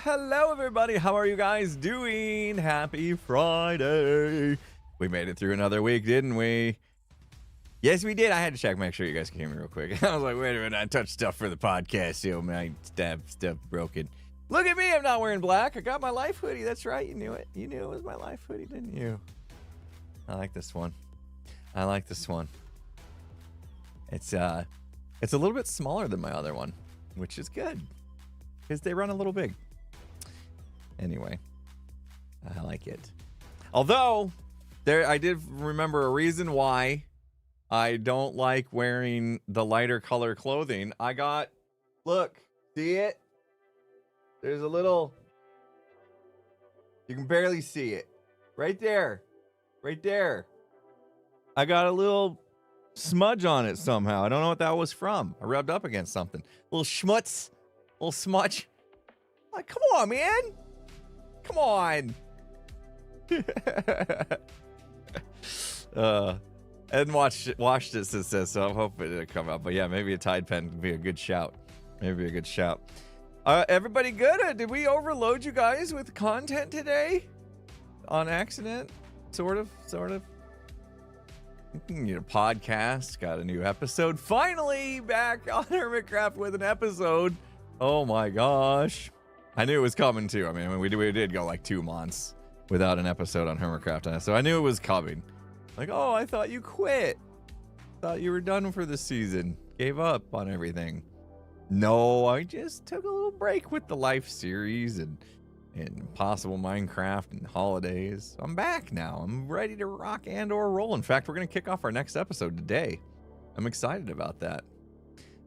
Hello, everybody. How are you guys doing? Happy Friday. We made it through another week, didn't we? Yes, we did. I had to check, make sure you guys can hear me real quick. I was like, wait a minute, I touched stuff for the podcast, so my stuff broken. Look at me, I'm not wearing black. I got my life hoodie. That's right, you knew it. You knew it was my life hoodie, didn't you? I like this one. I like this one. It's a little bit smaller than my other one, which is good. Because they run a little big. Anyway, I like it. Although, I did remember a reason why I don't like wearing the lighter color clothing. Look, see it? There's a little, you can barely see it. Right there. Right there. I got a little smudge on it somehow. I don't know what that was from. I rubbed up against something. Little schmutz. Little smudge. Like, come on, man. Come on. I hadn't watched it since this, so I'm hoping it'll come out. But yeah, maybe a Tide Pen would be a good shout. Maybe a good shout. Everybody good? Did we overload you guys with content today? On accident? Sort of. You know, podcast. Got a new episode. Finally back on Hermitcraft with an episode. Oh my gosh. I knew it was coming too. I mean, we did go like 2 months without an episode on Hermitcraft. So I knew it was coming. Like, oh, I thought you quit. Thought you were done for the season. Gave up on everything. No, I just took a little break with the Life series and possible Minecraft and holidays. I'm back now. I'm ready to rock and or roll. In fact, we're going to kick off our next episode today. I'm excited about that.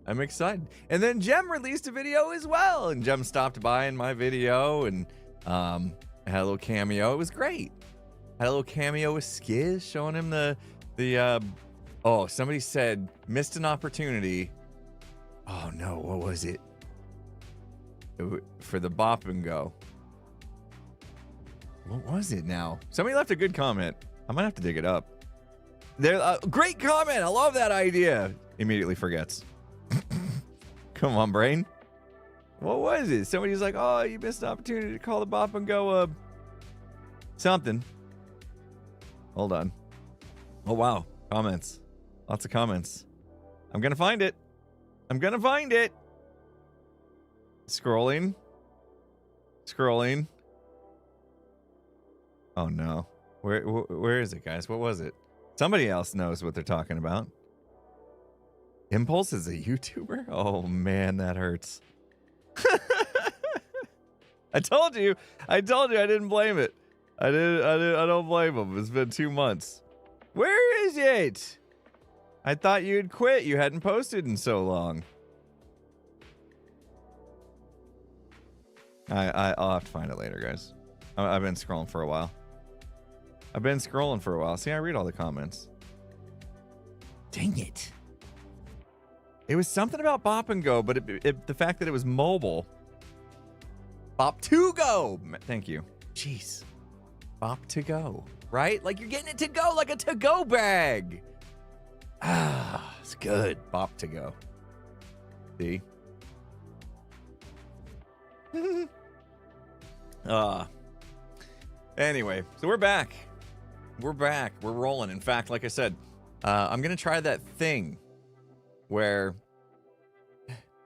I'm excited. And then Gem released a video as well. And Gem stopped by in my video and had a little cameo. It was great. Had a little cameo with Skiz showing him oh, somebody said missed an opportunity. Oh no, what was it? for the bop and go. What was it now? Somebody left a good comment. I might have to dig it up. There, great comment. I love that idea. Immediately forgets. Come on, brain. What was it? Somebody's like, oh, you missed the opportunity to call the bop and go something. Hold on. Oh, wow. Comments. Lots of comments. I'm going to find it. I'm going to find it. Scrolling. Scrolling. Oh, no. Where is it, guys? What was it? Somebody else knows what they're talking about. Impulse is a YouTuber? Oh, man, that hurts. I told you I didn't blame it. I don't blame him. It's been 2 months. Where is it? I thought you'd quit. You hadn't posted in so long. I'll have to find it later, guys. I've been scrolling for a while. See, I read all the comments. Dang it. It was something about Bop and Go, but the fact that it was mobile. Bop to go. Thank you. Jeez. Bop to go. Right? Like you're getting it to go, like a to-go bag. Ah, it's good. Bop to go. See? Anyway, so we're back. We're rolling. In fact, like I said, I'm gonna try that thing where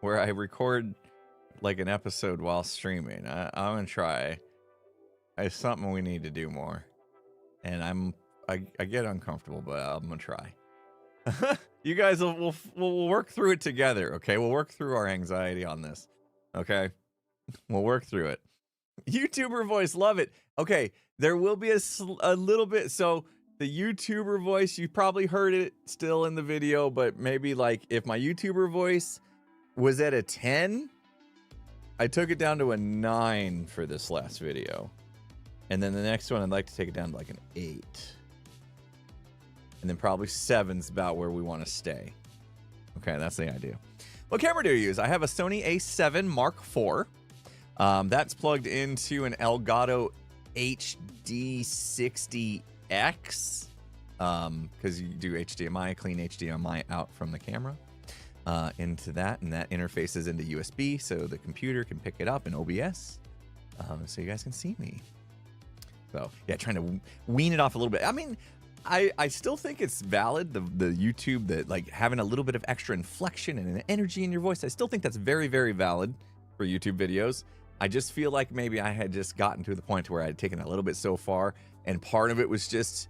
I record like an episode while streaming. I'm gonna try. It's something we need to do more, and I get uncomfortable, but I'm gonna try. You guys we'll work through it together, okay? We'll work through our anxiety on this, okay? We'll work through it. YouTuber voice, love it. Okay, there will be a little bit. So the YouTuber voice, you probably heard it still in the video, but maybe like if my YouTuber voice was at a 10, I took it down to a 9 for this last video. And then the next one, I'd like to take it down to like an 8. And then probably 7's about where we want to stay. Okay, that's the idea. What camera do you use? I have a Sony a7 Mark IV. That's plugged into an Elgato HD60X. Because you do HDMI, clean HDMI out from the camera into that. And that interfaces into USB so the computer can pick it up in OBS. So you guys can see me. So, yeah, trying to wean it off a little bit. I mean, I still think it's valid, the YouTube, that like having a little bit of extra inflection and an energy in your voice. I still think that's very, very valid for YouTube videos. I just feel like maybe I had just gotten to the point where I had taken a little bit so far, and part of it was just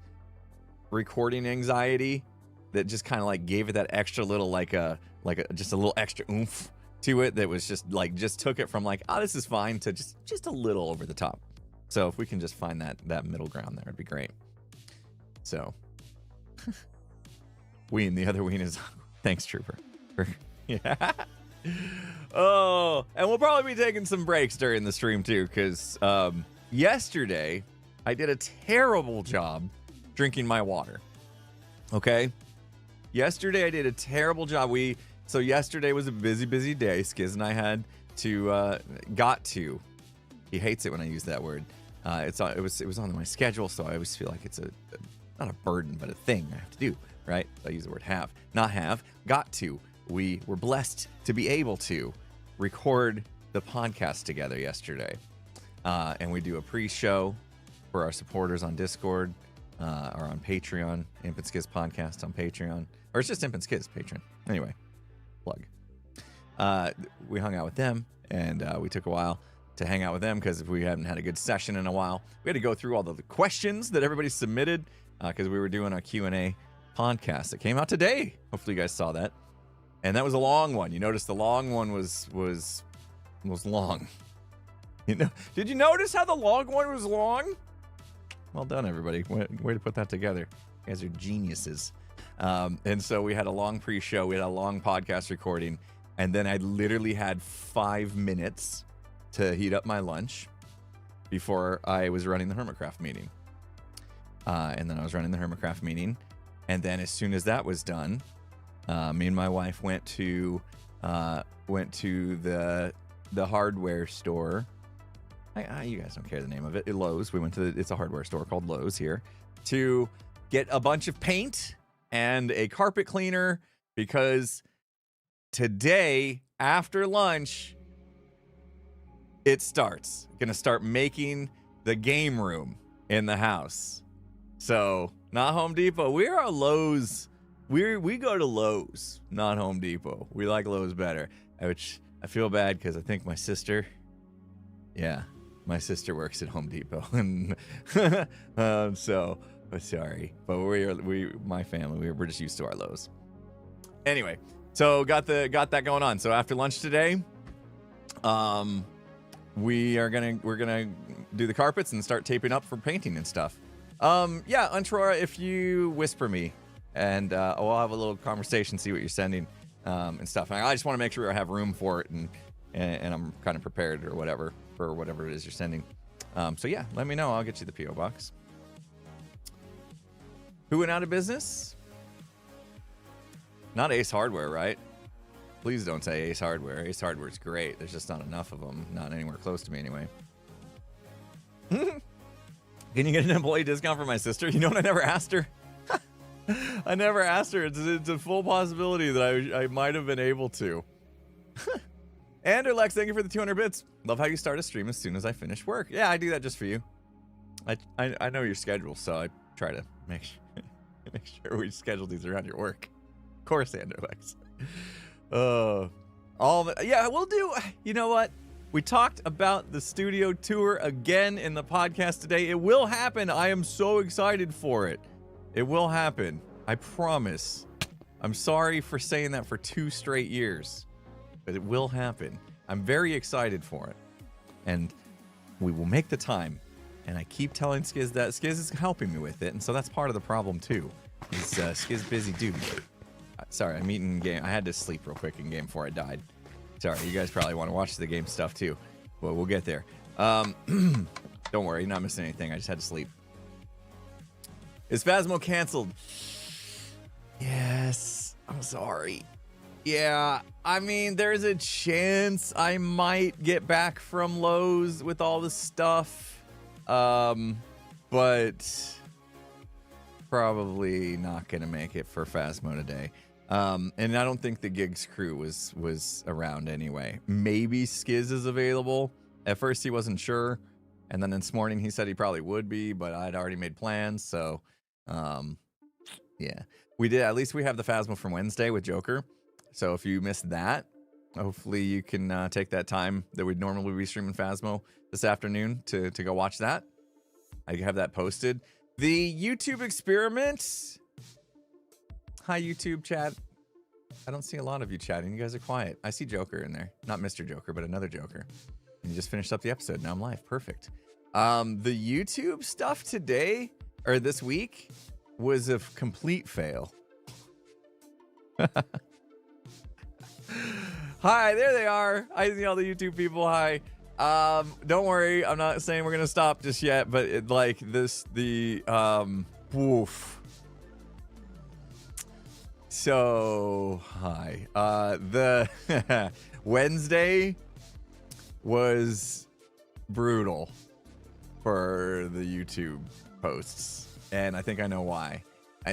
recording anxiety that just kind of like gave it that extra little just a little extra oomph to it that was just like just took it from like, oh, this is fine to just a little over the top. So if we can just find that middle ground there, it'd be great. So, Ween, the other Ween is thanks, Trooper. Yeah. Oh, and we'll probably be taking some breaks during the stream too, because yesterday I did a terrible job drinking my water. Okay, yesterday I did a terrible job. So yesterday was a busy day. Skiz and I had to He hates it when I use that word. It was on my schedule, so I always feel like it's not a burden, but a thing I have to do, right? I use the word have, not have, got to. We were blessed to be able to record the podcast together yesterday. And we do a pre-show for our supporters on Discord or on Patreon, Imp and Skiz Podcast on Patreon. Or it's just Imp and Skiz, Patreon. Anyway, plug. We hung out with them, and we took a while to hang out with them because we hadn't had a good session in a while. We had to go through all the questions that everybody submitted because we were doing our Q&A podcast that came out today. Hopefully you guys saw that. And that was a long one. You notice the long one was long. You know, did you notice how the long one was long? Well done, everybody. Way to put that together. You guys are geniuses. And so we had a long pre-show. We had a long podcast recording. And then I literally had 5 minutes to heat up my lunch before I was running the Hermitcraft meeting. And then I was running the Hermitcraft meeting. And then as soon as that was done, me and my wife went to the the hardware store. You guys don't care the name of it. Lowe's. We went to it's a hardware store called Lowe's here to get a bunch of paint and a carpet cleaner because today after lunch it starts. Gonna start making the game room in the house. So not Home Depot. We are a Lowe's. We go to Lowe's, not Home Depot. We like Lowe's better. Which I feel bad because I think my sister. Yeah. My sister works at Home Depot, and so sorry, but my family, we're just used to our Lowe's. Anyway, so got that going on. So after lunch today, we're gonna do the carpets and start taping up for painting and stuff. Yeah, Untrora, if you whisper me, and we'll have a little conversation, see what you're sending, and stuff. And I just want to make sure I have room for it, and I'm kind of prepared or whatever. For whatever it is you're sending. So yeah, let me know. I'll get you the P.O. box. Who went out of business? Not Ace Hardware, right? Please don't say Ace Hardware. Ace Hardware's great. There's just not enough of them. Not anywhere close to me anyway. Can you get an employee discount for my sister? You know what? I never asked her. I never asked her. It's a full possibility that I might have been able to. Andrew Lex, thank you for the 200 bits. Love how you start a stream as soon as I finish work. Yeah, I do that just for you. I know your schedule, so I try to make sure we schedule these around your work. Of course, Andrew Lex. Yeah, we'll do. You know what? We talked about the studio tour again in the podcast today. It will happen. I am so excited for it. It will happen. I promise. I'm sorry for saying that for 2 straight years. But it will happen. I'm very excited for it. And we will make the time. And I keep telling Skiz that. Skiz is helping me with it. And so that's part of the problem too. Is Skiz busy dude. Sorry, I'm eating game. I had to sleep real quick in game before I died. Sorry, you guys probably want to watch the game stuff too. Well, we'll get there. Don't worry, you're not missing anything. I just had to sleep. Is Phasmo canceled? Yes. I'm sorry. Yeah, I mean, there's a chance I might get back from Lowe's with all the stuff, but probably not gonna make it for Phasmo today. And I don't think the Gigs crew was around anyway. Maybe Skiz is available. At first he wasn't sure, and then this morning he said he probably would be, but I'd already made plans, so yeah. We did. At least we have the Phasmo from Wednesday with Joker. So if you missed that, hopefully you can take that time that we'd normally be streaming Phasmo this afternoon to go watch that. I have that posted. The YouTube experiment. Hi, YouTube chat. I don't see a lot of you chatting. You guys are quiet. I see Joker in there. Not Mr. Joker, but another Joker. And you just finished up the episode. Now I'm live. Perfect. The YouTube stuff today, or this week, was a complete fail. Hi, there they are. I see all the YouTube people. Hi. Don't worry, I'm not saying we're gonna stop just yet, but woof. So hi. The Wednesday was brutal for the YouTube posts, and I think I know why.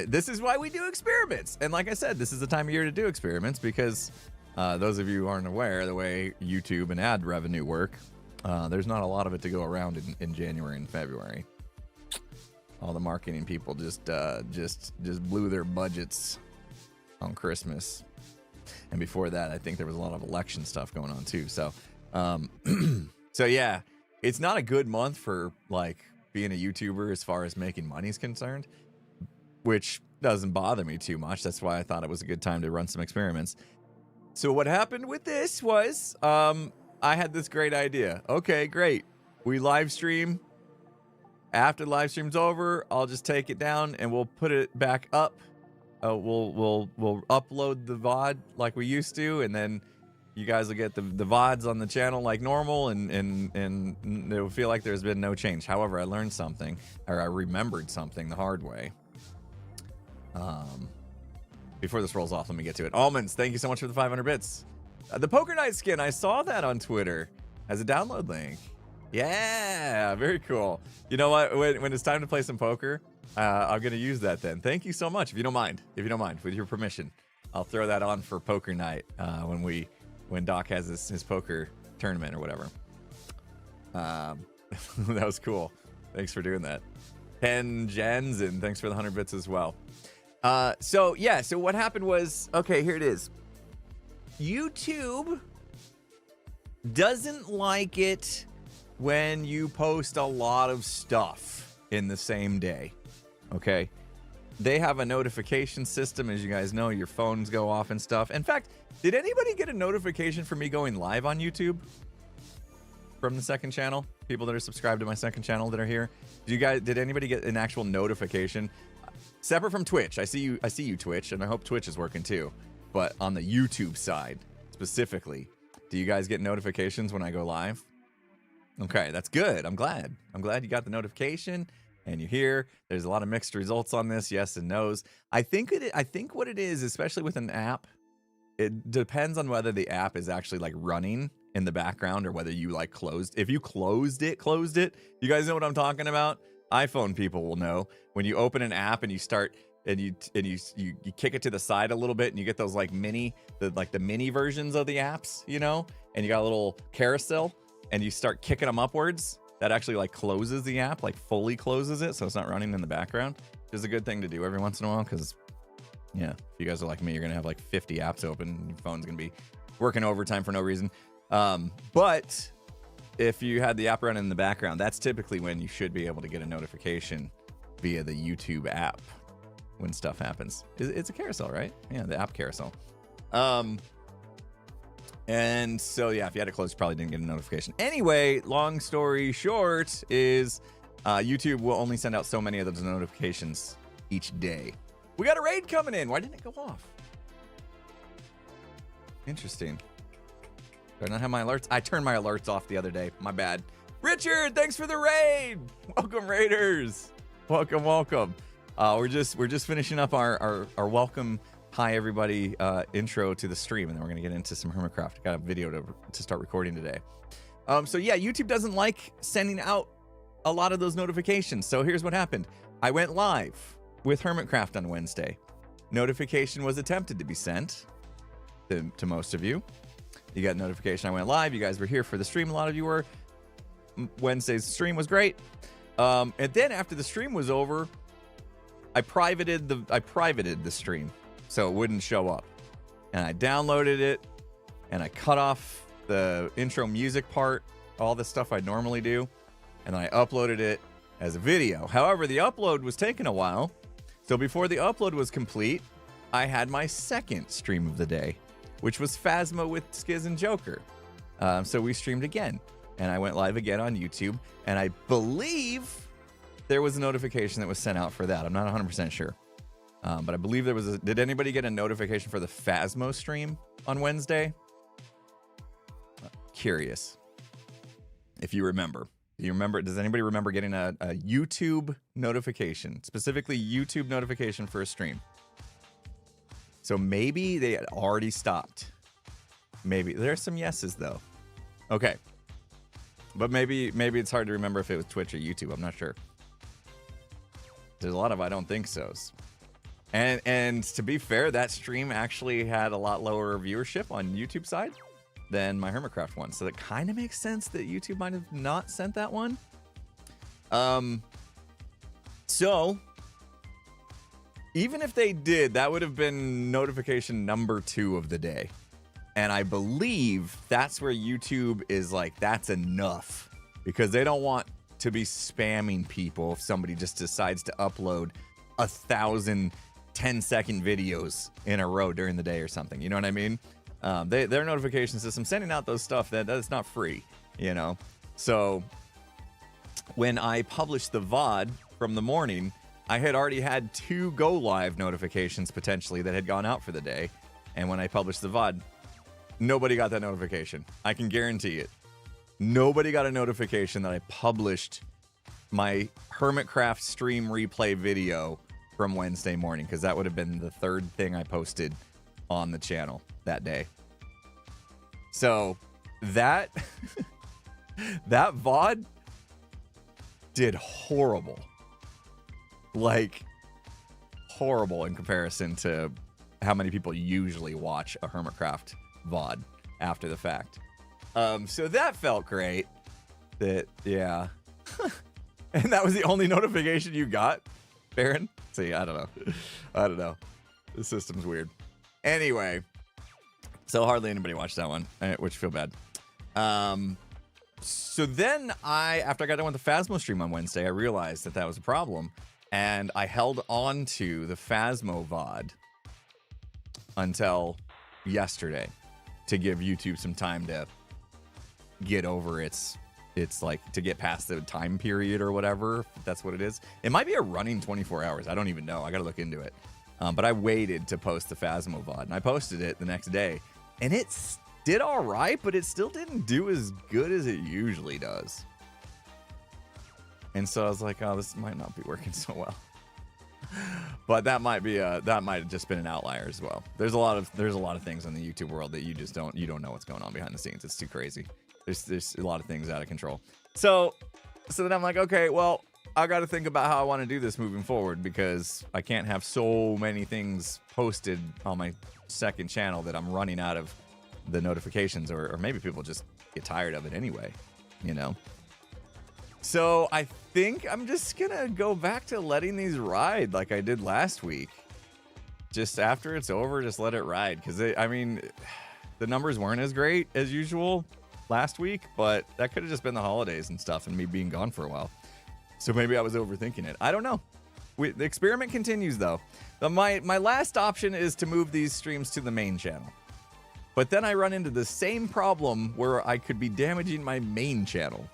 This is why we do experiments, and like I said, this is the time of year to do experiments because those of you who aren't aware, the way YouTube and ad revenue work, there's not a lot of it to go around in January and February. All the marketing people just blew their budgets on Christmas, and before that, I think there was a lot of election stuff going on too. So, so yeah, it's not a good month for like being a YouTuber as far as making money is concerned, which doesn't bother me too much. That's why I thought it was a good time to run some experiments. So what happened with this was, I had this great idea. Okay, great. We live stream. After the live stream's over, I'll just take it down and we'll put it back up. We'll upload the VOD like we used to, and then you guys will get the VODs on the channel like normal, and it'll feel like there's been no change. However, I learned something, or I remembered something the hard way. Before this rolls off, let me get to it. Almonds, thank you so much for the 500 bits. The Poker Night skin, I saw that on Twitter as a download link. Yeah, very cool. You know what? When it's time to play some poker, I'm going to use that then. Thank you so much. If you don't mind, with your permission, I'll throw that on for Poker Night when Doc has his poker tournament or whatever. That was cool. Thanks for doing that. 10 gens, and thanks for the 100 bits as well. So what happened was, okay, here it is. YouTube doesn't like it when you post a lot of stuff in the same day. Okay? They have a notification system. As you guys know, your phones go off and stuff. In fact, did anybody get a notification for me going live on YouTube from the second channel? People that are subscribed to my second channel that are here. Did anybody get an actual notification? Separate from Twitch. I see you Twitch, and I hope Twitch is working too. But on the YouTube side specifically, do you guys get notifications when I go live? Okay, that's good. I'm glad you got the notification and you're here. There's a lot of mixed results on this, yes and no's. I think what it is, especially with an app, it depends on whether the app is actually like running in the background or whether you like closed. If you closed it, you guys know what I'm talking about? iPhone people will know. When you open an app and you start and you kick it to the side a little bit and you get those like the mini versions of the apps, you know, and you got a little carousel and you start kicking them upwards, that actually like closes the app, like fully closes it, so it's not running in the background. Which is a good thing to do every once in a while, because yeah, if you guys are like me, you're gonna have like 50 apps open and your phone's gonna be working overtime for no reason. But if you had the app running in the background, that's typically when you should be able to get a notification via the YouTube app when stuff happens. It's a carousel, right? Yeah, the app carousel. And so, yeah, if you had it closed, you probably didn't get a notification. Anyway, long story short is YouTube will only send out so many of those notifications each day. We got a raid coming in. Why didn't it go off? Interesting. Do I not have my alerts? I turned my alerts off the other day. My bad. Richard, thanks for the raid. Welcome, Raiders. Welcome. We're just finishing up our welcome. Hi, everybody, intro to the stream, and then we're going to get into some Hermitcraft. I got a video to start recording today. So, yeah, YouTube doesn't like sending out a lot of those notifications. So here's what happened. I went live with Hermitcraft on Wednesday. Notification was attempted to be sent to most of you. You got a notification I went live. You guys were here for the stream. A lot of you were. Wednesday's stream was great. And then after the stream was over, I privated the stream, so it wouldn't show up. And I downloaded it, and I cut off the intro music part, all the stuff I normally do, and then I uploaded it as a video. However, the upload was taking a while, so before the upload was complete, I had my second stream of the day, which was Phasma with Skiz and Joker. So we streamed again, and I went live again on YouTube, and I believe there was a notification that was sent out for that. I'm not 100% sure. But I believe there was did anybody get a notification for the Phasmo stream on Wednesday? Curious. If you remember. Does anybody remember getting a YouTube notification? Specifically YouTube notification for a stream. So maybe they had already stopped. Maybe. There's some yeses though. Okay. But maybe it's hard to remember if it was Twitch or YouTube. I'm not sure. There's a lot of I don't think so's. And to be fair, that stream actually had a lot lower viewership on YouTube side than my Hermitcraft one. So that kind of makes sense that YouTube might have not sent that one. So even if they did, that would have been notification number 2 of the day. And I believe that's where YouTube is like, that's enough, because they don't want to be spamming people if somebody just decides to upload 1,000 10-second videos in a row during the day or something. You know what I mean? Their notification system sending out those stuff that's not free, you know? So when I published the VOD from the morning, I had already had 2 go live notifications potentially that had gone out for the day. And when I published the VOD, nobody got that notification. I can guarantee it. Nobody got a notification that I published my Hermitcraft stream replay video from Wednesday morning, because that would have been the 3rd thing I posted on the channel that day. So that that VOD did horrible. Like, horrible in comparison to how many people usually watch a Hermitcraft VOD after the fact. So that felt great. Yeah. And that was the only notification you got, Baron? See, I don't know. The system's weird. Anyway, so hardly anybody watched that one, which I feel bad. So then after I got done with the Phasmo stream on Wednesday, I realized that was a problem. And I held on to the Phasmo VOD until yesterday to give YouTube some time to get over its like, to get past the time period or whatever, if that's what it is. It might be a running 24 hours. I don't even know. I got to look into it. But I waited to post the Phasmo VOD, and I posted it the next day, and it did all right, but it still didn't do as good as it usually does. And so I was like, oh, this might not be working so well. But that might have just been an outlier as well. There's a lot of things in the YouTube world that you don't know what's going on behind the scenes. It's too crazy. There's a lot of things out of control. So then I'm like, okay, well, I got to think about how I want to do this moving forward, because I can't have so many things posted on my second channel that I'm running out of the notifications, or maybe people just get tired of it anyway, you know? So I think I'm just going to go back to letting these ride like I did last week. Just after it's over, just let it ride. Because, I mean, the numbers weren't as great as usual last week, but that could have just been the holidays and stuff and me being gone for a while. So maybe I was overthinking it. I don't know. The experiment continues, though. My last option is to move these streams to the main channel. But then I run into the same problem where I could be damaging my main channel.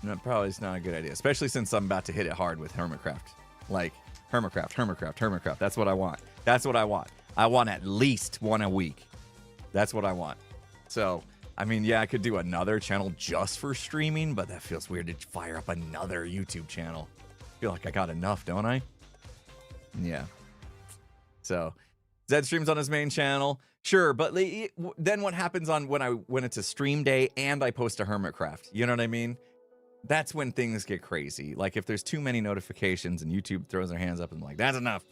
And that probably is not a good idea, especially since I'm about to hit it hard with Hermitcraft. Like, Hermitcraft. That's what I want. I want at least one a week. That's what I want. So, I mean, yeah, I could do another channel just for streaming, but that feels weird to fire up another YouTube channel. I feel like I got enough, don't I? Yeah. So, Zed streams on his main channel. Sure, but then what happens on when it's a stream day and I post a Hermitcraft? You know what I mean? That's when things get crazy. Like, if there's too many notifications and YouTube throws their hands up and like, that's enough,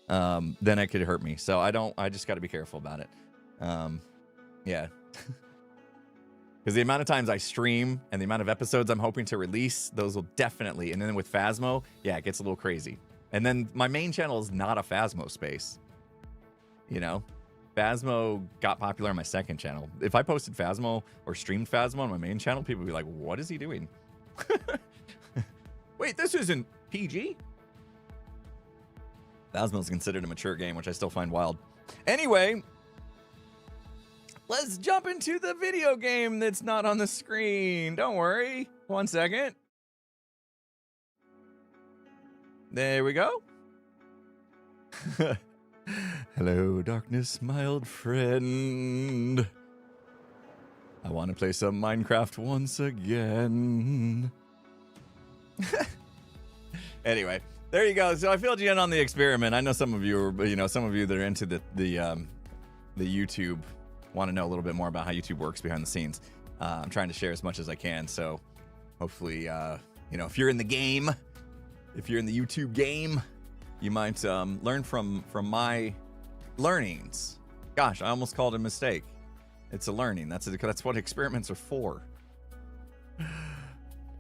then it could hurt me. So I just got to be careful about it. Yeah. Because the amount of times I stream and the amount of episodes I'm hoping to release, those will definitely. And then with Phasmo, yeah, it gets a little crazy. And then my main channel is not a Phasmo space. You know, Phasmo got popular on my second channel. If I posted Phasmo or streamed Phasmo on my main channel, people would be like, what is he doing? Wait, this isn't PG? Phasmo is considered a mature game, which I still find wild. Anyway, let's jump into the video game that's not on the screen. Don't worry. 1 second. There we go. Hello, darkness, my old friend. I want to play some Minecraft once again. Anyway, there you go. So I filled you in on the experiment. I know some of you are, some of you that are into the YouTube want to know a little bit more about how YouTube works behind the scenes. I'm trying to share as much as I can. So hopefully, if you're in the game, if you're in the YouTube game, you might learn from my learnings. Gosh, I almost called it a mistake. It's a learning. That's what experiments are for.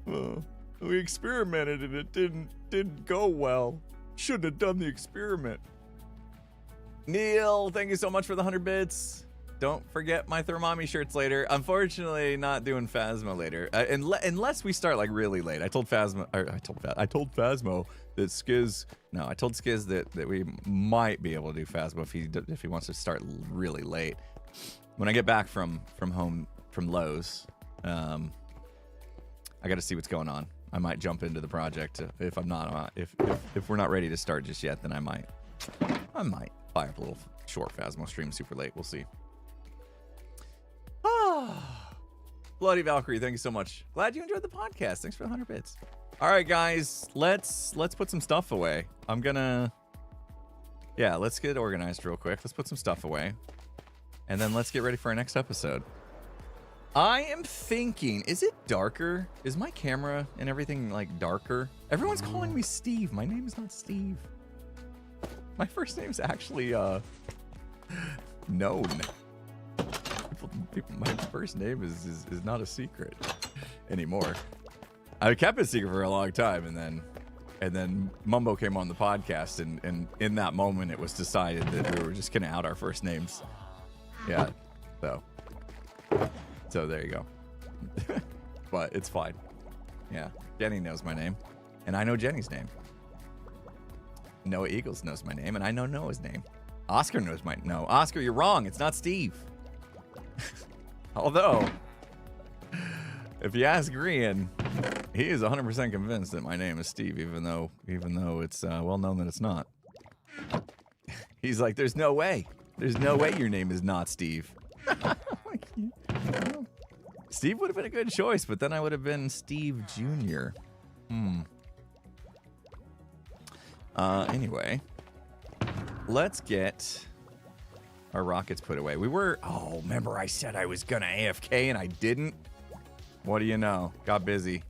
We experimented and it didn't go well. Shouldn't have done the experiment. Neil, thank you so much for the 100 bits. Don't forget my Thermami shirts later. Unfortunately, not doing Phasmo later, unless we start like really late. I told Phasmo that Skiz. No, I told Skiz that we might be able to do Phasmo if he wants to start really late. When I get back from home from Lowe's, I got to see what's going on. I might jump into the project if I'm not if we're not ready to start just yet. Then I might fire up a little short Phasmo stream super late. We'll see. Bloody Valkyrie, thank you so much. Glad you enjoyed the podcast. Thanks for the 100 bits. All right, guys, let's put some stuff away. Let's get organized real quick. Let's put some stuff away. And then let's get ready for our next episode. I am thinking, is it darker? Is my camera and everything like darker? Everyone's calling me Steve. My name is not Steve. My first name's actually known. My first name is not a secret anymore. I kept it secret for a long time, and then Mumbo came on the podcast, and in that moment it was decided that we were just gonna out our first names. Yeah, so there you go. But it's fine. Yeah, Jenny knows my name, and I know Jenny's name. Noah Eagles knows my name, and I know Noah's name. Oscar knows no, Oscar, you're wrong. It's not Steve. Although, if you ask Grian, he is 100% convinced that my name is Steve, even though it's well known that it's not. He's like, there's no way. There's no way your name is not Steve. Steve would have been a good choice, but then I would have been Steve Jr. Anyway, let's get our rockets put away. Remember I said I was gonna AFK and I didn't? What do you know? Got busy.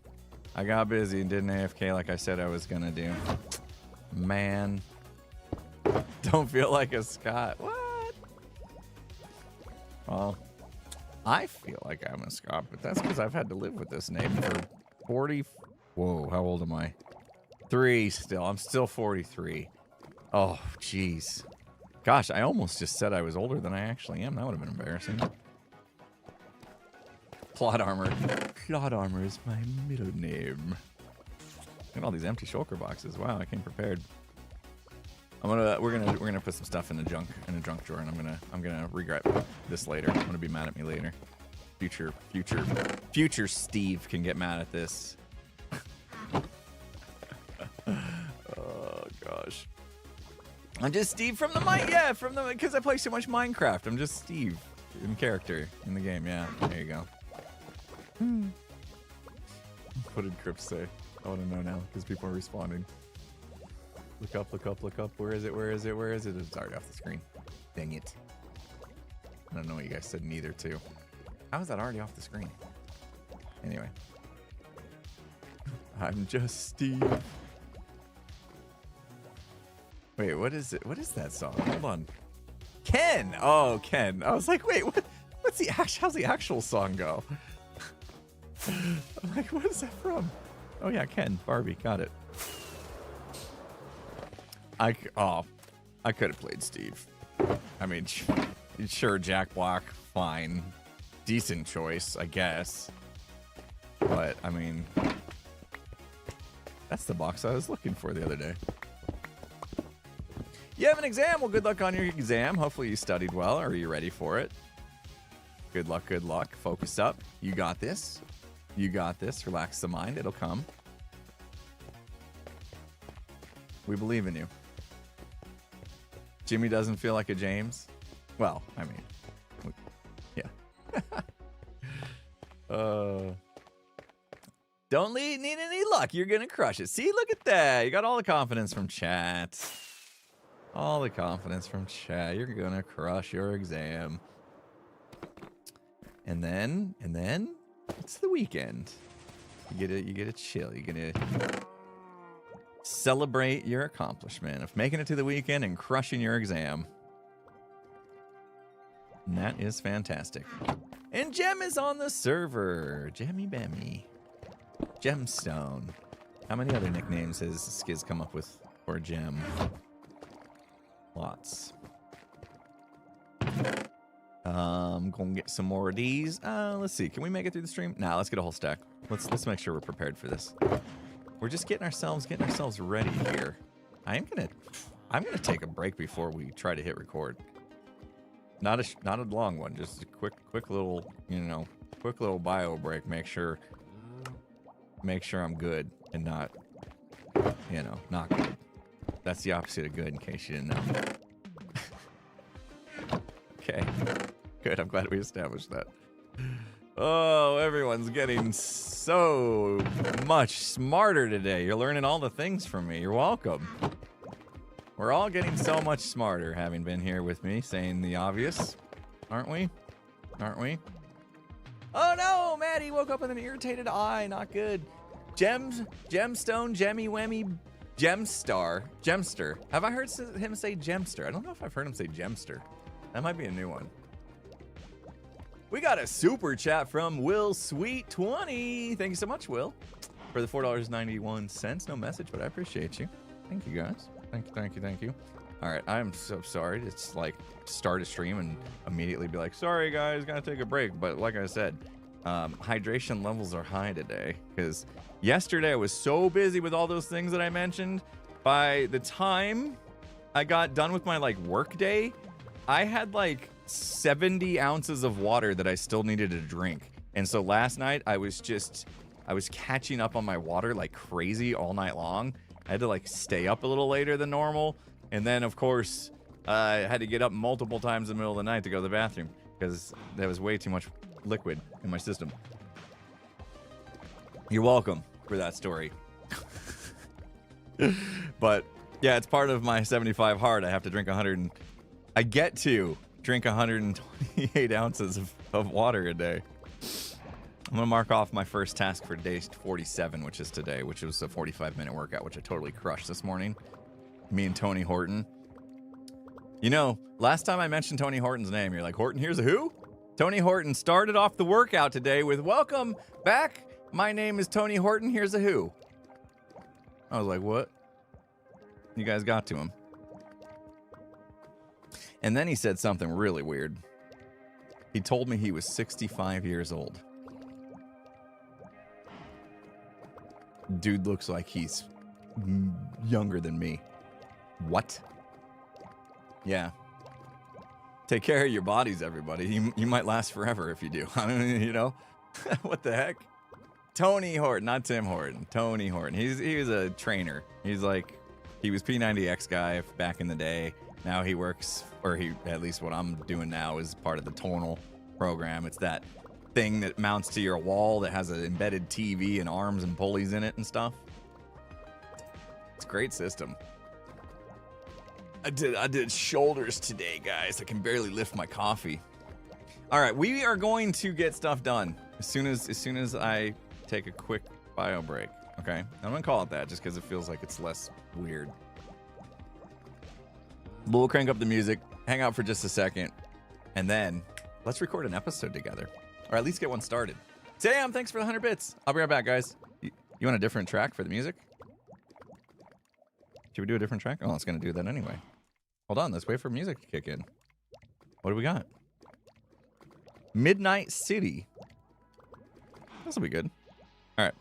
I got busy and didn't AFK like I said I was gonna do. Man. Don't feel like a Scot. What? Well, I feel like I'm a Scot, but that's because I've had to live with this name for 40... Whoa, how old am I? 3 still. I'm still 43. Oh, jeez. Gosh, I almost just said I was older than I actually am. That would have been embarrassing. Plot armor. Plot armor is my middle name. Look at all these empty shulker boxes. Wow, I came prepared. We're gonna put some stuff in the junk drawer, and I'm gonna regret this later. I'm gonna be mad at me later. Future Steve can get mad at this. Oh gosh. I'm just Steve from the because I play so much Minecraft. I'm just Steve in character in the game. Yeah, there you go. What did Crips say? I want to know now because people are responding. Look up, look up, look up. Where is it? Where is it? Where is it? It's already off the screen. Dang it. I don't know what you guys said neither too. How is that already off the screen? Anyway. I'm just Steve. Wait, what is it? What is that song? Hold on. Ken! Oh, Ken. I was like, wait, how's the actual song go? I'm like, what is that from? Oh yeah, Ken. Barbie. Got it. I could have played Steve. I mean, sure, Jack Black, fine. Decent choice, I guess. But, I mean, that's the box I was looking for the other day. You have an exam? Well, good luck on your exam. Hopefully you studied well. Are you ready for it? Good luck, good luck. Focus up. You got this. You got this. Relax the mind. It'll come. We believe in you. Jimmy doesn't feel like a James? Well, I mean, yeah. Don't need any luck. You're going to crush it. See, look at that. You got all the confidence from chat. All the confidence from chat. You're going to crush your exam. And then it's the weekend. You get to chill. You get to celebrate your accomplishment of making it to the weekend and crushing your exam. And that is fantastic. And Gem is on the server. Jemmy Bemmy. Gemstone. How many other nicknames has Skiz come up with for Gem? Lots. Gonna get some more of these. Let's see. Can we make it through the stream? Nah, let's get a whole stack. Let's make sure we're prepared for this. We're just getting ourselves ready here. I'm gonna take a break before we try to hit record. Not a long one, just a quick little, quick little bio break. Make sure I'm good and not, not good. That's the opposite of good, in case you didn't know. Okay, good. I'm glad we established that. Oh, everyone's getting so much smarter today. You're learning all the things from me. You're welcome. We're all getting so much smarter, having been here with me, saying the obvious. Aren't we? Aren't we? Oh no, Maddie woke up with an irritated eye. Not good. Gemstone, Jemmy Wemmy, Gemster. Have I heard him say Gemster? I don't know if I've heard him say Gemster. That might be a new one. We got a super chat from Will Sweet 20. Thank you so much, Will, for the $4.91. No message, but I appreciate you. Thank you, guys. Thank you. All right, I'm so sorry. It's like start a stream and immediately be like, sorry, guys, gotta take a break. But like I said, hydration levels are high today because yesterday I was so busy with all those things that I mentioned. By the time I got done with my like work day, I had like 70 ounces of water that I still needed to drink. And so last night I was catching up on my water like crazy all night long. I had to like stay up a little later than normal. And then of course, I had to get up multiple times in the middle of the night to go to the bathroom because there was way too much liquid in my system. You're welcome for that story. But yeah, it's part of my 75 hard. I have to drink I get to drink 128 ounces of water a day. I'm gonna mark off my first task for day 47, which is today, which was a 45-minute workout, which I totally crushed this morning. Me and Tony Horton. You know, last time I mentioned Tony Horton's name, you're like, Horton, here's a who? Tony Horton started off the workout today with, welcome back. My name is Tony Horton, here's a who. I was like, what? You guys got to him. And then he said something really weird. He told me he was 65 years old. Dude looks like he's younger than me. What? Yeah. Take care of your bodies, everybody. You might last forever if you do. I mean, you know? What the heck? Tony Horton, not Tim Horton. Tony Horton. He was a trainer. He was P90X guy back in the day. Now he works, or at least what I'm doing now is part of the tonal program. It's that thing that mounts to your wall that has an embedded TV and arms and pulleys in it and stuff. It's a great system. I did shoulders today, guys. I can barely lift my coffee. All right, we are going to get stuff done as soon as I take a quick bio break. Okay, I'm gonna call it that just because it feels like it's less weird. But we'll crank up the music, hang out for just a second, and then let's record an episode together, or at least get one started. Sam, thanks for the 100 bits. I'll be right back, guys. You want a different track for the music? Should we do a different track? Oh, it's gonna do that anyway. Hold on, let's wait for music to kick in. What do we got? Midnight City. This will be good. All right.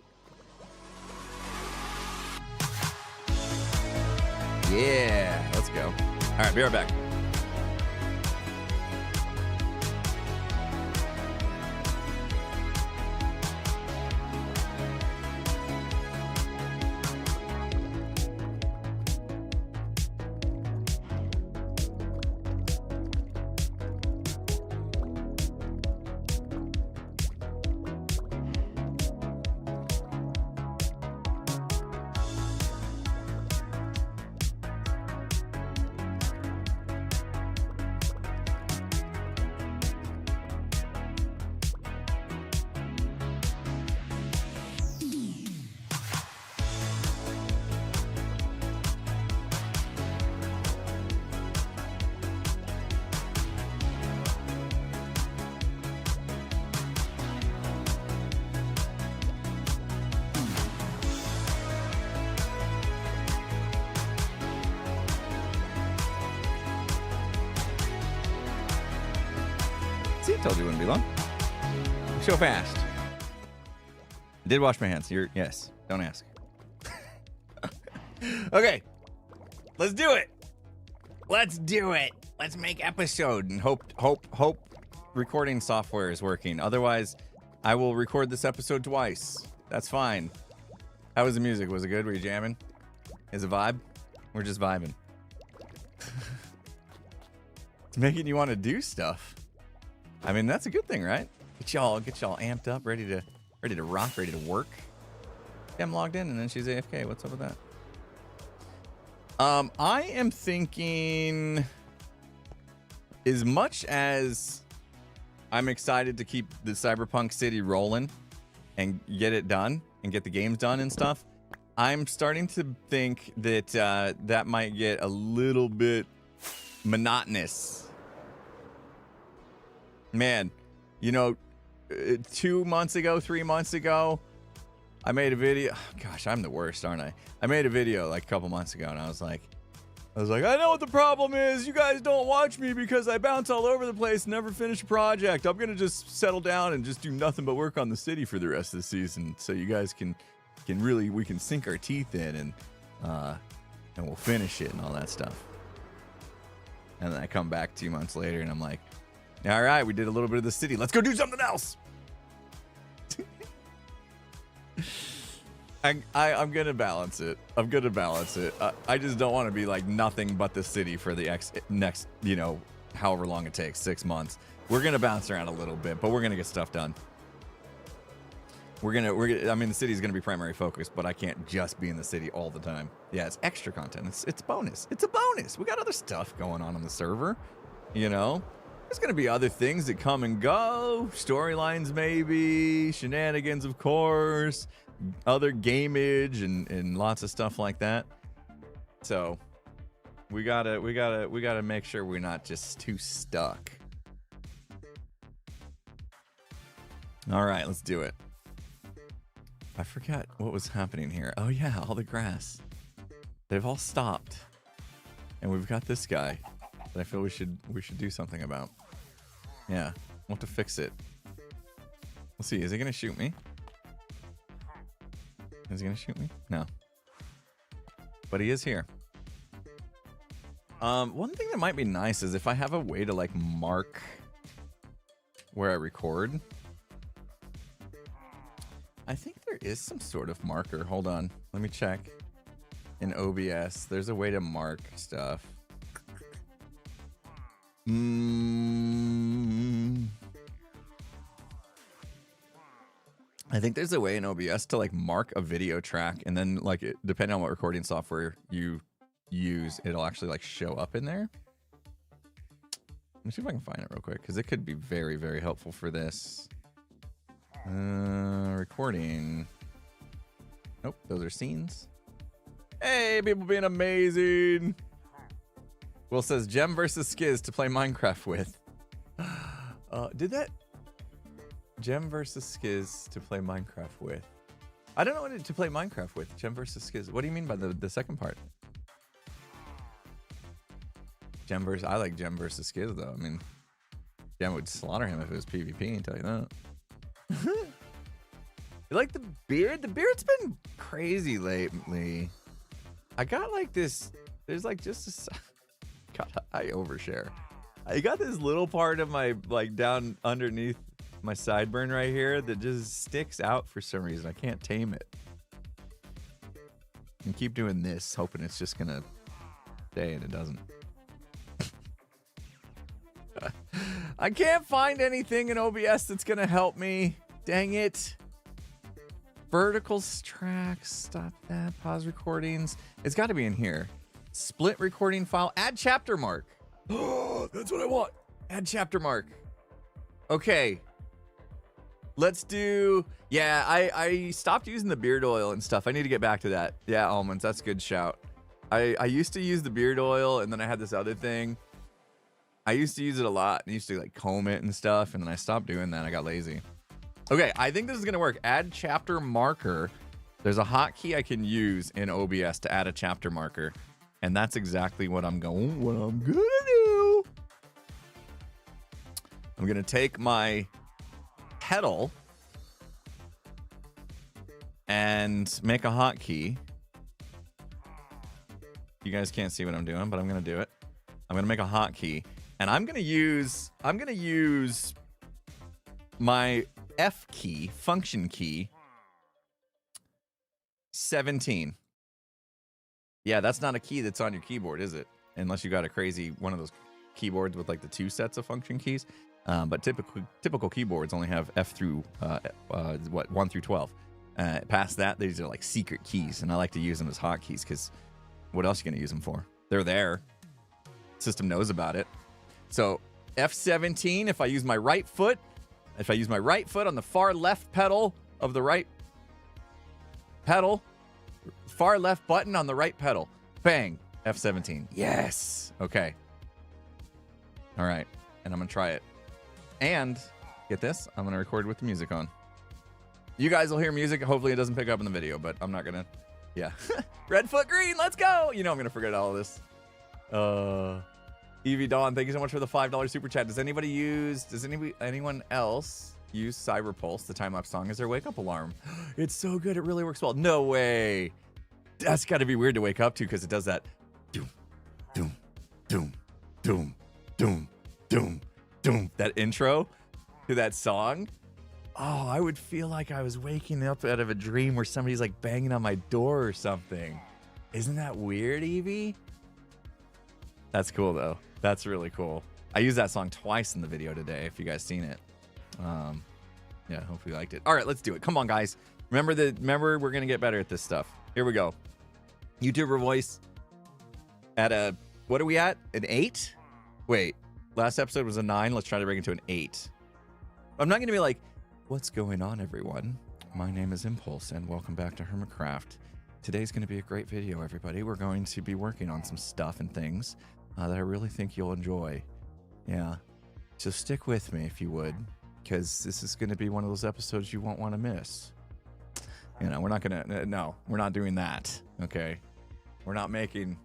Yeah, let's go. All right, be right back. Told you it wouldn't be long. So fast. I did wash my hands. Yes. Don't ask. Okay. Let's do it. Let's do it. Let's make episode and hope recording software is working. Otherwise, I will record this episode twice. That's fine. How was the music? Was it good? Were you jamming? Is it vibe? We're just vibing. It's making you want to do stuff. I mean, that's a good thing, right? Get y'all amped up, ready to rock, ready to work. Yeah, I'm logged in, and then she's AFK. What's up with that? I am thinking, as much as I'm excited to keep the Cyberpunk City rolling and get it done and get the games done and stuff. I'm starting to think that that might get a little bit monotonous. Man, you know, 2 months ago, 3 months ago, I made a video. Gosh, I'm the worst, aren't I? I made a video like a couple months ago, and I was like, I know what the problem is. You guys don't watch me because I bounce all over the place and never finish a project. I'm going to just settle down and just do nothing but work on the city for the rest of the season so you guys can really, we can sink our teeth in and we'll finish it and all that stuff. And then I come back 2 months later and I'm like, all right, we did a little bit of the city. Let's go do something else. I'm gonna balance it. I'm gonna balance it. I just don't want to be like nothing but the city for the next, you know, however long it takes, 6 months. We're gonna bounce around a little bit, but we're gonna get stuff done. We're gonna. I mean, the city's gonna be primary focus, but I can't just be in the city all the time. Yeah, it's extra content. It's bonus. It's a bonus. We got other stuff going on the server. You know, there's gonna be other things that come and go. Storylines, maybe shenanigans, of course. Other gameage and lots of stuff like that. So we gotta make sure we're not just too stuck. All right, let's do it. I forgot what was happening here. Oh yeah, all the grass. They've all stopped, and we've got this guy that I feel we should do something about. Yeah, we'll have to fix it. We'll see. Is he gonna shoot me? Is he gonna shoot me? No. But he is here. One thing that might be nice is if I have a way to like mark where I record. I think there is some sort of marker. Hold on. Let me check. In OBS, there's a way to mark stuff. I think there's a way in OBS to like mark a video track, and then like depending on what recording software you use, it'll actually like show up in there. Let me see if I can find it real quick, because it could be very, very helpful for this. Recording. Nope, those are scenes. Hey, people being amazing. Will says Gem versus Skiz to play Minecraft with. Did that? Gem versus Skiz to play Minecraft with. I don't know what to play Minecraft with. Gem versus Skiz. What do you mean by the second part? Gem versus. I like Gem versus Skiz though. I mean, Gem would slaughter him if it was PvP. I tell you that. You like the beard? The beard's been crazy lately. I got like this. There's like just a. God, I overshare. I got this little part of my like down underneath my sideburn right here that just sticks out for some reason. I can't tame it. And keep doing this, hoping it's just gonna stay, and it doesn't. I can't find anything in OBS that's gonna help me. Dang it. Vertical tracks, stop that, pause recordings. It's got to be in here. Split recording file, add chapter mark. Oh, that's what I want. Add chapter mark. Okay. Let's do, yeah, I stopped using the beard oil and stuff. I need to get back to that. Yeah, almonds, that's a good shout. I used to use the beard oil, and then I had this other thing. I used to use it a lot. I used to like comb it and stuff, and then I stopped doing that. I got lazy. Okay, I think this is gonna work. Add chapter marker. There's a hotkey I can use in OBS to add a chapter marker, and that's exactly what I'm gonna do. I'm gonna take my pedal and make a hotkey. You guys can't see what I'm doing, but I'm gonna do it. I'm gonna make a hotkey, and I'm gonna use my F key, function key, 17. Yeah, that's not a key that's on your keyboard, is it? Unless you got a crazy one of those keyboards with like the 2 sets of function keys. But typical keyboards only have F through 1 through 12. Past that, these are like secret keys, and I like to use them as hotkeys because what else are you gonna use them for? They're there. System knows about it. So F17 if I use my right foot. If I use my right foot on the far left pedal of the right pedal, far left button on the right pedal. Bang. F17. Yes. Okay. All right. And I'm going to try it. And get this. I'm going to record with the music on. You guys will hear music. Hopefully it doesn't pick up in the video, but I'm not going to. Yeah. Red foot green. Let's go. You know I'm going to forget all of this. Evie Dawn, thank you so much for the $5 super chat. Does anyone else use Cyber Pulse, the time-lapse song, as their wake-up alarm? It's so good. It really works well. No way. That's got to be weird to wake up to because it does that doom, doom, doom, doom, doom, doom, doom. That intro to that song. Oh, I would feel like I was waking up out of a dream where somebody's like banging on my door or something. Isn't that weird, Evie? That's cool, though. That's really cool. I used that song twice in the video today, if you guys seen it. Yeah, hopefully you liked it. All right, let's do it. Come on, guys. Remember, we're going to get better at this stuff. Here we go. YouTuber voice at a, what are we at? An 8? Wait, last episode was a 9. Let's try to bring it to an 8. I'm not going to be like, what's going on, everyone? My name is Impulse, and welcome back to Hermitcraft. Today's going to be a great video, everybody. We're going to be working on some stuff and things that I really think you'll enjoy. Yeah. So stick with me, if you would, because this is going to be one of those episodes you won't want to miss. You know, we're not going to... No, we're not doing that, okay? We're not making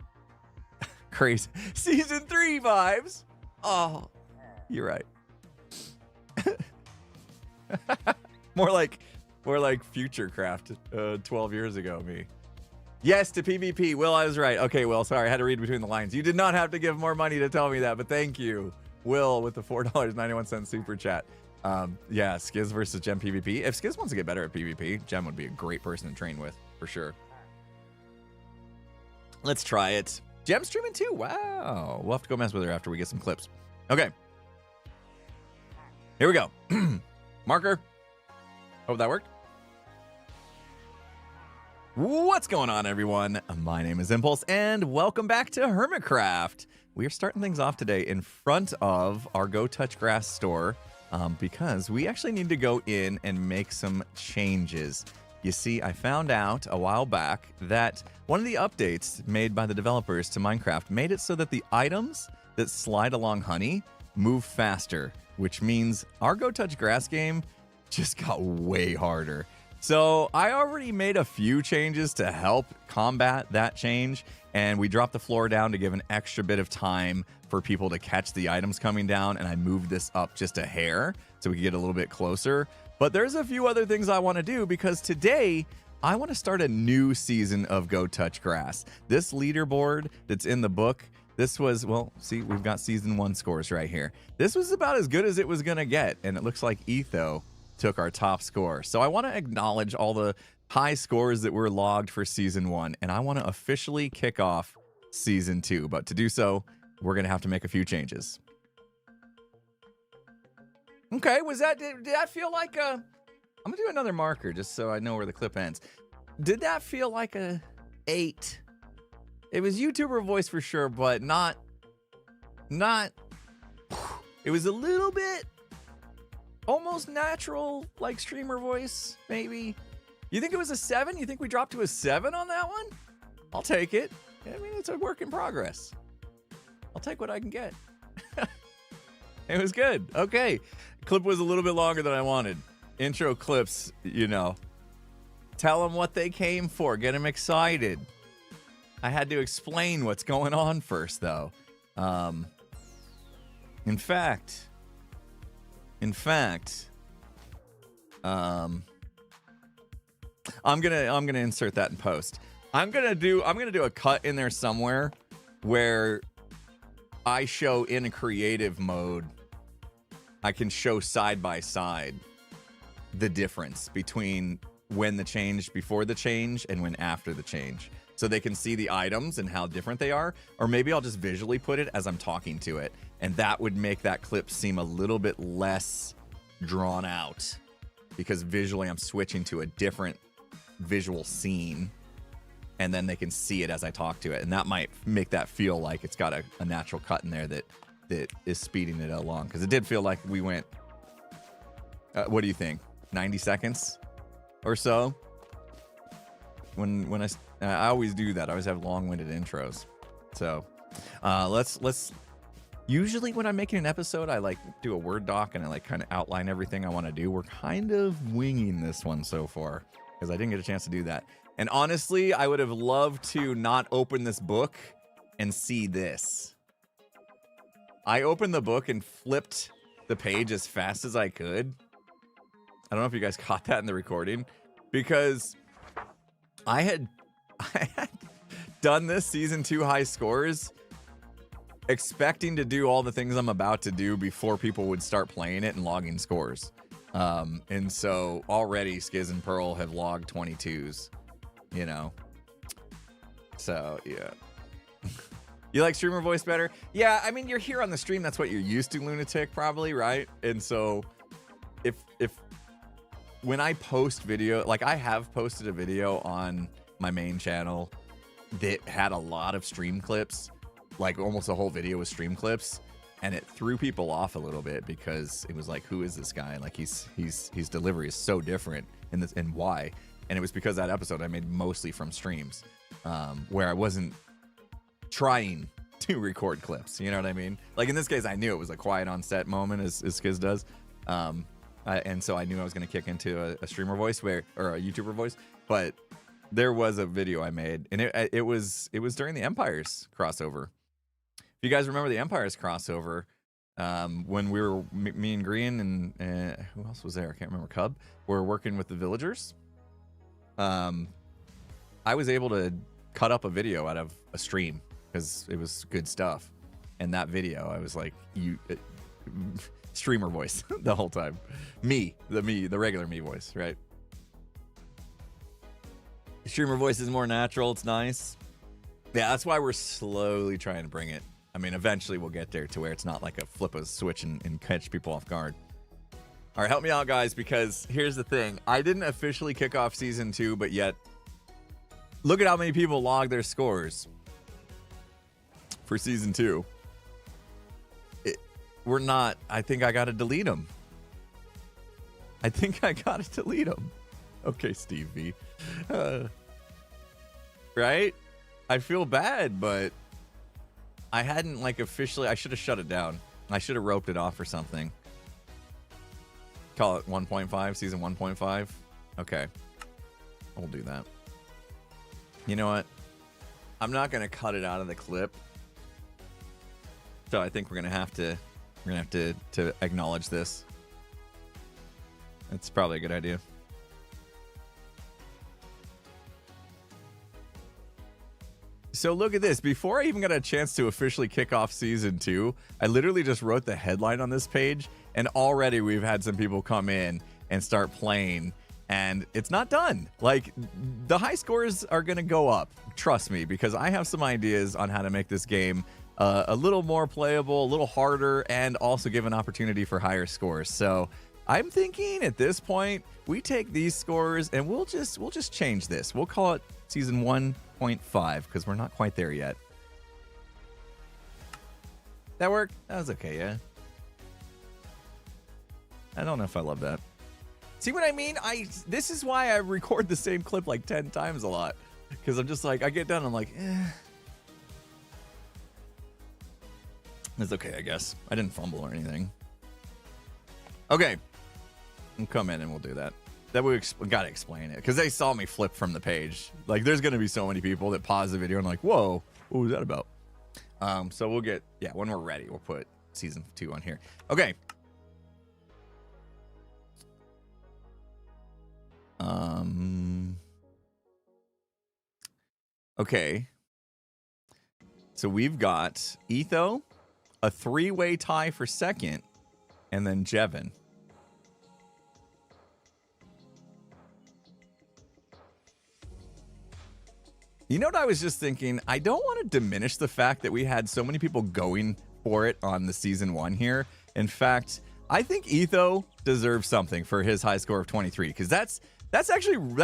crazy Season 3 vibes. Oh, you're right. More like Futurecraft 12 years ago, me. Yes, to PvP. Will, I was right. Okay, Will, sorry. I had to read between the lines. You did not have to give more money to tell me that, but thank you, Will, with the $4.91 super chat. Yeah, Skiz versus Gem PvP. If Skiz wants to get better at PvP, Gem would be a great person to train with, for sure. Let's try it. Gem streaming too. Wow. We'll have to go mess with her after we get some clips. Okay. Here we go. Marker. Hope that worked. What's going on, everyone? My name is Impulse, and welcome back to Hermitcraft. We are starting things off today in front of our Go Touch Grass store because we actually need to go in and make some changes. You see, I found out a while back that one of the updates made by the developers to Minecraft made it so that the items that slide along honey move faster, which means our Go Touch Grass game just got way harder. So I already made a few changes to help combat that change, and we dropped the floor down to give an extra bit of time for people to catch the items coming down, and I moved this up just a hair so we could get a little bit closer. But there's a few other things I want to do because today I want to start a new season of Go Touch Grass. This leaderboard that's in the book, this was, well, see, we've got season 1 scores right here. This was about as good as it was going to get, and it looks like Etho took our top score. So I want to acknowledge all the high scores that were logged for season 1, and I want to officially kick off season 2. But to do so, we're going to have to make a few changes. Okay, did that feel like a... I'm going to do another marker just so I know where the clip ends. Did that feel like a 8? It was YouTuber voice for sure, but not... It was a little bit... almost natural, like streamer voice, maybe. You think it was a 7? You think we dropped to a 7 on that one? I'll take it. I mean, it's a work in progress. I'll take what I can get. It was good. Okay. Clip was a little bit longer than I wanted. Intro clips, you know. Tell them what they came for. Get them excited. I had to explain what's going on first, though. In fact, I'm gonna insert that in post. I'm gonna do a cut in there somewhere where I show in a creative mode. I can show side by side the difference between when the change before the change and when after the change, so they can see the items and how different they are. Or maybe I'll just visually put it as I'm talking to it, and that would make that clip seem a little bit less drawn out, because visually I'm switching to a different visual scene, and then they can see it as I talk to it, and that might make that feel like it's got a natural cut in there that that is speeding it along, because it did feel like we went, what do you think, 90 seconds or so? When I always do that. I always have long-winded intros. So let's usually when I'm making an episode, I like do a Word doc and I like kind of outline everything I want to do. We're kind of winging this one so far because I didn't get a chance to do that. And honestly, I would have loved to not open this book and see this. I opened the book and flipped the page as fast as I could. I don't know if you guys caught that in the recording, because I had done this season 2 high scores expecting to do all the things I'm about to do before people would start playing it and logging scores. And so already Skiz and Pearl have logged 22s, you know. So, yeah. You like streamer voice better? Yeah, I mean, you're here on the stream. That's what you're used to, Lunatic, probably, right? And so if when I post video, like I have posted a video on my main channel that had a lot of stream clips, like almost the whole video was stream clips, and it threw people off a little bit because it was like, who is this guy? Like his delivery is so different, and why? And it was because that episode I made mostly from streams, where I wasn't trying to record clips, you know what I mean? Like in this case, I knew it was a quiet on set moment, as Skiz does, and so I knew I was going to kick into a streamer voice or a YouTuber voice. But there was a video I made, and it was during the Empires crossover. If you guys remember the Empires crossover, when we were me and Green and who else was there? I can't remember. Cub. We're working with the villagers. I was able to cut up a video out of a stream because it was good stuff. And that video, I was like, streamer voice the whole time. The regular me voice, right? Streamer voice is more natural. It's nice. Yeah, that's why we're slowly trying to bring it. I mean, eventually we'll get there to where it's not like a flip a switch and catch people off guard. All right, help me out, guys, because here's the thing. I didn't officially kick off season 2, but yet look at how many people logged their scores for season 2. We're not. I think I got to delete them. Okay, Steve V. Right? I feel bad, but I hadn't like officially. I should have shut it down. I should have roped it off or something. Call it 1.5, season 1.5. Okay. I'll do that. You know what? I'm not going to cut it out of the clip. So I think we're going to have to acknowledge this. That's probably a good idea. So look at this. Before I even got a chance to officially kick off season 2, I literally just wrote the headline on this page, and already we've had some people come in and start playing, and it's not done. Like, the high scores are going to go up. Trust me, because I have some ideas on how to make this game a little more playable, a little harder, and also give an opportunity for higher scores. So I'm thinking at this point, we take these scores and we'll just change this. We'll call it season 1.5 because we're not quite there yet. That worked? That was okay, yeah. I don't know if I love that. See what I mean? This is why I record the same clip like 10 times a lot. Because I'm just like, I get done, I'm like, eh. It's okay, I guess. I didn't fumble or anything. Okay. We'll come in and we'll do that. That we gotta explain it. Because they saw me flip from the page. Like, there's gonna be so many people that pause the video and like, whoa, what was that about? So we'll get, yeah, when we're ready, we'll put season 2 on here. Okay. Okay. So we've got Etho, a 3-way tie for second, and then Jevin. You know what I was just thinking? I don't want to diminish the fact that we had so many people going for it on the season 1 here. In fact, I think Etho deserves something for his high score of 23, because that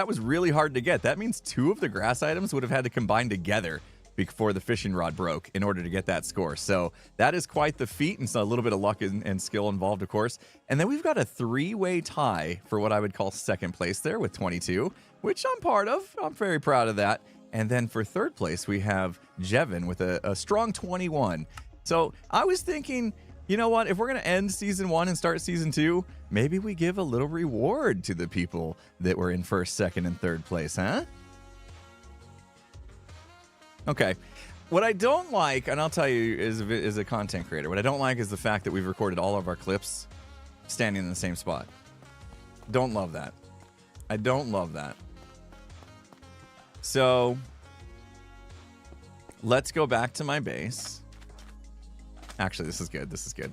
was really hard to get. That means 2 of the grass items would have had to combine together before the fishing rod broke in order to get that score. So that is quite the feat, and so a little bit of luck and skill involved, of course. And then we've got a 3-way tie for what I would call second place there with 22, which I'm part of. I'm very proud of that. And then for third place, we have Jevin with a strong 21. So I was thinking, you know what? If we're going to end season 1 and start season 2, maybe we give a little reward to the people that were in first, second, and third place, huh? Okay. What I don't like, and I'll tell you as a content creator, what I don't like is the fact that we've recorded all of our clips standing in the same spot. Don't love that. I don't love that. So let's go back to my base. Actually, this is good. This is good.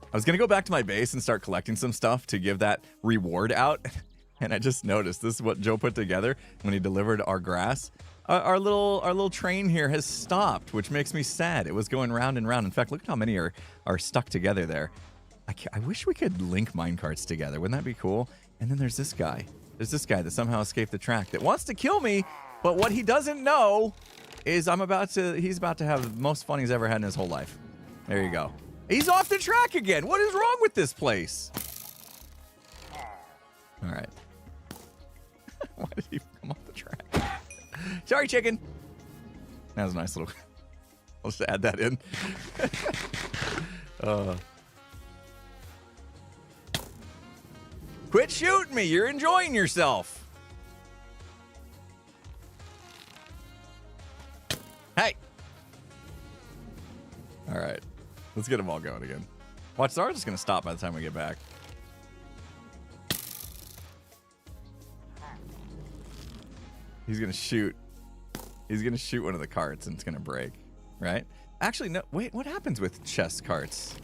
I was going to go back to my base and start collecting some stuff to give that reward out. And I just noticed this is what Joe put together when he delivered our grass. Our little train here has stopped, which makes me sad. It was going round and round. In fact, look at how many are stuck together there. I wish we could link minecarts together. Wouldn't that be cool? And then there's this guy. There's this guy that somehow escaped the track that wants to kill me. But what he doesn't know is he's about to have the most fun he's ever had in his whole life. There you go. He's off the track again. What is wrong with this place? All right. Why did he come off the track? Sorry, chicken. That was a nice little... I'll just add that in. Quit shooting me. You're enjoying yourself. Hey. All right. Let's get them all going again. Watch, they're just going to stop by the time we get back. He's going to shoot. He's going to shoot one of the carts and it's going to break, right? Actually, no. Wait, what happens with chest carts?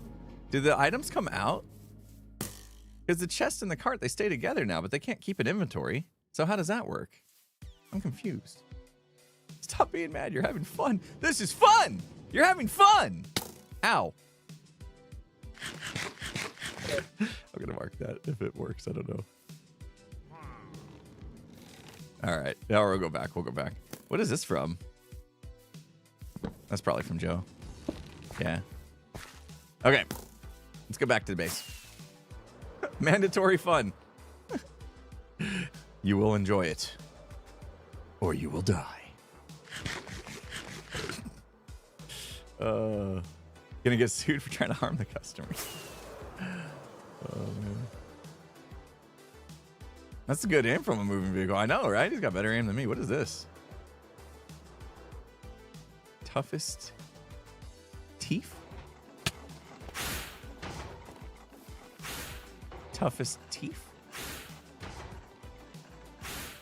Do the items come out? Because the chest and the cart, they stay together now, but they can't keep an inventory. So how does that work? I'm confused. Stop being mad. You're having fun. This is fun. You're having fun. Ow. I'm going to mark that if it works. I don't know. All right. Now we'll go back. We'll go back. What is this from? That's probably from Joe. Yeah. Okay. Let's go back to the base. Mandatory fun. You will enjoy it. Or you will die. Gonna get sued for trying to harm the customers. Oh, man. That's a good aim from a moving vehicle. I know, right? He's got better aim than me. What is this? Toughest teeth? Toughest teeth?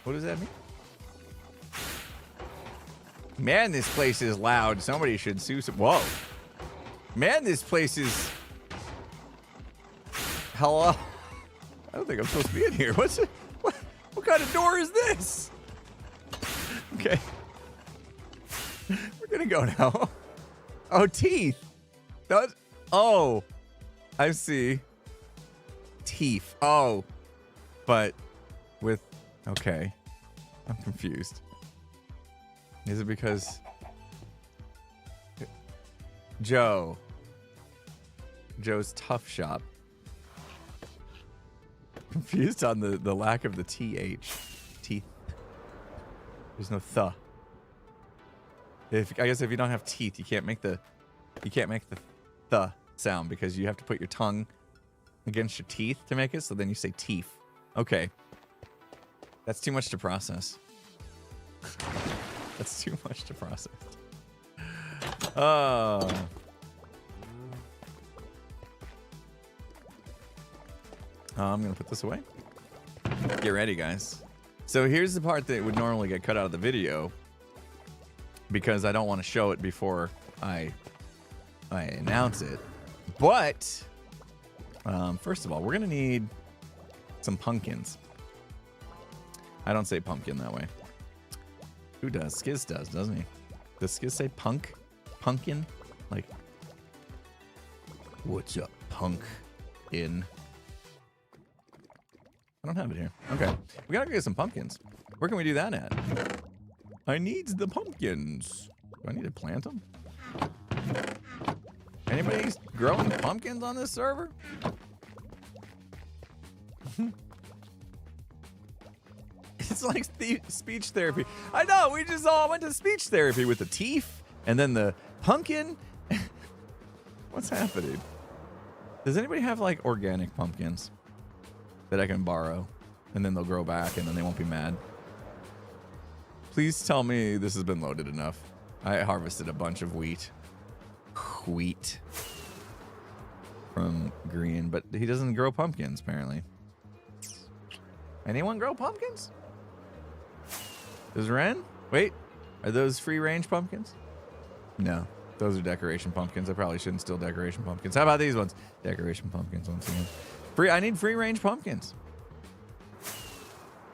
What does that mean? Man, this place is loud. Somebody should sue some... Whoa. Man, this place is... Hello? I don't think I'm supposed to be in here. What's it? What kind of door is this? Okay. We're gonna go now. Oh, teeth. Oh. I see. Teeth. Oh. But with... Okay. I'm confused. Is it because... Joe's Tough Shop. Confused on the lack of the TH. Teeth. There's no th. I guess if you don't have teeth, you can't make the th sound because you have to put your tongue against your teeth to make it, so then you say teeth. Okay. That's too much to process. That's too much to process. Oh. I'm going to put this away. Get ready, guys. So here's the part that would normally get cut out of the video because I don't want to show it before I announce it. But first of all, we're going to need some pumpkins. I don't say pumpkin that way. Who does? Skiz does, doesn't he? Does Skiz say punk? Pumpkin? Like, what's up, punk? In. I don't have it here. Okay. We gotta get some pumpkins. Where can we do that at? I need the pumpkins. Do I need to plant them? Anybody growing pumpkins on this server? It's like speech therapy. I know, we just all went to speech therapy with the teeth and then the pumpkin. What's happening? Does anybody have like organic pumpkins that I can borrow and then they'll grow back and then they won't be mad? Please tell me this has been loaded enough. I harvested a bunch of wheat from Green, but he doesn't grow pumpkins apparently. Anyone grow pumpkins? Does Ren? Wait, are those free range pumpkins? No, those are decoration pumpkins. I probably shouldn't steal decoration pumpkins. How about these ones? Decoration pumpkins once again. I need free range pumpkins.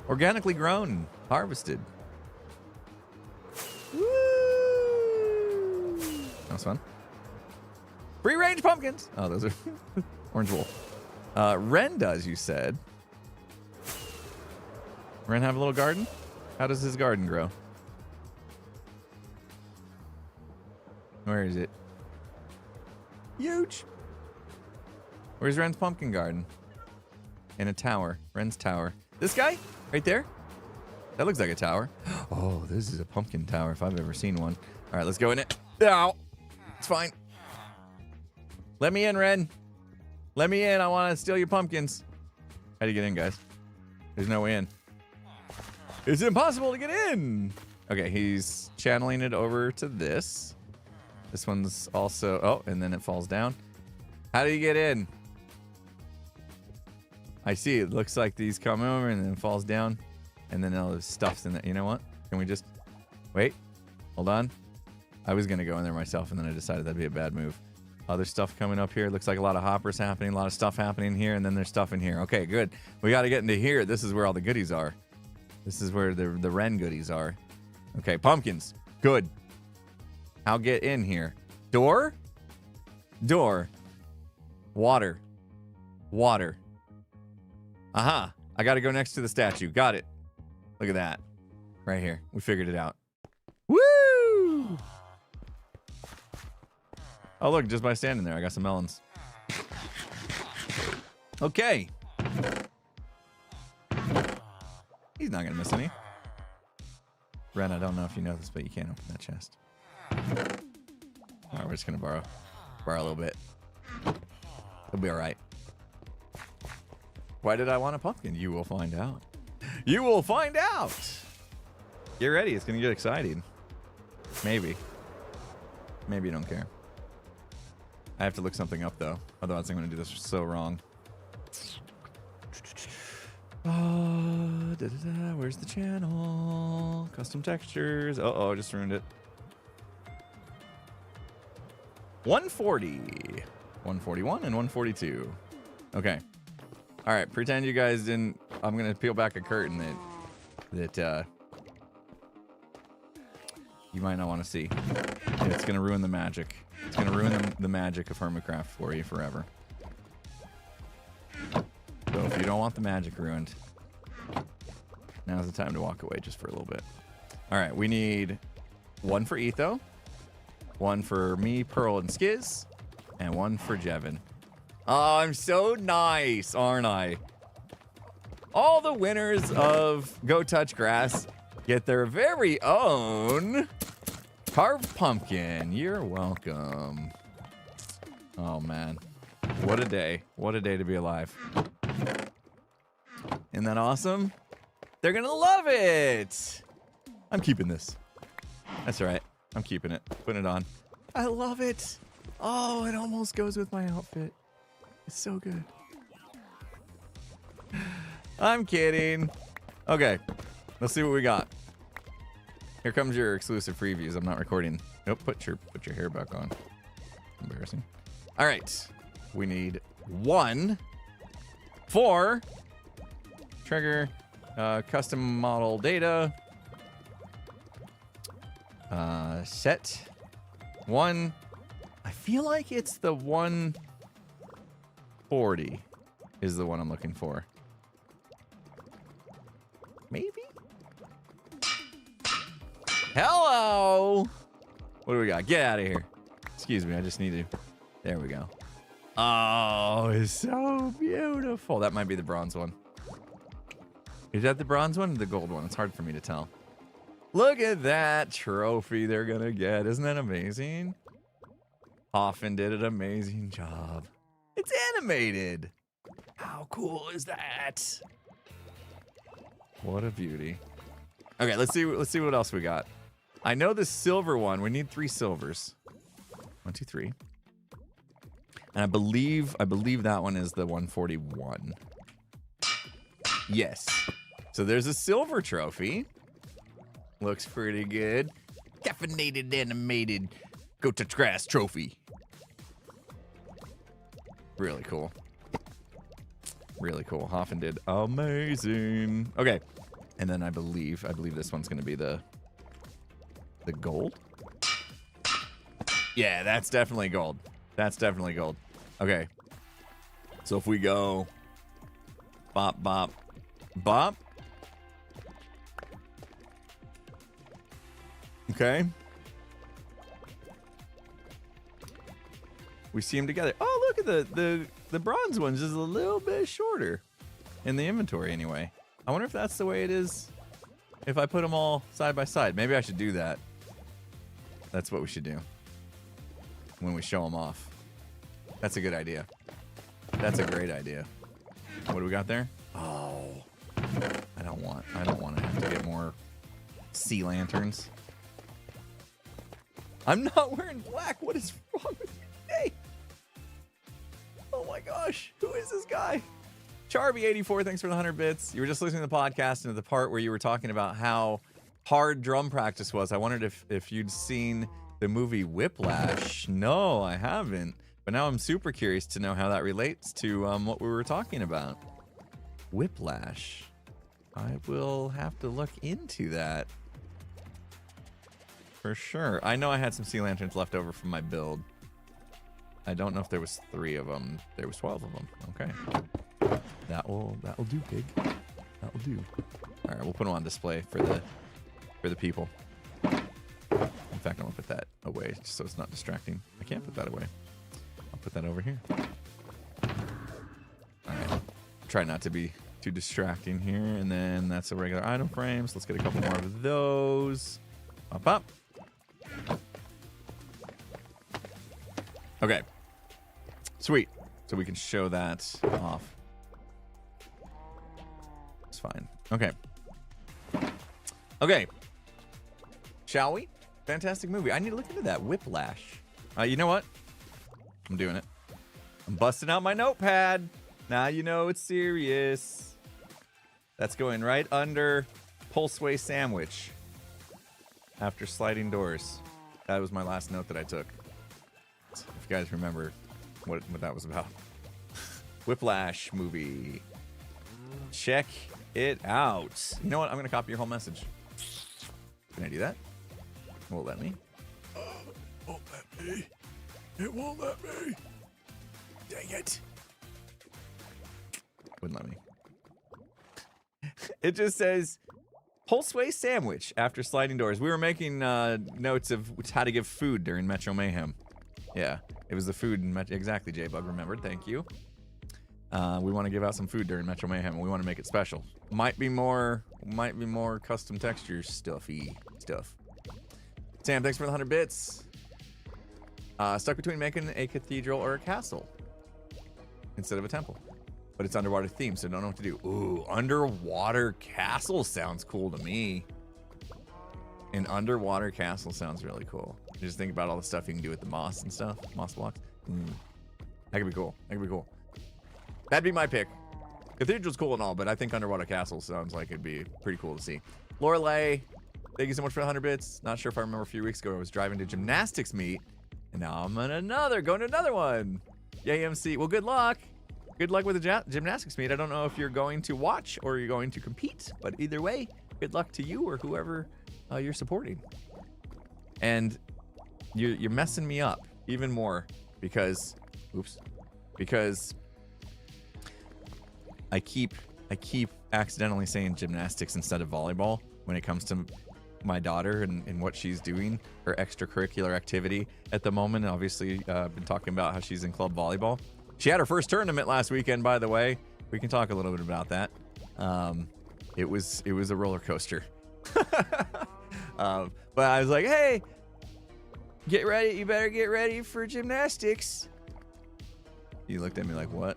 Organically grown, harvested. Woo! That was fun. Free range pumpkins. Oh, those are orange wool. Ren does, you said. Ren have a little garden? How does his garden grow? Where is it? Huge. Where's Ren's pumpkin garden? In a tower. Ren's tower. This guy? Right there? That looks like a tower. Oh, this is a pumpkin tower if I've ever seen one. All right, let's go in it. Ow. It's fine. Let me in, Ren. Let me in. I want to steal your pumpkins. How do you get in, guys? There's no way in. It's impossible to get in. Okay, he's channeling it over to this. This one's also... Oh, and then it falls down. How do you get in? I see. It looks like these come over and then it falls down. And then all the stuff's in there. You know what? Can we just... Wait. Hold on. I was going to go in there myself, and then I decided that'd be a bad move. Other stuff coming up here. Looks like a lot of hoppers happening. A lot of stuff happening here, and then there's stuff in here. Okay, good. We got to get into here. This is where all the goodies are. This is where the Ren goodies are. Okay, pumpkins. Good. I'll get in here. Door? Door. Water. Water. Aha. I got to go next to the statue. Got it. Look at that. Right here. We figured it out. Woo! Oh, look, just by standing there, I got some melons. Okay. He's not going to miss any. Ren, I don't know if you know this, but you can't open that chest. All right, we're just going to borrow a little bit. It'll be all right. Why did I want a pumpkin? You will find out. You will find out. Get ready. It's going to get exciting. Maybe. Maybe you don't care. I have to look something up, though. Otherwise, I'm going to do this so wrong. Where's the channel? Custom textures. Uh-oh, I just ruined it. 140. 141 and 142. Okay. All right, pretend you guys didn't... I'm going to peel back a curtain that you might not want to see. And it's going to ruin the magic. It's going to ruin the magic of Hermitcraft for you forever. So if you don't want the magic ruined, now's the time to walk away just for a little bit. All right, we need one for Etho, one for me, Pearl, and Skiz, and one for Jevin. Oh, I'm so nice, aren't I? All the winners of Go Touch Grass get their very own carved pumpkin. You're welcome. Oh, man. What a day. What a day to be alive. Isn't that awesome? They're going to love it. I'm keeping this. That's right. I'm keeping it. Putting it on. I love it. Oh, it almost goes with my outfit. It's so good. I'm kidding. Okay. Let's see what we got. Here comes your exclusive previews. I'm not recording. Nope, put your hair back on. Embarrassing. All right. We need one for trigger, custom model data, set one. I feel like it's the 140 is the one I'm looking for. Maybe? Hello! What do we got? Get out of here. Excuse me, I just need to... There we go. Oh, it's so beautiful. That might be the bronze one. Is that the bronze one or the gold one? It's hard for me to tell. Look at that trophy they're gonna get. Isn't that amazing? Hoffman did an amazing job. It's animated. How cool is that? What a beauty. Okay, let's see what else we got. I know the silver one. We need 3 silvers. 1, 2, 3. And I believe that one is the 141. Yes. So there's a silver trophy. Looks pretty good. Caffeinated, animated, go touch grass trophy. Really cool. Really cool. Hoffman did amazing. Okay. And then I believe this one's gonna be the gold. Yeah, that's definitely gold. That's definitely gold. Okay. So if we go bop, bop, bop. Okay. We see them together. Oh, look at the bronze one's just a little bit shorter in the inventory anyway. I wonder if that's the way it is if I put them all side by side. Maybe I should do that. That's what we should do when we show them off. That's a good idea. That's a great idea. What do we got there? Oh, I don't want to have to get more sea lanterns. I'm not wearing black. What is wrong with you today? Oh my gosh. Who is this guy? Charby84, thanks for the 100 bits. You were just listening to the podcast and at the part where you were talking about how hard drum practice was. I wondered if you'd seen the movie Whiplash. No, I haven't. But now I'm super curious to know how that relates to what we were talking about. Whiplash. I will have to look into that. For sure. I know I had some sea lanterns left over from my build. I don't know if there was 3 of them. There was 12 of them. Okay. That will do, pig. That will do. All right, we'll put them on display for the people. In fact, I'm gonna put that away just so it's not distracting. I can't put that away. I'll put that over here. All right. Try not to be too distracting here, and then that's a regular item frame. So let's get a couple more of those. Pop up. Okay. Sweet. So we can show that off. It's fine. Okay. Okay. Shall we? Fantastic movie. I need to look into that. Whiplash. You know what? I'm doing it. I'm busting out my notepad. Now you know it's serious. That's going right under Pulseway Sandwich. After sliding doors. That was my last note that I took. If you guys remember what that was about. Whiplash movie. Check it out. You know what? I'm going to copy your whole message. Can I do that? It won't let me. It won't let me. It won't let me. Dang it. Wouldn't let me. It just says Pulseway Sandwich after sliding doors. We were making notes of how to give food during Metro Mayhem. Yeah, it was the food in Metro. Exactly, J-Bug remembered. Thank you. We want to give out some food during Metro Mayhem, and we want to make it special. Might be more custom texture stuffy stuff. Sam, thanks for the 100 bits. Stuck between making a cathedral or a castle instead of a temple. But it's underwater theme, so don't know what to do. Ooh, underwater castle sounds cool to me. An underwater castle sounds really cool. Just think about all the stuff you can do with the moss and stuff. Moss blocks. That could be cool. That could be cool. That'd be my pick. Cathedral's cool and all, but I think underwater castle sounds like it'd be pretty cool to see. Lorelei, thank you so much for the 100 bits. Not sure if I remember a few weeks ago I was driving to gymnastics meet, and now I'm on going to another one. Yay, MC. Well, good luck. Good luck with the gymnastics meet. I don't know if you're going to watch or you're going to compete, but either way, good luck to you or whoever you're supporting. And you're messing me up even more because I keep I keep accidentally saying gymnastics instead of volleyball when it comes to my daughter and what she's doing, her extracurricular activity at the moment. Obviously, been talking about how she's in club volleyball. She had her first tournament last weekend, by the way. We can talk a little bit about that. It was a roller coaster. But I was like, hey, get ready. You better get ready for gymnastics. You looked at me like, what?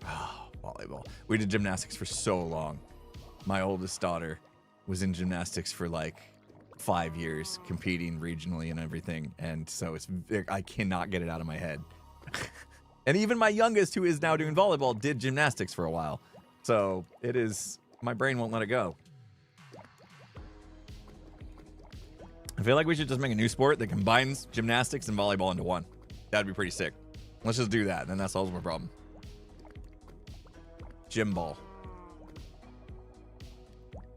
Oh, volleyball. We did gymnastics for so long. My oldest daughter was in gymnastics for like 5 years, competing regionally and everything. And so I cannot get it out of my head. And even my youngest, who is now doing volleyball, did gymnastics for a while. So it is, my brain won't let it go. I feel like we should just make a new sport that combines gymnastics and volleyball into one. That'd be pretty sick. Let's just do that, and then that solves my problem. Gym ball.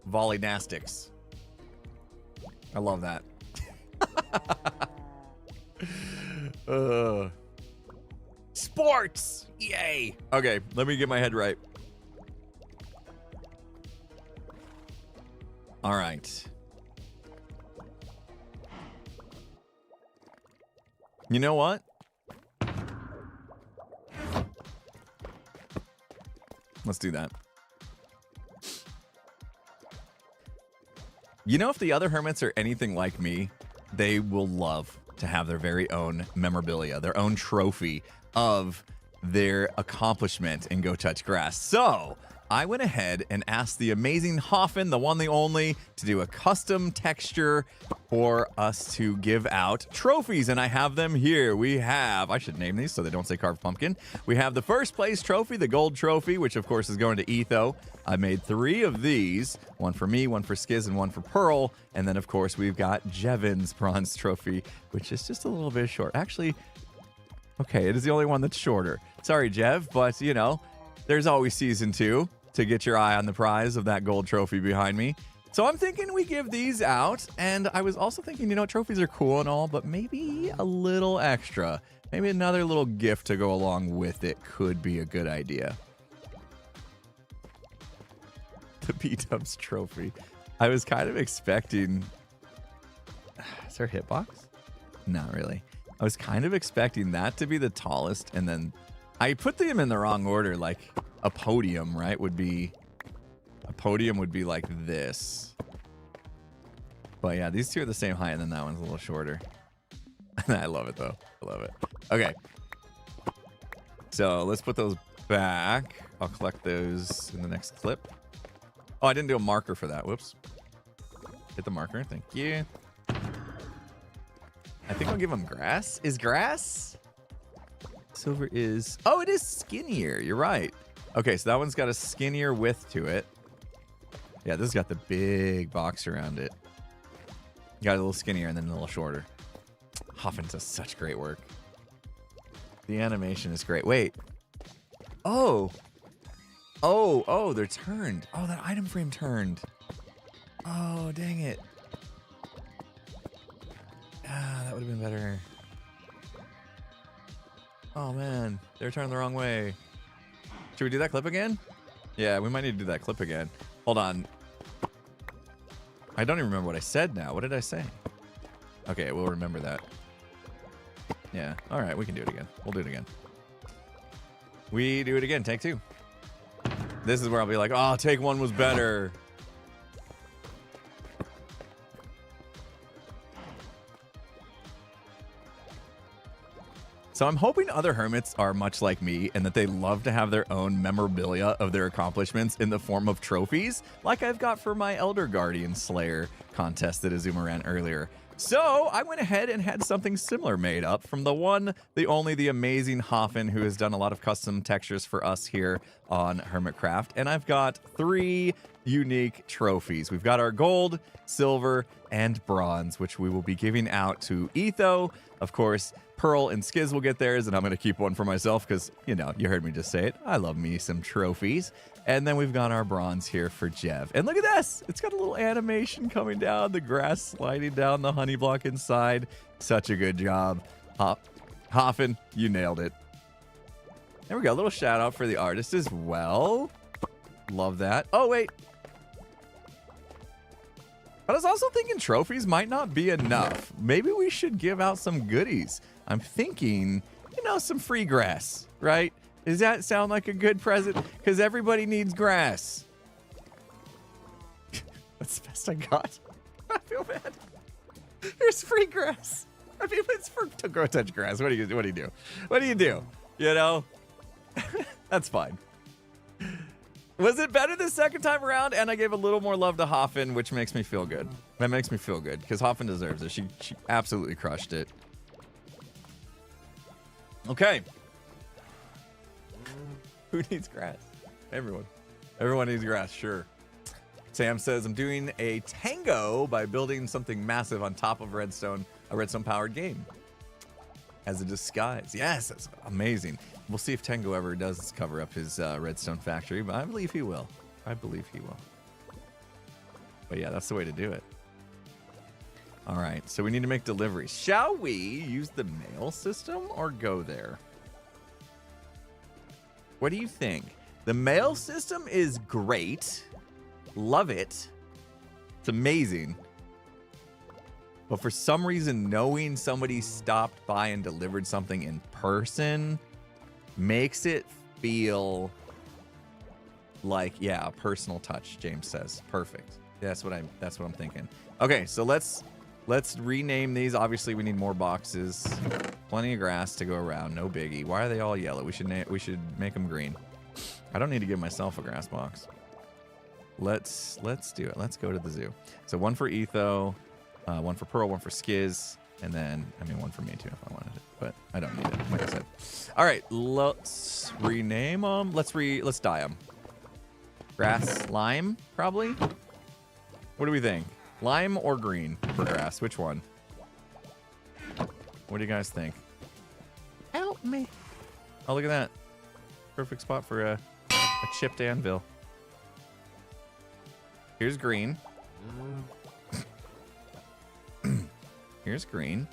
Volleynastics. I love that. Sports! Yay! Okay, let me get my head right. All right. You know what? Let's do that. You know, if the other hermits are anything like me, they will love to have their very own memorabilia, their own trophy of their accomplishment in Go Touch Grass. So I went ahead and asked the amazing Hoffin, the one, the only, to do a custom texture for us to give out trophies. And I have them here. We have, I should name these so they don't say carved pumpkin. We have the first place trophy, the gold trophy, which of course is going to Etho. I made 3 of these, one for me, one for Skiz, and one for Pearl. And then of course we've got Jevin's bronze trophy, which is just a little bit short. Actually, okay, it is the only one that's shorter. Sorry, Jev, but you know, there's always season 2 to get your eye on the prize of that gold trophy behind me. So I'm thinking we give these out. And I was also thinking, you know, trophies are cool and all, but maybe a little extra. Maybe another little gift to go along with it could be a good idea. The B-Dubs trophy. I was kind of expecting... Is there a hitbox? Not really. I was kind of expecting that to be the tallest, and then I put them in the wrong order. Like a podium, right, would be... A podium would be like this. But yeah, these two are the same height, and then that one's a little shorter. I love it, though. I love it. Okay. So let's put those back. I'll collect those in the next clip. Oh, I didn't do a marker for that. Whoops. Hit the marker. Thank you. I think I'll give them grass. Is grass? Silver is... Oh, it is skinnier. You're right. Okay, so that one's got a skinnier width to it. Yeah, this has got the big box around it. Got a little skinnier and then a little shorter. Hoffin does such great work. The animation is great. Wait. Oh. Oh, they're turned. Oh, that item frame turned. Oh, dang it. Ah, that would have been better. Oh, man. They're turned the wrong way. Should we do that clip again? Yeah, we might need to do that clip again. Hold on. I don't even remember what I said now. What did I say? Okay, we'll remember that. Yeah. All right, we can do it again. We'll do it again. We do it again. Take 2. This is where I'll be like, oh, take 1 was better. So I'm hoping other hermits are much like me and that they love to have their own memorabilia of their accomplishments in the form of trophies, like I've got for my Elder Guardian Slayer contest that Azuma ran earlier. So I went ahead and had something similar made up from the one, the only, the amazing Hoffin, who has done a lot of custom textures for us here on Hermitcraft. And I've got 3 unique trophies. We've got our gold, silver, and bronze, which we will be giving out to Etho. Of course, Pearl and Skiz will get theirs, and I'm going to keep one for myself because, you know, you heard me just say it. I love me some trophies. And then we've got our bronze here for Jev. And look at this. It's got a little animation coming down, the grass sliding down the honey block inside. Such a good job. Hoffin, you nailed it. There we go. A little shout out for the artist as well. Love that. Oh, wait. But I was also thinking trophies might not be enough. Maybe we should give out some goodies. I'm thinking, you know, some free grass, right? Does that sound like a good present? Because everybody needs grass. That's the best I got. I feel bad. Here's free grass. I mean, it's for to go touch grass. What do you do? What do you do? You know? That's fine. Was it better the second time around? And I gave a little more love to Hoffen, which makes me feel good. That makes me feel good because Hoffen deserves it. She absolutely crushed it. Okay. Who needs grass? Everyone. Everyone needs grass, sure. Sam says, I'm doing a tango by building something massive on top of Redstone, a Redstone-powered game. As a disguise. Yes, that's amazing. We'll see if Tango ever does cover up his Redstone factory, but I believe he will. I believe he will. But yeah, that's the way to do it. All right, so we need to make deliveries. Shall we use the mail system or go there? What do you think? The mail system is great. Love it. It's amazing. But for some reason, knowing somebody stopped by and delivered something in person makes it feel like, yeah, a personal touch, James says. Perfect. That's what I'm thinking. Okay, so let's rename these. Obviously, we need more boxes. Plenty of grass to go around. No biggie. Why are they all yellow? We should make them green. I don't need to give myself a grass box. Let's do it. Let's go to the zoo. So one for Etho. One for Pearl, one for Skiz, and then, I mean, one for me too if I wanted it, but I don't need it, like I said. All right, let's rename them. Let's dye them. Grass, lime, probably? What do we think? Lime or green for grass? Which one? What do you guys think? Help me. Oh, look at that. Perfect spot for a chipped anvil. Here's green. Here's green.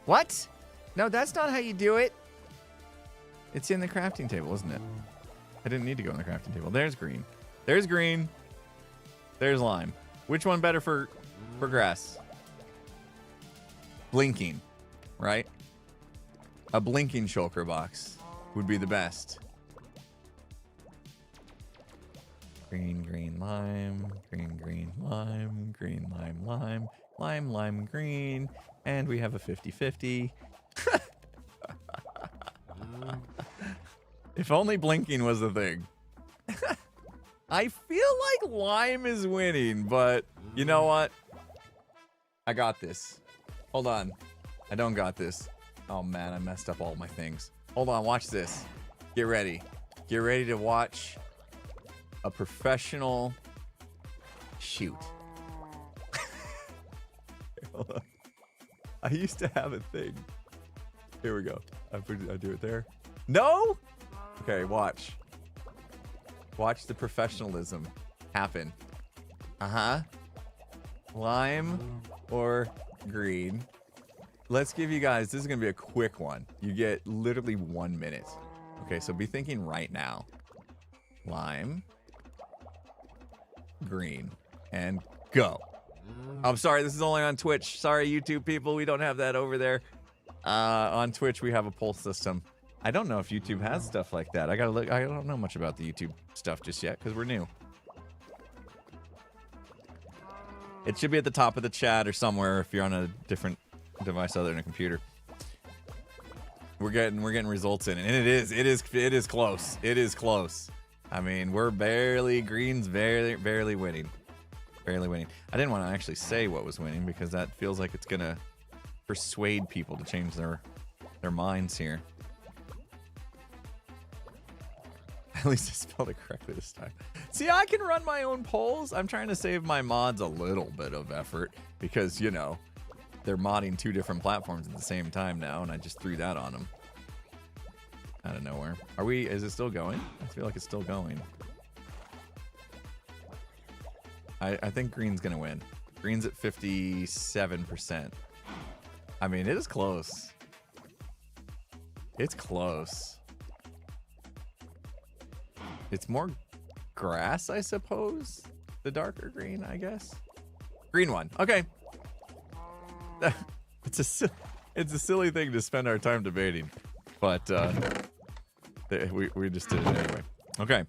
What? No, that's not how you do it. It's in the crafting table, isn't it? I didn't need to go in the crafting table. There's green. There's green. There's lime. Which one better for grass? Blinking, right? A blinking shulker box would be the best. Green, green, lime. Green, green, lime. Green, lime, lime. Lime, lime, green, and we have a 50-50. If only blinking was the thing. I feel like lime is winning, but you know what? I got this. Hold on. I don't got this. Oh man, I messed up all my things. Hold on, watch this. Get ready. Get ready to watch a professional shoot. I used to have a thing. Here we go. I do it there. No? Okay, watch. Watch the professionalism happen. Uh-huh. Lime or green. Let's give you guys, this is going to be a quick one. You get literally 1 minute. Okay, so be thinking right now. Lime. Green. And go. I'm sorry, this is only on Twitch. Sorry, YouTube people, we don't have that over there. On Twitch, we have a poll system. I don't know if YouTube has stuff like that. I gotta look. I don't know much about the YouTube stuff just yet because we're new. It should be at the top of the chat or somewhere if you're on a different device other than a computer. We're getting results in it, and it is close. It is close. I mean, we're Green's barely winning. Barely winning. I didn't want to actually say what was winning because that feels like it's gonna persuade people to change their minds here. At least I spelled it correctly this time. See, I can run my own polls. I'm trying to save my mods a little bit of effort because, you know, they're modding 2 different platforms at the same time now, and I just threw that on them out of nowhere. Is it still going? I feel like it's still going. I think green's gonna win. Green's at 57%. I mean, it is close. It's close. It's more grass, I suppose. The darker green, I guess. Green one. Okay. It's a silly thing to spend our time debating, but we just did it anyway. Okay.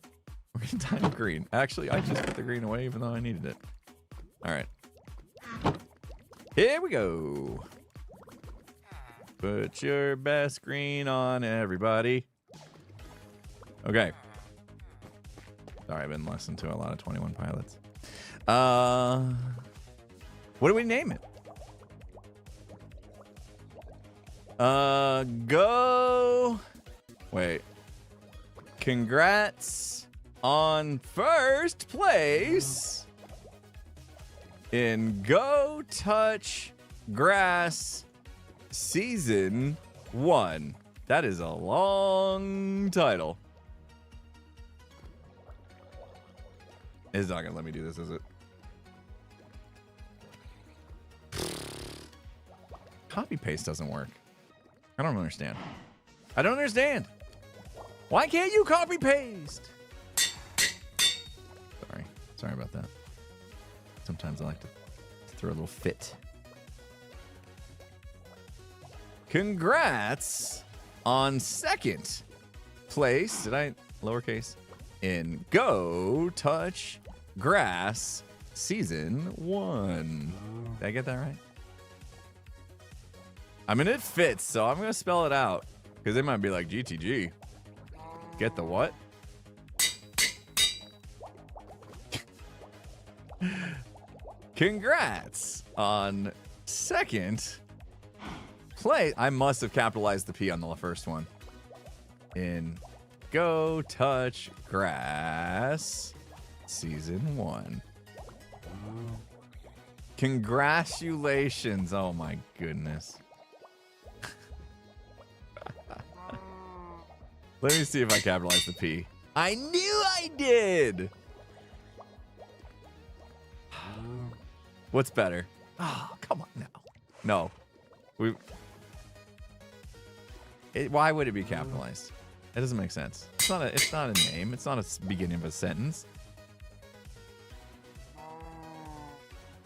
We're gonna time green. Actually, I just put the green away even though I needed it. All right. Here we go. Put your best green on, everybody. Okay. Sorry, I've been listening to a lot of 21 Pilots. What do we name it? Go. Wait. Congrats on first place in Go Touch Grass Season 1. That is a long title. It's not gonna let me do this, is it? Copy paste doesn't work. I don't understand. I don't understand. Why can't you copy paste? Sorry about that. Sometimes I like to throw a little fit. Congrats on second place. Did I lowercase? In Go Touch Grass Season 1. Did I get that right? I mean, it fits, so I'm going to spell it out. Because they might be like, GTG. Get the what? Congrats on second place. I must have capitalized the P on the first one. In Go Touch Grass Season 1. Congratulations. Oh my goodness. Let me see if I capitalized the P. I knew I did. What's better? Oh, come on now. No. Why would it be capitalized? That doesn't make sense. It's not a name. It's not a beginning of a sentence.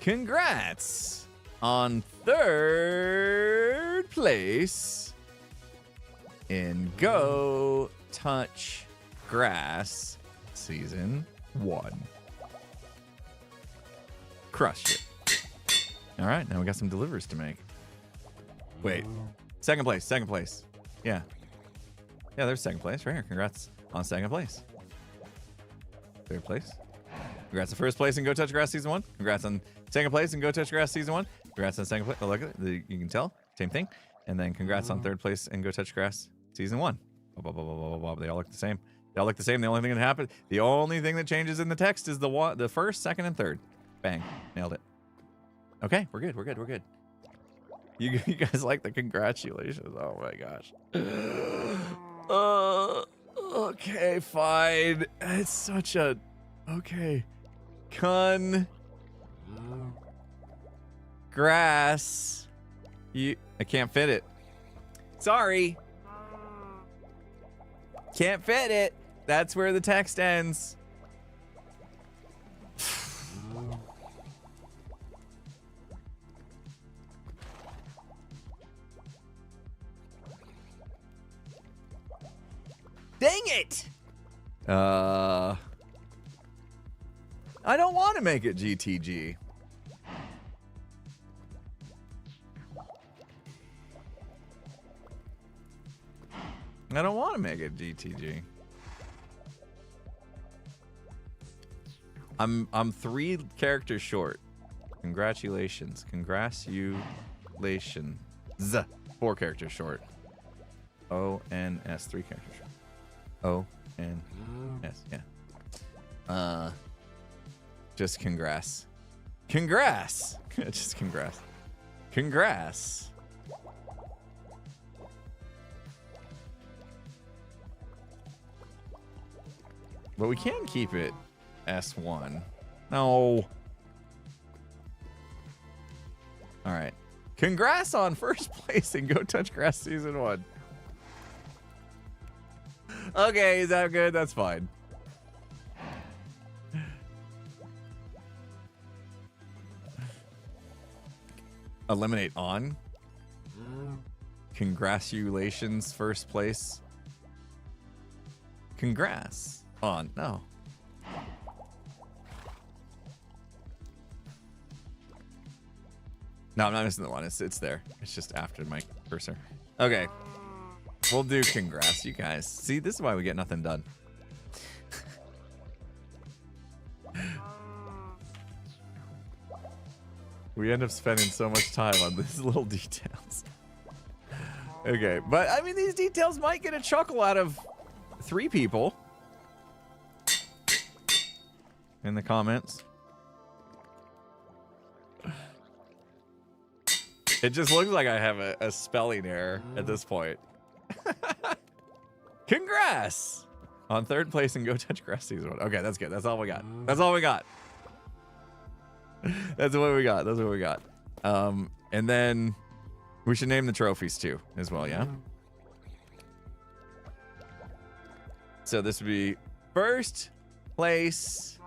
Congrats on third place in Go Touch Grass Season 1. Crushed it. All right, now we got some delivers to make. Wait, second place. Yeah, there's second place right here. Congrats on second place. Third place. Congrats on first place in Go Touch Grass Season 1. Congrats on second place in Go Touch Grass Season 1. Congrats on second place. Oh, look at it. You can tell. Same thing. And then congrats on third place in Go Touch Grass Season 1. They all look the same. The only thing that happened, the only thing that changes in the text is the first, second, and third. Bang. Nailed it. Okay, we're good. You guys like the congratulations. Oh my gosh. Okay, fine. It's such a... Okay. Grass. I can't fit it. Sorry. Can't fit it. That's where the text ends. Dang it! I don't want to make it GTG. I don't want to make it GTG. I'm 3 characters short. Congratulations. Congratulations. 4 characters short. O-N-S. 3 characters short. O-N-S. Yeah. Just congrats. Congrats. Just congrats. Congrats. But we can keep it S1. No. All right. Congrats on first place in Go Touch Grass Season 1. Okay, is that good? That's fine. eliminate on. Congratulations, first place. Congrats on. No. No, I'm not missing the one. It's there. It's just after my cursor. Okay. We'll do congrats, you guys. See, this is why we get nothing done. We end up spending so much time on these little details. Okay, but I mean, these details might get a chuckle out of 3 people in the comments. It just looks like I have a spelling error at this point. Congrats on 3rd place and Go Touch Grass Season 1. Okay, that's good. That's all we got. That's all we got. That's what we got. That's what we got. And then we should name the trophies too, as well, yeah? So this would be 1st place,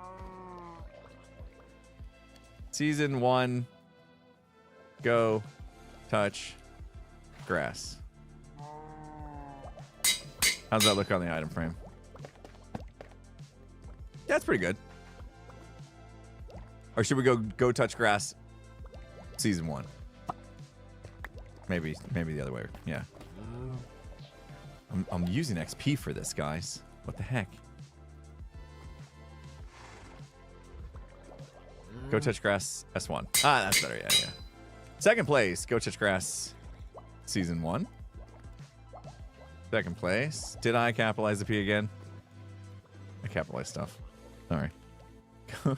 Season 1, Go Touch Grass. How's that look on the item frame? Yeah, that's pretty good. Or should we go Touch Grass Season 1? Maybe the other way. Yeah. I'm using XP for this, guys. What the heck? Go Touch Grass S1. Ah, that's better. Yeah, yeah. 2nd place, Go Touch Grass Season 1. 2nd place. Did I capitalize the P again? I capitalized stuff. Sorry. Go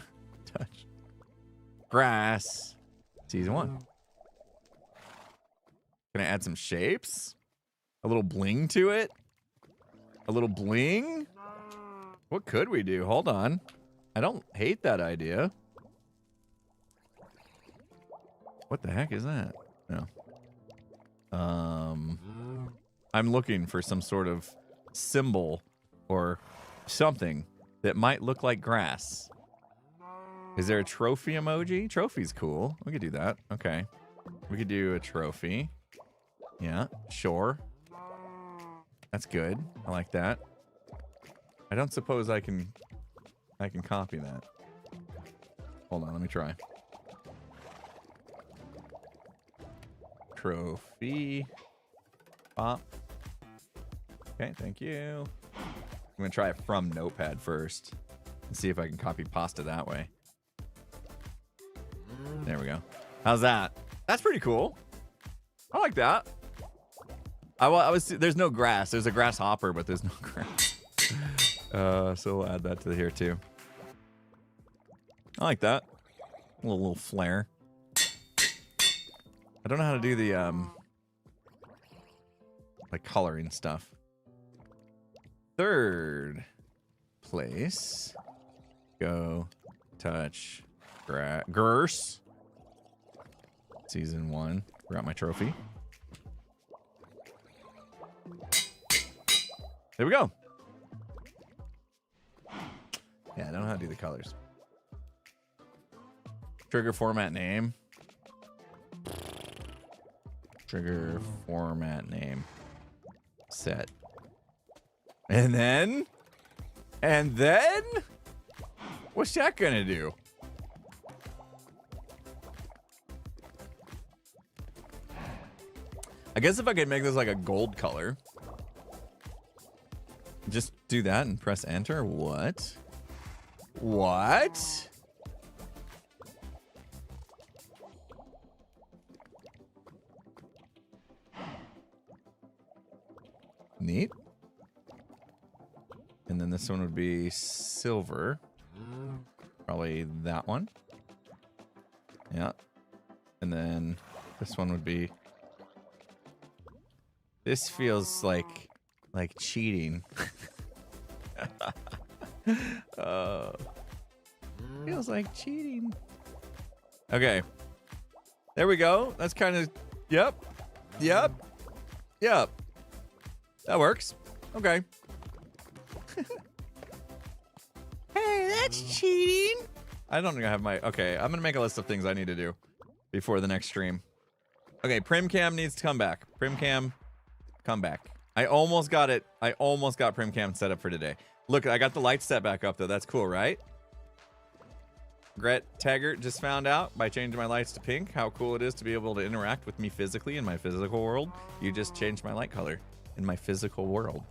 Touch Grass Season 1. Can I add some shapes? A little bling to it? A little bling? What could we do? Hold on. I don't hate that idea. What the heck is that? No. I'm looking for some sort of symbol or something that might look like grass. Is there a trophy emoji? Trophy's cool. We could do that. Okay. We could do a trophy. Yeah, sure. That's good. I like that. I don't suppose I can copy that. Hold on, let me try. Trophy. Pop. Okay, thank you. I'm gonna try it from Notepad first and see if I can copy pasta that way. There we go. How's that? That's pretty cool. I like that. There's no grass. There's a grasshopper, but there's no grass. So we'll add that to here too. I like that. A little flare. I don't know how to do the like coloring stuff. 3rd place. Go Touch Grass Season 1. Forgot my trophy. There we go. Yeah, I don't know how to do the colors. Trigger format name. Trigger format name. Set. And then? What's that gonna do? I guess if I could make this like a gold color. Just do that and press enter. What? What? Neat. And then this one would be silver. Probably that one. Yeah. And then this one would be... This feels like cheating. Feels like cheating. Okay. There we go. That's kind of... Yep. Yep. Yep. That works. Okay. Hey, that's cheating. I don't think I have my... Okay, I'm going to make a list of things I need to do before the next stream. Okay, Primcam needs to come back. Primcam, come back. I almost got it. I almost got Primcam set up for today. Look, I got the lights set back up, though. That's cool, right? Gret Taggart just found out by changing my lights to pink how cool it is to be able to interact with me physically in my physical world. You just changed my light color in my physical world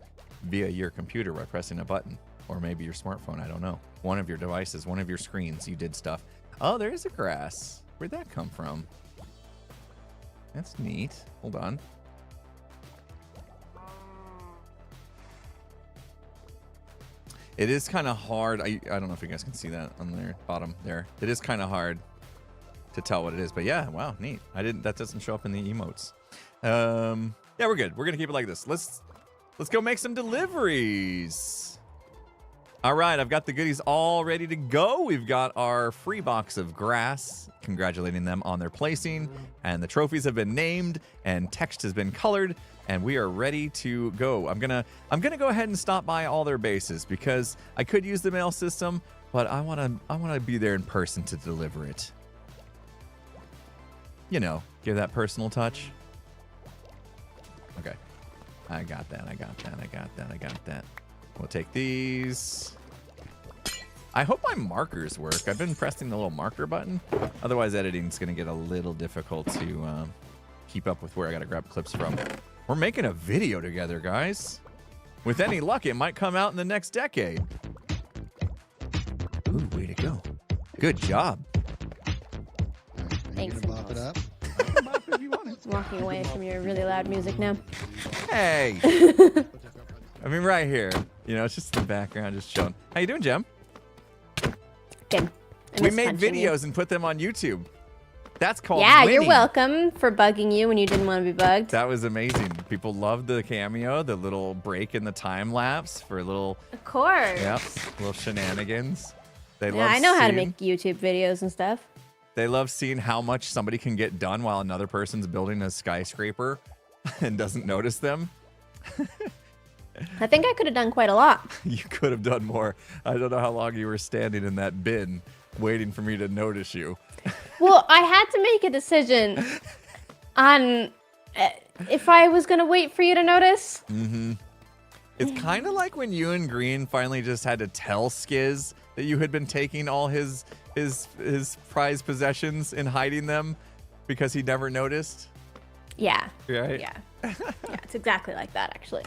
via your computer by pressing a button. Or maybe your smartphone, I don't know. One of your devices, one of your screens, you did stuff. Oh, there's a grass. Where'd that come from? That's neat. Hold on. It is kind of hard. I don't know if you guys can see that on the bottom there. It is kind of hard to tell what it is, but yeah, wow, neat. That doesn't show up in the emotes. Yeah, we're good. We're gonna keep it like this. Let's go make some deliveries. All right, I've got the goodies all ready to go. We've got our free box of grass, congratulating them on their placing, and the trophies have been named, and text has been colored, and we are ready to go. I'm gonna go ahead and stop by all their bases because I could use the mail system, but I wanna be there in person to deliver it. You know, give that personal touch. Okay, I got that. We'll take these. I hope my markers work. I've been pressing the little marker button. Otherwise, editing's going to get a little difficult to keep up with where I got to grab clips from. We're making a video together, guys. With any luck, it might come out in the next decade. Ooh, way to go. Good job. Thanks. Bop it up. Walking away from your really loud music now. Hey. I mean, right here. You know, it's just in the background, just chilling. How you doing, Gem? Good. We make videos and put them on YouTube. That's called winning. You're welcome for bugging you when you didn't want to be bugged. That was amazing. People loved the cameo, the little break in the time lapse for a little... Of course. Yep, little shenanigans. I know how to make YouTube videos and stuff. They love seeing how much somebody can get done while another person's building a skyscraper and doesn't notice them. I think I could have done quite a lot. You could have done more. I don't know how long you were standing in that bin waiting for me to notice you. Well, I had to make a decision on if I was going to wait for you to notice. Mm-hmm. It's kind of like when you and Green finally just had to tell Skiz that you had been taking all his prized possessions and hiding them because he never noticed. Yeah. Right? Yeah. Yeah, it's exactly like that, actually.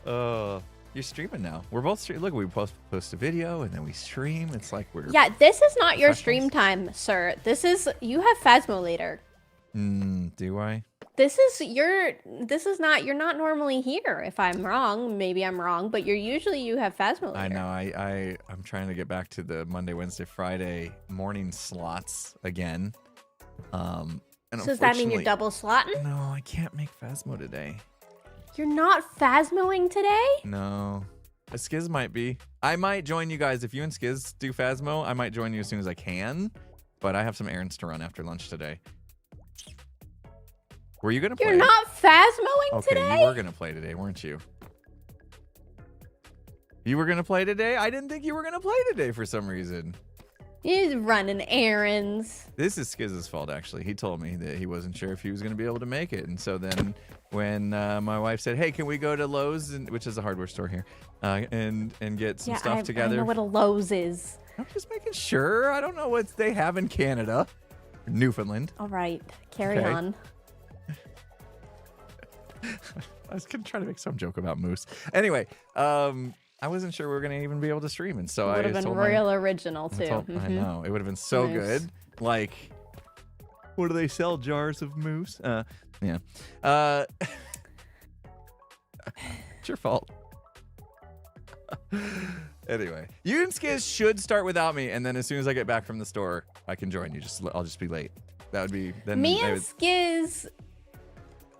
You're streaming now. We're both streaming. Look, we post a video and then we stream. It's like we're... Yeah, this is not your stream time, sir. This is... You have Phasmo later. Do I? You're not normally here. If I'm wrong, maybe I'm wrong, but you have Phasmo later. I know. I'm trying to get back to the Monday, Wednesday, Friday morning slots again. And so does that mean you're double slotting? No, I can't make Phasmo today. You're not Phasmoing today? No. A Skiz might be. I might join you guys. If you and Skiz do Phasmo, I might join you as soon as I can. But I have some errands to run after lunch today. Were you going to play? You're not Phasmoing today? Okay, you were going to play today, weren't you? You were going to play today? I didn't think you were going to play today for some reason. He's running errands. This is Skiz's fault, actually. He told me that he wasn't sure if he was going to be able to make it. And so then when my wife said, hey, can we go to Lowe's, which is a hardware store here, and get some stuff together? I know what a Lowe's is. I'm just making sure. I don't know what they have in Canada. Newfoundland. All right. Carry on. I was going to try to make some joke about moose. Anyway, I wasn't sure we were going to even be able to stream. And so it would have been real original, too. I know. It would have been so good. Like, what do they sell? Jars of moose? Yeah. It's your fault. Anyway, you and Skiz should start without me. And then as soon as I get back from the store, I can join you. I'll just be late. That would be... Then me and Skiz...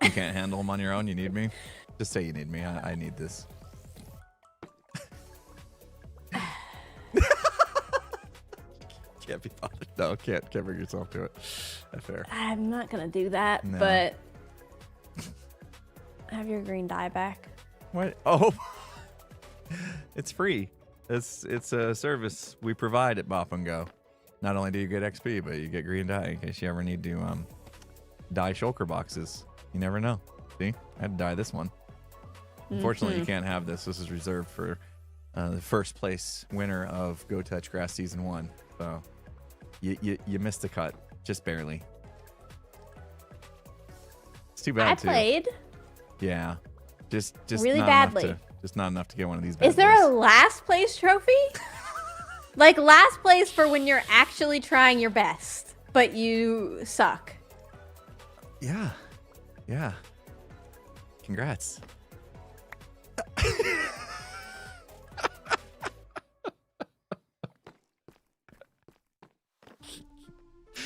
You can't handle them on your own? You need me? Just say you need me. I need this. Can't be bothered. No, can't bring yourself to it. That's fair. I'm not going to do that, no. But... Have your green dye back. What? Oh. It's free. It's a service we provide at Bop and Go. Not only do you get XP, but you get green dye in case you ever need to dye shulker boxes. You never know. See, I had to dye this one. Unfortunately, you can't have this. This is reserved for the first place winner of Go Touch Grass Season 1. So you missed the cut, just barely. It's too bad, I played. Yeah, just really not badly. Just not enough to get one of these bad Is there boys. a last place trophy? Like last place for when you're actually trying your best, but you suck. Yeah. Congrats.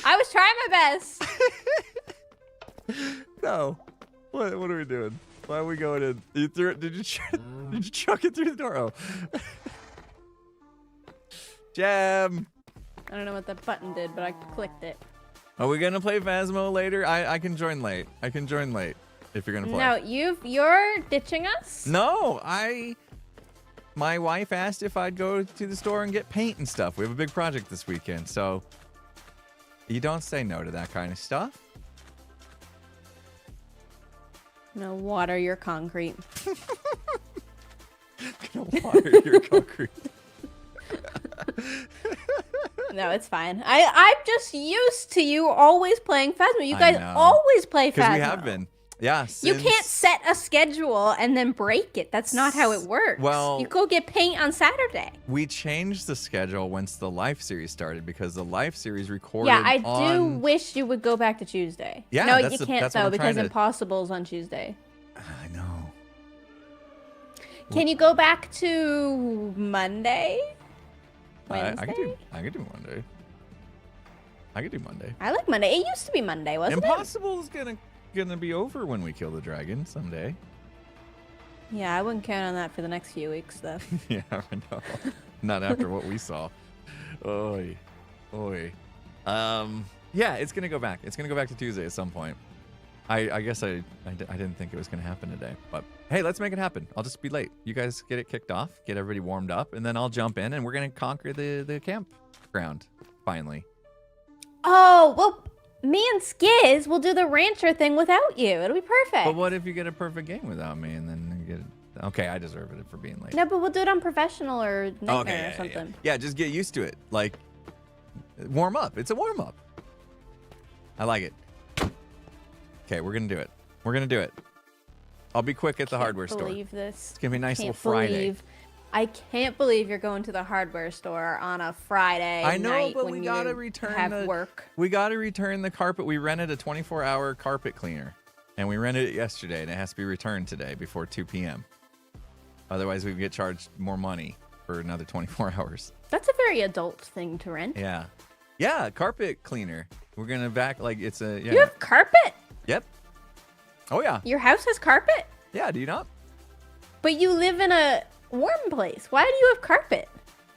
I was trying my best. No. What are we doing? Why are we going in? You threw it? Did you chuck it through the door? Oh. Gem. I don't know what that button did, but I clicked it. Are we gonna play Phasmo later? I can join late. I can join late if you're gonna play. No, you're ditching us? No, my wife asked if I'd go to the store and get paint and stuff. We have a big project this weekend, so you don't say no to that kind of stuff. I'm gonna water your concrete. Gonna water your concrete. No, it's fine. I'm just used to you always playing Phasmo. You guys know. always play Phasmo. Because we have been. Yeah. You can't set a schedule and then break it. That's not how it works. Well, you go get paint on Saturday. We changed the schedule once the Life series started because the Life series recorded. Yeah, I do wish you would go back to Tuesday. Yeah, no, that's you the- can't that's what though I'm because trying to- Impossible's on Tuesday. I know. Can you go back to Monday? Wednesday? I could do Monday. I could do Monday. I like Monday. It used to be Monday, wasn't Impossible is gonna be over when we kill the dragon someday. it? Yeah, I wouldn't count on that for the next few weeks, though. Yeah, I know. Not after what we saw. Oy. Yeah, it's gonna go back. It's gonna go back to Tuesday at some point. I guess I didn't think it was gonna happen today, but hey, let's make it happen. I'll just be late. You guys get it kicked off, get everybody warmed up, and then I'll jump in and we're gonna conquer the campground finally. Oh, well, me and Skiz will do the rancher thing without you. It'll be perfect. But what if you get a perfect game without me and then you get it? Okay, I deserve it for being late. No, but we'll do it on professional or Nightmare Okay, or something. Yeah, just get used to it. Like, warm up. It's a warm up. I like it. Okay, we're gonna do it. We're gonna do it. I'll be quick at the hardware store. I can't believe this. It's gonna be a nice little Friday. I can't believe you're going to the hardware store on a Friday I know, night but when we you gotta return have work. We gotta return the carpet. We rented a 24-hour carpet cleaner, and we rented it yesterday, and it has to be returned today before 2 p.m. Otherwise, we get charged more money for another 24 hours. That's a very adult thing to rent. Yeah, carpet cleaner. We're gonna it's a You have carpet? Yep. Oh yeah. Your house has carpet? Yeah. Do you not? But you live in a warm place. Why do you have carpet?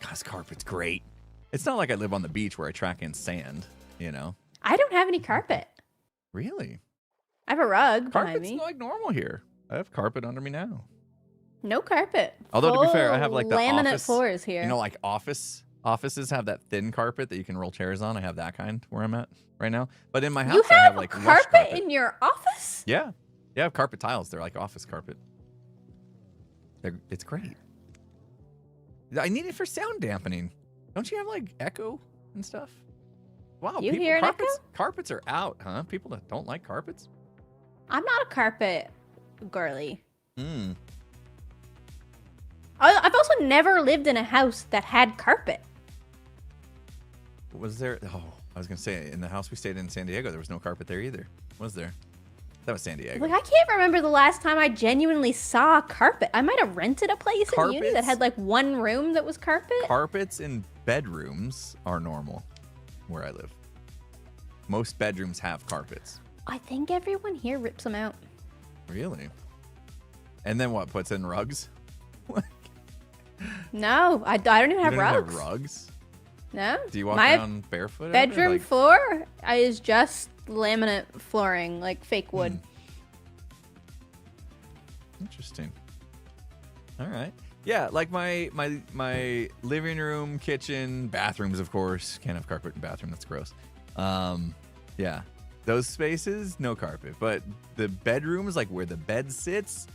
Cause carpet's great. It's not like I live on the beach where I track in sand. You know. I don't have any carpet. Really? I have a rug behind Carpet's me. like normal here. I have carpet under me now. No carpet. Although to be fair, I Full have like the laminate office floors here. You know, like offices have that thin carpet that you can roll chairs on. I have that kind where I'm at right now. But in my house, you I have have like lush carpet in your office? Yeah. Yeah, I have carpet tiles. They're like office carpet. It's great. I need it for sound dampening. Don't you have like echo and stuff? Wow, You hear an carpets are out, huh? People that don't like carpets? I'm not a carpet girly. Hmm. I've also never lived in a house that had carpet. Was there? Oh, I was gonna say in the house we stayed in San Diego, there was no carpet there either. Was there? That was San Diego. Like, I can't remember the last time I genuinely saw carpet. I might have rented a place in uni that Carpets? had like one room that was carpet. Carpets in bedrooms are normal where I live. Most bedrooms have carpets. I think everyone here rips them out. Really? And then what? Puts in rugs? No, I don't even have You don't rugs. have rugs? No. Do you walk My around barefoot? bedroom Like, floor is just laminate flooring, like fake wood. Interesting. All right. Yeah, like my living room, kitchen, bathrooms, of course. Can't have carpet in bathroom. That's gross. Yeah. Those spaces, no carpet. But the bedrooms, like where the bed sits,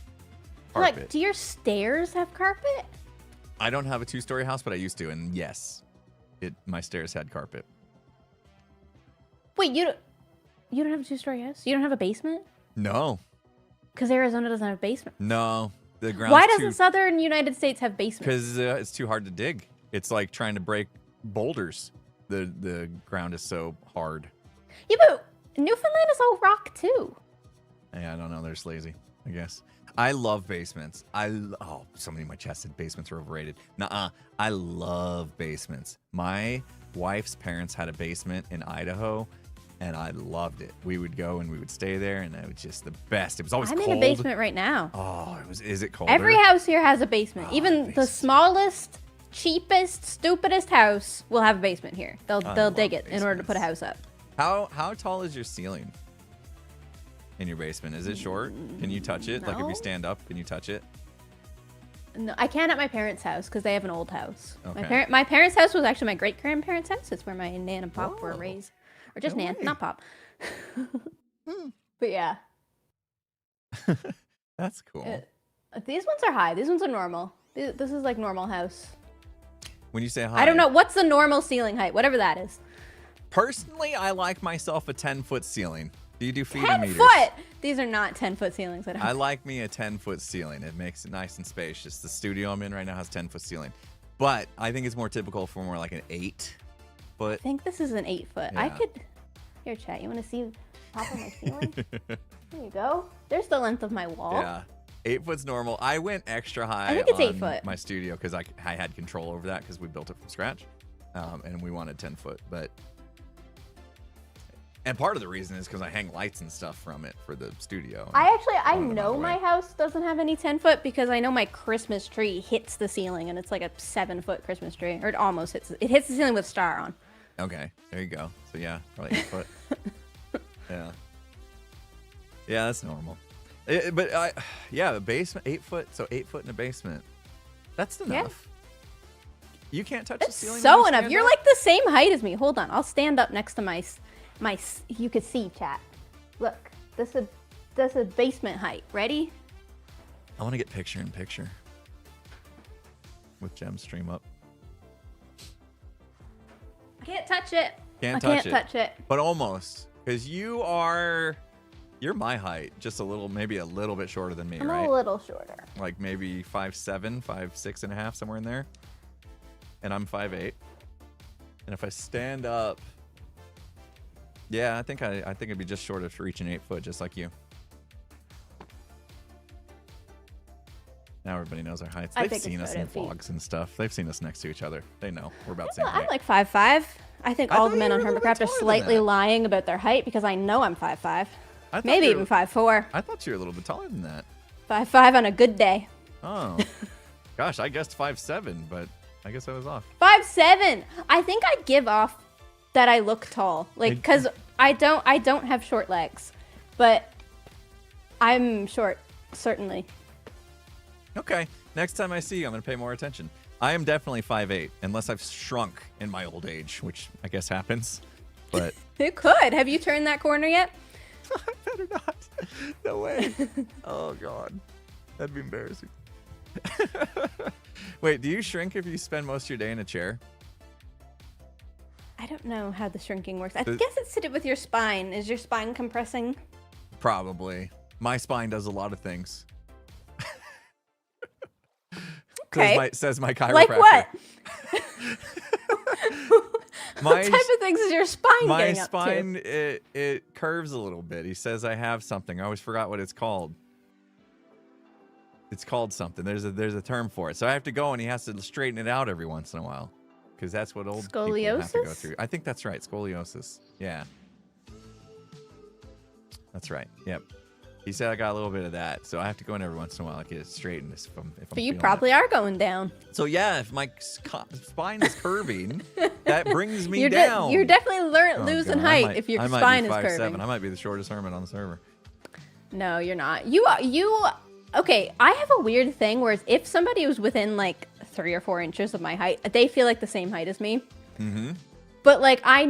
carpet. Like, do your stairs have carpet? I don't have a 2-story house, but I used to, and yes, my stairs had carpet. Wait, you don't have a 2-story house? You don't have a basement? No. Because Arizona doesn't have a basement. No. The ground. Why doesn't Southern United States have basements? Because it's too hard to dig. It's like trying to break boulders. The ground is so hard. Yeah, but Newfoundland is all rock too. Yeah, I don't know. They're just lazy, I guess. I love basements. Somebody in my chat said basements are overrated. Nuh-uh. I love basements. My wife's parents had a basement in Idaho, and I loved it. We would go and we would stay there, and it was just the best. It was always cold. I'm in a basement right now. Oh, is it cold? Every house here has a basement. Oh, Even the smallest, cheapest, stupidest house will have a basement here. They'll dig it in order to put a house up. How tall is your ceiling in your basement? Is it short? Can you touch it? No. Like if you stand up, can you touch it? No, I can't at my parents' house because they have an old house. Okay. My parents' house was actually my great-grandparents' house. It's where my nan and pop were raised. Or just No nan, way. not pop. But yeah. That's cool. These ones are high. These ones are normal. This is like normal house. When you say high, I don't know. What's the normal ceiling height? Whatever that is. Personally, I like myself a 10-foot ceiling. Do you do feet or 10 meters? foot! These are not 10-foot ceilings. I like me a 10-foot ceiling. It makes it nice and spacious. The studio I'm in right now has 10-foot ceiling. But I think it's more typical for more like an 8-foot. I think this is an 8-foot. Yeah. I could... Here, chat. You want to see the top of my ceiling? There you go. There's the length of my wall. Yeah. 8-foot's normal. I went extra high I think it's 8 on foot. my studio because I had control over that because we built it from scratch. And we wanted 10 foot. And part of the reason is because I hang lights and stuff from it for the studio. I know my house doesn't have any 10-foot because I know my Christmas tree hits the ceiling and it's like a 7-foot Christmas tree. Or it almost hits. It hits the ceiling with a star on. Okay, there you go. So yeah, probably 8 foot. Yeah. Yeah, that's normal. The basement, 8 foot. So 8 foot in a basement. That's enough. Yeah. You can't touch the ceiling. So enough. You're like the same height as me. Hold on. I'll stand up next to my. You could see, chat. Look, this is basement height. Ready? I want to get picture in picture with Gem stream up. I can't touch it. Can't touch it. But almost, because you're my height, just maybe a little bit shorter than me, I'm right? a little shorter. Like maybe 5'7", 5'6.5", somewhere in there. And I'm 5'8". And if I stand up, yeah, I think it'd be just short of reaching 8 foot, just like you. Now everybody knows our heights. They've seen us in vlogs and stuff. They've seen us next to each other. They know we're about the same height. I'm like 5'5". I think all the men on Hermitcraft are slightly lying about their height because I know I'm 5'5". Maybe even 5'4". I thought you were a little bit taller than that. 5'5" on a good day. Oh, gosh, I guessed 5'7", but I guess I was off. 5'7". I think I give off that I look tall, like because I don't have short legs, but I'm short, certainly. Okay, next time I see you, I'm gonna pay more attention. I am definitely 5'8", unless I've shrunk in my old age, which I guess happens. But it could. Have you turned that corner yet? I better not. No way. Oh God, that'd be embarrassing. Wait, do you shrink if you spend most of your day in a chair? I don't know how the shrinking works. I guess it's to do with your spine. Is your spine compressing? Probably. My spine does a lot of things. Okay. Says my chiropractor. Like what? What type of things is your spine getting up to? My spine, it curves a little bit. He says I have something. I always forgot what it's called. It's called something. There's a term for it. So I have to go and he has to straighten it out every once in a while. Because that's what old people have to go through. I think that's right. Scoliosis. Yeah. That's right. Yep. He said I got a little bit of that. So I have to go in every once in a while. I get it straightened. But you probably are going down. So yeah, if my spine is curving, that brings me down. You're definitely losing height if your spine is curving. I might be the shortest hermit on the server. No, you're not. Okay, I have a weird thing where if somebody was within like 3 or 4 inches of my height, they feel like the same height as me. Mm-hmm. But like I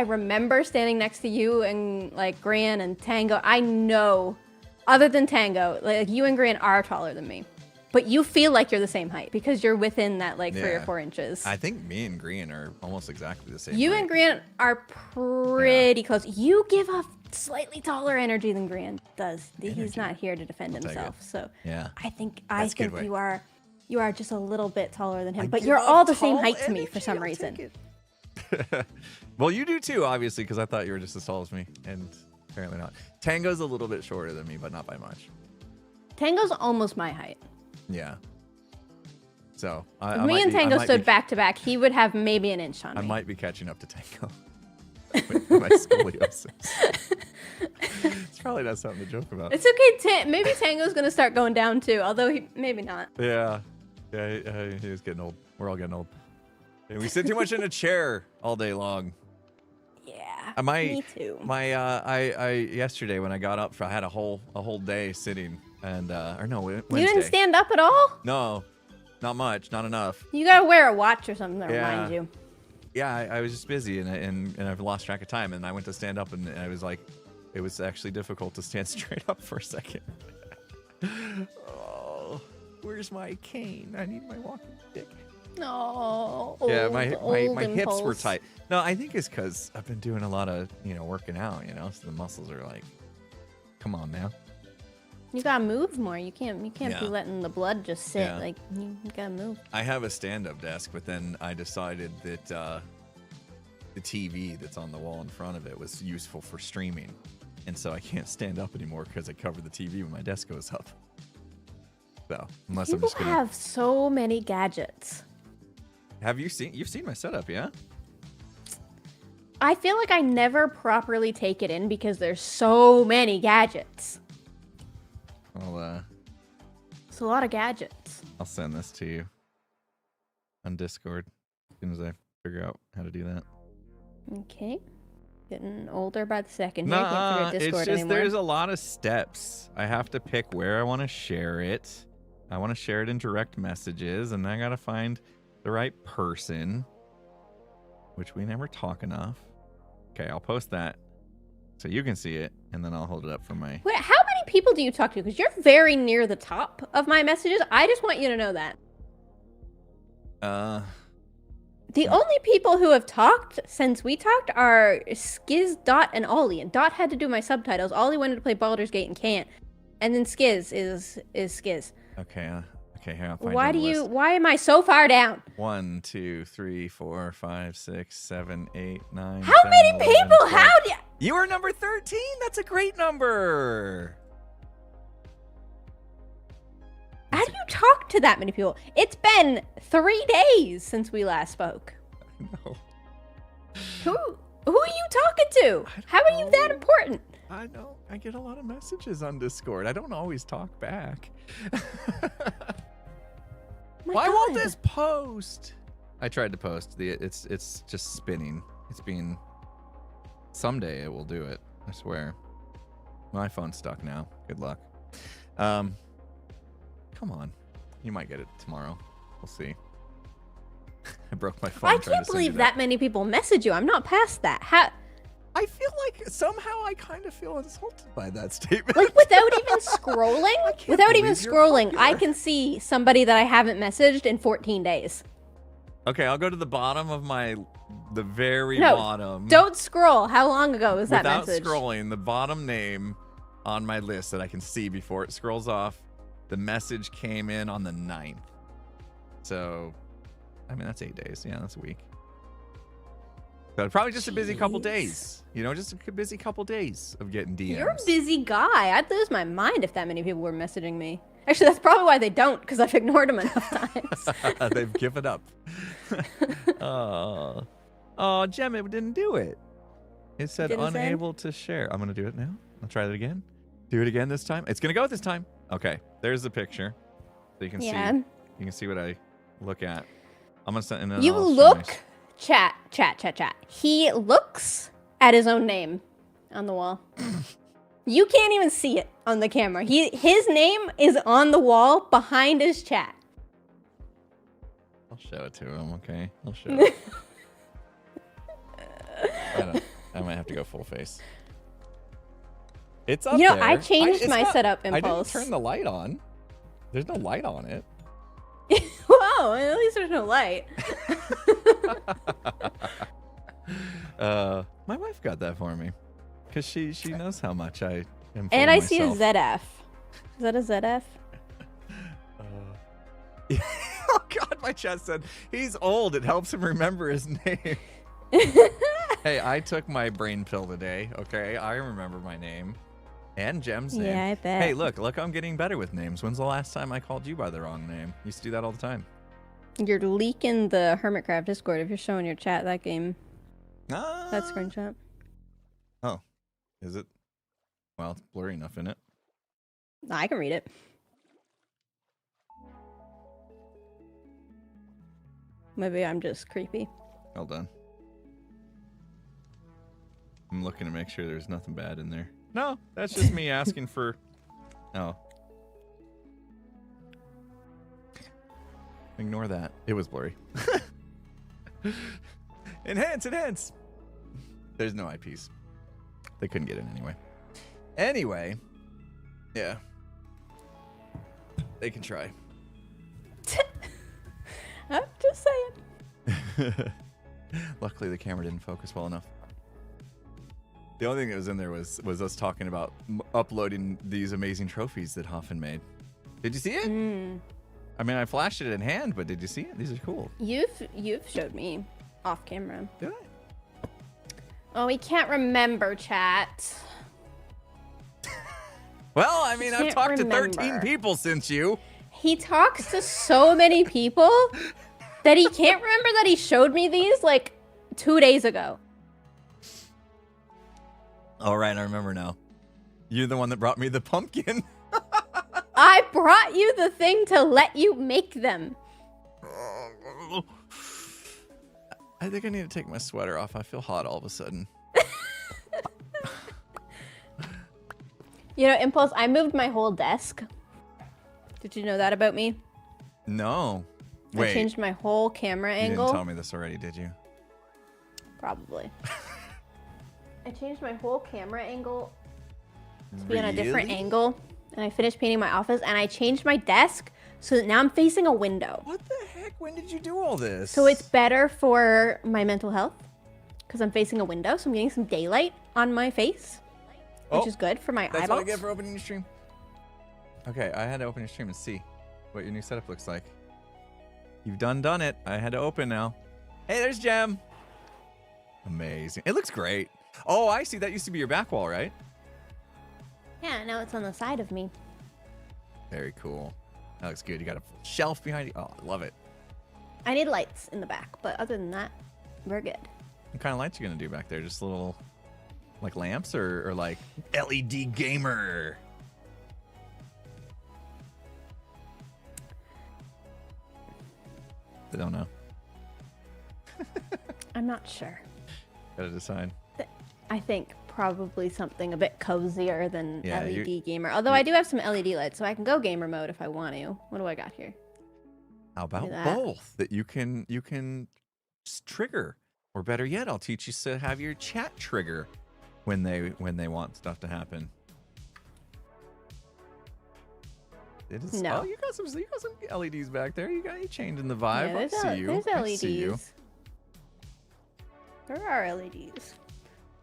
remember standing next to you and like Gran and Tango. I know, other than Tango, like you and Gran are taller than me. But you feel like you're the same height because you're within that like 3 or 4 inches. I think me and Gran are almost exactly the same You height. and Gran are pretty close. You give off slightly taller energy than Gran does. He's not here to defend himself. So yeah. I think you are just a little bit taller than him. But you're all the same height to me for some reason. Well, you do too, obviously, because I thought you were just as tall as me, and apparently not. Tango's a little bit shorter than me, but not by much. Tango's almost my height. Yeah. So if me and Tango stood back to back, he would have maybe an inch on me. I might be catching up to Tango with my scoliosis. It's probably not something to joke about. It's okay. Maybe Tango's gonna start going down too, although maybe not. Yeah, he was getting old. We're all getting old. And we sit too much in a chair all day long. Yeah, me too. I yesterday when I got up, I had a whole day sitting. And or no, Wednesday. You didn't stand up at all? No, not much, not enough. You gotta wear a watch or something to remind you. Yeah, I was just busy and I've lost track of time. And I went to stand up and I was like, it was actually difficult to stand straight up for a second. Oh, where's my cane? I need my walking stick. No. Yeah, my hips were tight. No, I think it's because I've been doing a lot of working out. So the muscles are like, come on now. You gotta move more. You can't be letting the blood just sit. Yeah. Like you gotta move. I have a stand-up desk, but then I decided that the TV that's on the wall in front of it was useful for streaming, and so I can't stand up anymore because I cover the TV when my desk goes up. So unless I'm just gonna have so many gadgets. You've seen my setup, yeah? I feel like I never properly take it in because there's so many gadgets. Well, it's a lot of gadgets. I'll send this to you on Discord as soon as I figure out how to do that. Okay. Getting older by the second. Nah, can't figure Discord it's just anymore. There's a lot of steps. I have to pick where I want to share it. I want to share it in direct messages, and I got to find the right person, which we never talk enough. Okay, I'll post that so you can see it, and then I'll hold it up for my... Wait, how many people do you talk to? Because you're very near the top of my messages. I just want you to know that. The only people who have talked since we talked are Skiz, Dot, and Ollie. And Dot had to do my subtitles. Ollie wanted to play Baldur's Gate and can't. And then Skiz is Skiz. Okay, okay, here, I'll find Why am I so far down? 1, 2, 3, 4, 5, 6, 7, 8, 9. How 10, many 11, people? 12. How do you are number 13. That's a great number. How do you talk to that many people? It's been 3 days since we last spoke. I know. Who are you talking to? How are you that important? I know. I get a lot of messages on Discord. I don't always talk back. Why won't this post? I tried to post. It's just spinning. It's being... Someday it will do it. I swear. My phone's stuck now. Good luck. Come on. You might get it tomorrow. We'll see. I broke my phone. I can't believe that many people message you. I'm not past that. I feel like somehow I kind of feel insulted by that statement. Like without even scrolling, I can see somebody that I haven't messaged in 14 days. Okay, I'll go to the bottom of the very bottom. Don't scroll. How long ago was that message? Without scrolling, the bottom name on my list that I can see before it scrolls off, the message came in on the 9th. So, I mean, that's 8 days. Yeah, that's a week. So probably just a busy couple days. Just a busy couple days of getting DMs. You're a busy guy. I'd lose my mind if that many people were messaging me. Actually, that's probably why they don't, because I've ignored them enough times. They've given up. Oh, Gem, it didn't do it. It said unable to share. I'm going to do it now. I'll try that again. Do it again this time. It's going to go this time. Okay, there's the picture. So you can see. You can see what I look at. I'm going to send it. You look... Chat. He looks at his own name on the wall. You can't even see it on the camera. His name is on the wall behind his chat. I'll show it to him, okay? I'll show it. I might have to go full face. It's up You know, there. I changed my setup I didn't impulse. turn the light on. There's no light on it. Whoa, at least there's no light. My wife got that for me because she knows how much I am. And I myself. see a ZF. Is that a ZF? Oh God, my chat said he's old. It helps him remember his name. Hey, I took my brain pill today. Okay, I remember my name and Jem's name. Yeah, I bet. Hey, look, I'm getting better with names. When's the last time I called you by the wrong name? Used to do that all the time. You're leaking the Hermitcraft Discord if you're showing your chat that game. That Ah. screenshot. Oh, is it? Well, it's blurry enough, isn't it? I can read it. Maybe I'm just creepy. Well done. I'm looking to make sure there's nothing bad in there. No, that's just me asking for... Oh. Ignore that. It was blurry. Enhance! There's no IPs. They couldn't get in anyway. Anyway. Yeah. They can try. I'm just saying. Luckily, the camera didn't focus well enough. The only thing that was in there was us talking about uploading these amazing trophies that Hoffman made. Did you see it? I mean, I flashed it in hand, but did you see it? These are cool. You've showed me off camera. Did I? Oh, we can't remember, chat. Well, I mean, I've Can't talked to remember. 13 people since you. He talks to so many people that he can't remember that he showed me these like 2 days ago. All right, I remember now. You're the one that brought me the pumpkin. I brought you the thing to let you make them. I think I need to take my sweater off. I feel hot all of a sudden. You know, Impulse, I moved my whole desk. Did you know that about me? No. Wait. I changed my whole camera You angle. didn't tell me this already, did you? Probably. I changed my whole camera angle to be on a different Really? angle. And I finished painting my office. And I changed my desk so that now I'm facing a window. What the heck? When did you do all this? So it's better for my mental health because I'm facing a window. So I'm getting some daylight on my face, which is good for my That's eyeballs. what I get for opening your stream. Okay, I had to open your stream and see what your new setup looks like. You've done it. I had to open now. Hey, there's Gem. Amazing. It looks great. Oh, I see. That used to be your back wall, right? Yeah, now it's on the side of me. Very cool. That looks good. You got a full shelf behind you. Oh, I love it. I need lights in the back, but other than that, we're good. What kind of lights you gonna do back there? Just little, like lamps or like LED gamer? I don't know. I'm not sure. Gotta decide. I think probably something a bit cozier than Yeah, LED gamer. Although I do have some LED lights, so I can go gamer mode if I want to. What do I got here? How about that. both? That you can trigger, or better yet, I'll teach you to have your chat trigger when they want stuff to happen. It is. No. Oh, you got some LEDs back there. You changing the vibe. Yeah, I see you. there's I LEDs. see you. There are LEDs.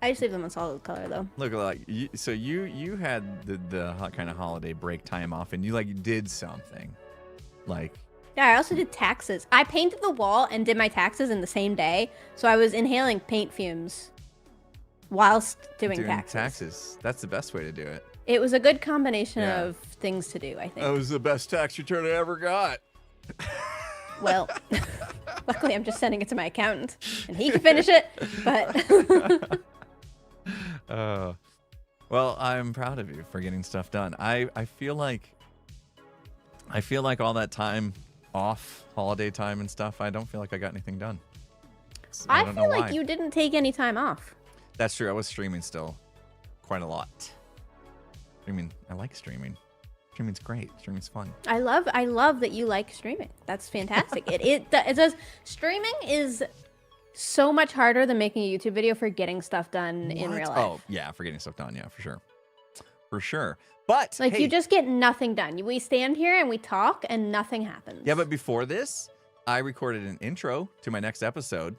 I just leave them a solid color though. Look, like so you had the kind of holiday break time off, and you like did something, like. Yeah, I also did taxes. I painted the wall and did my taxes in the same day, so I was inhaling paint fumes whilst doing taxes. That's the best way to do it. It was a good combination Yeah. of things to do, I think. That was the best tax return I ever got. Well, luckily I'm just sending it to my accountant, and he can finish it, but... Well, I'm proud of you for getting stuff done. I feel like all that time off, holiday time and stuff, I don't feel like I got anything done. So I don't feel know like why. you didn't take any time off. That's true. I was streaming still quite a lot. I like streaming. Streaming's great. Streaming's fun. I love that you like streaming. That's fantastic. It does. Streaming is so much harder than making a YouTube video for getting stuff done in real life. Oh, yeah, for getting stuff done. Yeah, for sure. For sure. But like, hey, you just get nothing done. We stand here and we talk and nothing happens. Yeah, but before this, I recorded an intro to my next episode,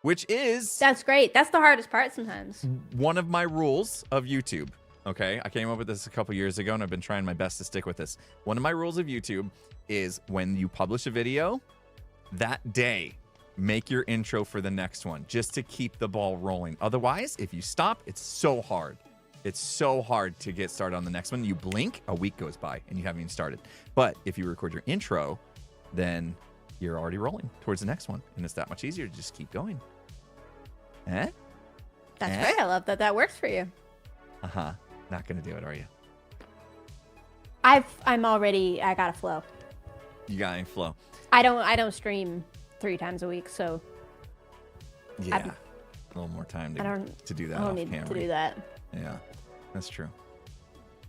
which is... That's great. That's the hardest part sometimes. One of my rules of YouTube. Okay, I came up with this a couple years ago, and I've been trying my best to stick with this. One of my rules of YouTube is when you publish a video, that day, make your intro for the next one, just to keep the ball rolling. Otherwise, if you stop, it's so hard. It's so hard to get started on the next one. You blink, a week goes by, and you haven't even started. But if you record your intro, then you're already rolling towards the next one, and it's that much easier to just keep going. That's great. I love that that works for you. Uh-huh. Not gonna do it, are you? I got a flow. You got any flow? I don't stream 3 times a week, so yeah, a little more time to do that. I don't need to do that. Yeah, that's true.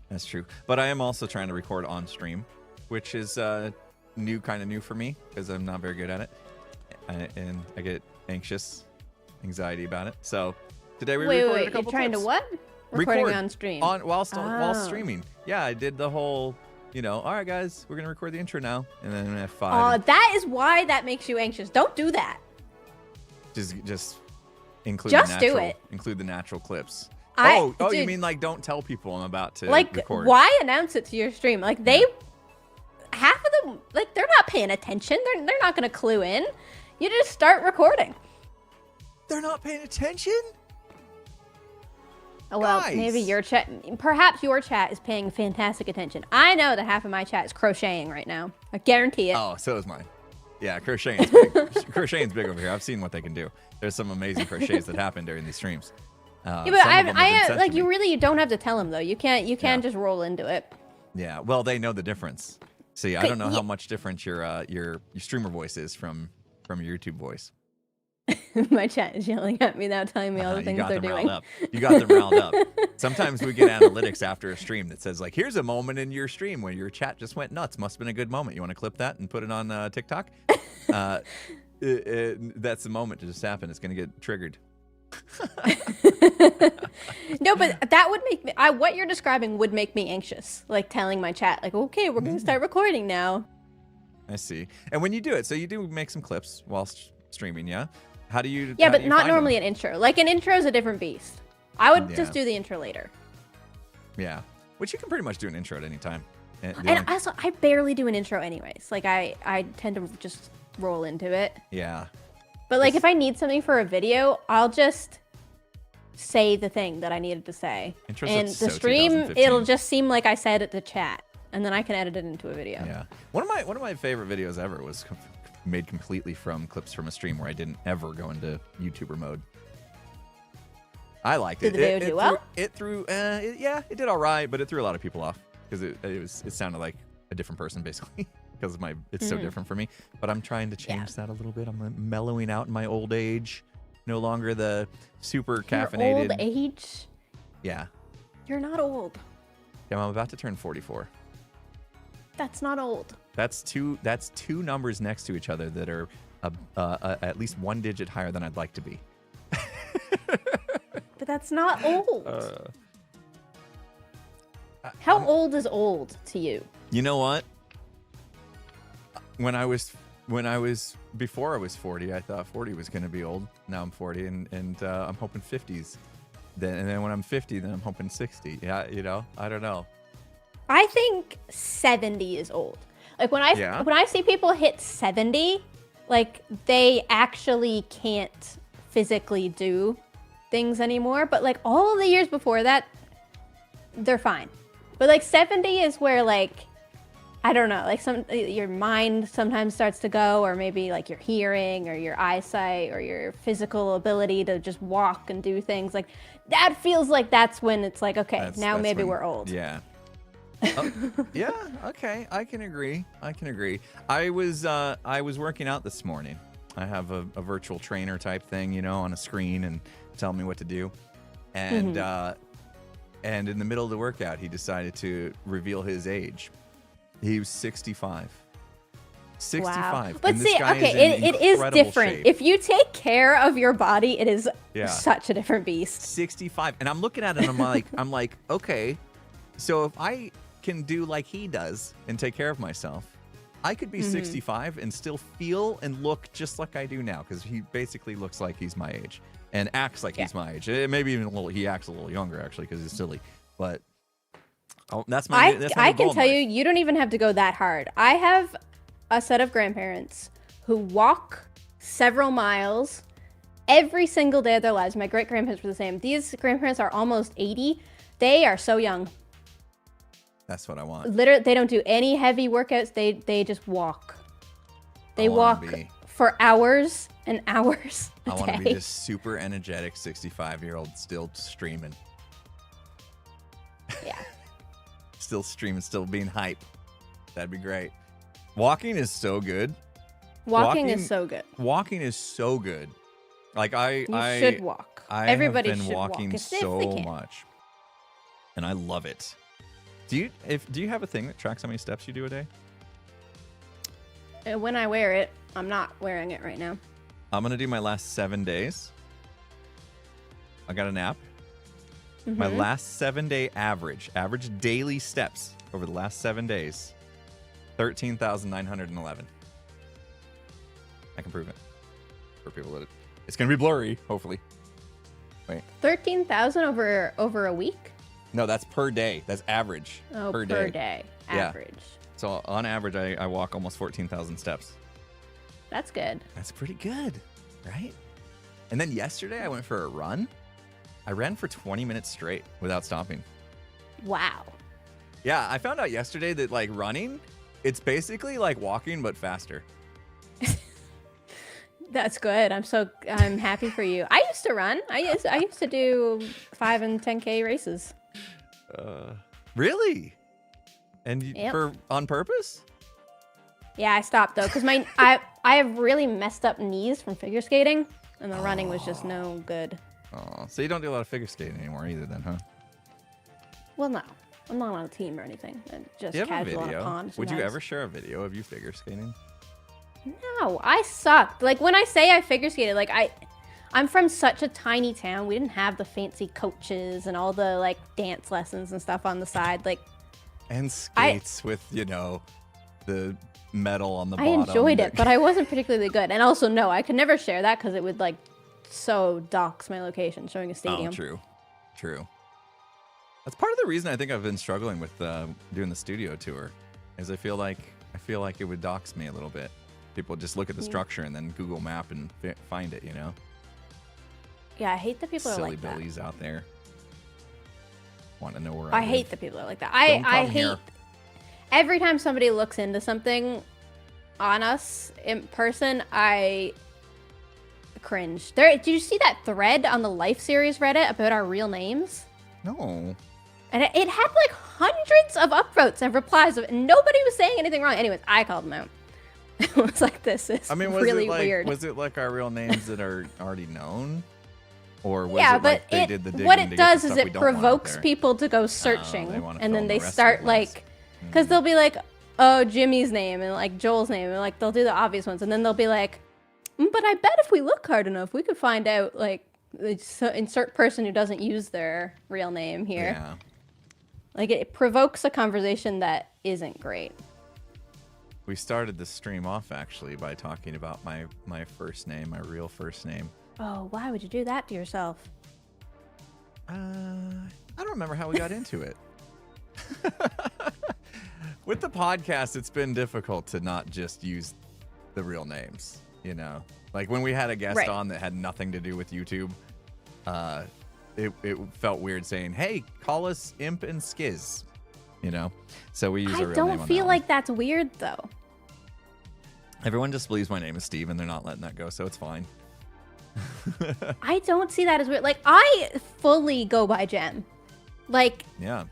That's true. But I am also trying to record on stream, which is kind of new for me because I'm not very good at it, and I get anxiety about it. So today we recorded a couple you're trying clips. To what? Recording on stream. While streaming. Yeah, I did the whole, all right, guys, we're going to record the intro now. And then at 5. That is why that makes you anxious. Don't do that. Just include do it. Include the natural clips. Dude, you mean like don't tell people I'm about to record? Why announce it to your stream? Like half of them, like they're not paying attention. They're not going to clue in. You just start recording. They're not paying attention? Well, Guys. maybe your chat, perhaps your chat is paying fantastic attention. I know that half of my chat is crocheting right now. I guarantee it. Oh, so is mine. Yeah, crocheting's big. Crocheting's big over here. I've seen what they can do. There's some amazing crochets that happen during these streams. Yeah, but you don't have to tell them though. You can't just roll into it. Yeah, well, they know the difference. See, I don't know how much different your streamer voice is from your YouTube voice. My chat is yelling at me now, telling me all the things they're doing. You got them riled up. Sometimes we get analytics after a stream that says, like, here's a moment in your stream where your chat just went nuts. Must have been a good moment. You want to clip that and put it on TikTok? That's the moment to just happen. It's going to get triggered. No, but that would make me, what you're describing would make me anxious. Like telling my chat, like, okay, we're going to start recording now. I see. And when you do it, so you do make some clips while streaming, yeah? How do you? Yeah, but not normally an intro. Like an intro is a different beast. I would just do the intro later. Yeah, which you can pretty much do an intro at any time. And also, I barely do an intro anyways. Like I tend to just roll into it. Yeah. But like if I need something for a video, I'll just say the thing that I needed to say. Intros and the stream, it'll just seem like I said it to chat, and then I can edit it into a video. Yeah. One of my favorite videos ever was made completely from clips from a stream where I didn't ever go into YouTuber mode. I liked it. Did the video do well? It did all right, but it threw a lot of people off because it sounded like a different person basically because it's so different for me. But I'm trying to change that a little bit. I'm mellowing out in my old age. No longer the super caffeinated. Your old age? Yeah. You're not old. Yeah, I'm about to turn 44. That's not old. That's two numbers next to each other that are at least 1 digit higher than I'd like to be. But that's not old. How old is old to you? You know what? Before I was 40, I thought 40 was going to be old. Now I'm 40 and I'm hoping 50s. Then when I'm 50, then I'm hoping 60. Yeah, I don't know. I think 70 is old. Like when I see people hit 70, like they actually can't physically do things anymore. But like all of the years before that, they're fine. But like 70 is where like, I don't know, like your mind sometimes starts to go, or maybe like your hearing or your eyesight or your physical ability to just walk and do things. Like that feels like that's when it's like, okay, now maybe we're old. Yeah. Yeah, okay, I can agree. I was working out this morning. I have a virtual trainer type thing, on a screen and tell me what to do. And and in the middle of the workout, he decided to reveal his age. He was 65. 65. Wow. But and see, this guy okay, is in it is incredible different. shape. If you take care of your body, it is Yeah. such a different beast. 65. And I'm looking at it and I'm like, okay, so if I can do like he does and take care of myself, I could be 65 and still feel and look just like I do now, because he basically looks like he's my age and acts like he's my age. Maybe even a little. He acts a little younger actually because he's silly. But that's my. I can tell you, you don't even have to go that hard. I have a set of grandparents who walk several miles every single day of their lives. My great grandparents were the same. These grandparents are almost 80. They are so young. That's what I want. Literally, they don't do any heavy workouts. They just walk. They walk for hours and hours a day. I want to be this super energetic 65-year-old still streaming. Yeah. Still streaming, still being hype. That'd be great. Walking is so good. Walking is so good. Walking is so good. Like you should walk. Everybody have been should walking walk so much, and I love it. Do you have a thing that tracks how many steps you do a day? When I wear it, I'm not wearing it right now. I'm gonna do my last 7 days. I got an app. My last 7-day average daily steps over the last 7 days, 13,911. I can prove it for people that it's gonna be blurry. Hopefully. Wait. 13,000 over a week? No, that's per day. That's average. Oh, per day. Average. Yeah. So on average, I walk almost 14,000 steps. That's good. That's pretty good, right? And then yesterday I went for a run. I ran for 20 minutes straight without stopping. Wow. Yeah, I found out yesterday that like running, it's basically like walking but faster. That's good. I'm happy for you. I used to run. I used to do 5 and 10K races. Really? And on purpose? Yeah, I stopped though because I have really messed up knees from figure skating, and the running was just no good. Oh, so you don't do a lot of figure skating anymore either, then, huh? Well, no, I'm not on a team or anything. I'm just casual on a pond. Would you ever share a video of you figure skating? No, I sucked. Like when I say I figure skated, like I'm from such a tiny town. We didn't have the fancy coaches and all the like dance lessons and stuff on the side. Like and skates with the metal on the bottom. I enjoyed it, but I wasn't particularly good. And also, no, I could never share that because it would like dox my location, showing a stadium. Oh, true. That's part of the reason I think I've been struggling with doing the studio tour, is I feel like it would dox me a little bit. People just look at the structure and then Google Map and find it, Yeah, I hate that people are like that. Silly billies out there want to know where I hate that people are like that. I hate every time somebody looks into something on us in person, I cringe. Did you see that thread on the Life series Reddit about our real names? No. And it had like hundreds of upvotes and replies and nobody was saying anything wrong. Anyways, I called them out. It was like, this is really weird. Was it like our real names that are already known? Or was yeah, it but like they did the digging what it to does get is the stuff it provokes people to go searching, and then they start like, because they'll be like, oh, Jimmy's name and like Joel's name, and like they'll do the obvious ones, and then they'll be like, but I bet if we look hard enough, we could find out like insert person who doesn't use their real name here. Yeah. Like it provokes a conversation that isn't great. We started the stream off actually by talking about my first name, my real first name. Oh, why would you do that to yourself? I don't remember how we got into it. With the podcast, it's been difficult to not just use the real names, Like when we had a guest on that had nothing to do with YouTube, it felt weird saying, hey, call us Imp and Skiz, So we use a real name on that. I don't feel like that's weird, though. Everyone just believes my name is Steve, and they're not letting that go, so it's fine. I don't see that as weird. Like, I fully go by Gem. Like, yeah,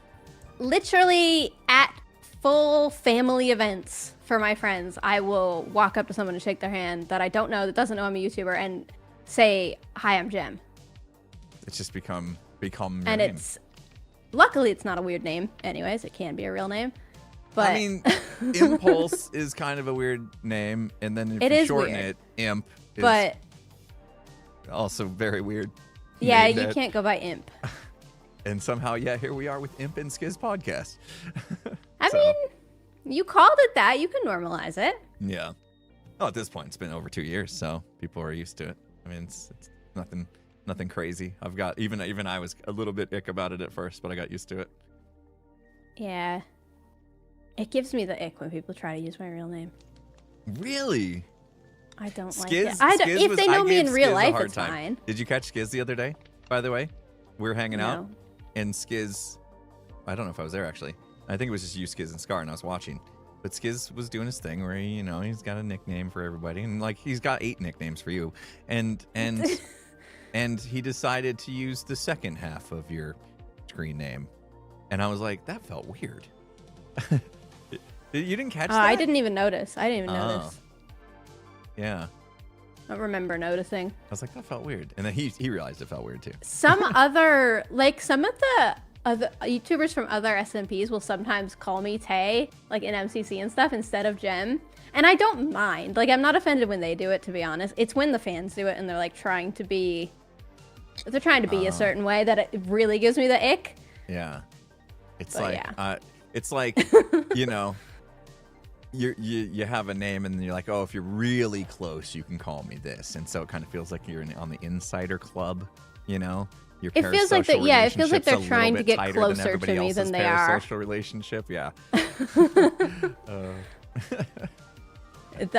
literally at full family events for my friends, I will walk up to someone and shake their hand that I don't know, that doesn't know I'm a YouTuber, and say, hi, I'm Gem. It's just become your and name. Luckily, it's not a weird name. Anyways, it can be a real name. But I mean, Impulse is kind of a weird name, and then if you shorten it, Imp is but also very weird. yeah, Named you it. can't go by Imp. And somehow, yeah, here we are with Imp and Skiz podcast. I mean, you called it that. You can normalize it. Yeah. Oh, at this point, it's been over 2 years, so people are used to it. I mean, it's nothing crazy. I've got even I was a little bit ick about it at first, but I got used to it. Yeah. It gives me the ick when people try to use my real name. Really? I don't like Skiz, it. I don't, Skiz if they know me in real Skiz a life, hard it's time. fine. Did you catch Skiz the other day, by the way? We were hanging out, No. and Skiz, I don't know if I was there, actually. I think it was just you, Skiz, and Scar, and I was watching. But Skiz was doing his thing where, he's got a nickname for everybody, and, like, he's got 8 nicknames for you. And and he decided to use the second half of your screen name. And I was like, that felt weird. You didn't catch that? I didn't even notice. I didn't even notice. Yeah. I don't remember noticing. I was like, that felt weird. And then he realized it felt weird too. Some other, like some of the other YouTubers from other SMPs will sometimes call me Tay, like in MCC and stuff, instead of Gem. And I don't mind. Like, I'm not offended when they do it, to be honest. It's when the fans do it and they're like trying to be a certain way that it really gives me the ick. Yeah. It's But like, yeah. it's like, you have a name and you're like, oh, if you're really close, you can call me this. And so it kind of feels like you're on the insider club, Your It feels like that. Yeah, it feels like they're trying to get closer to me than they are. Social relationship, yeah.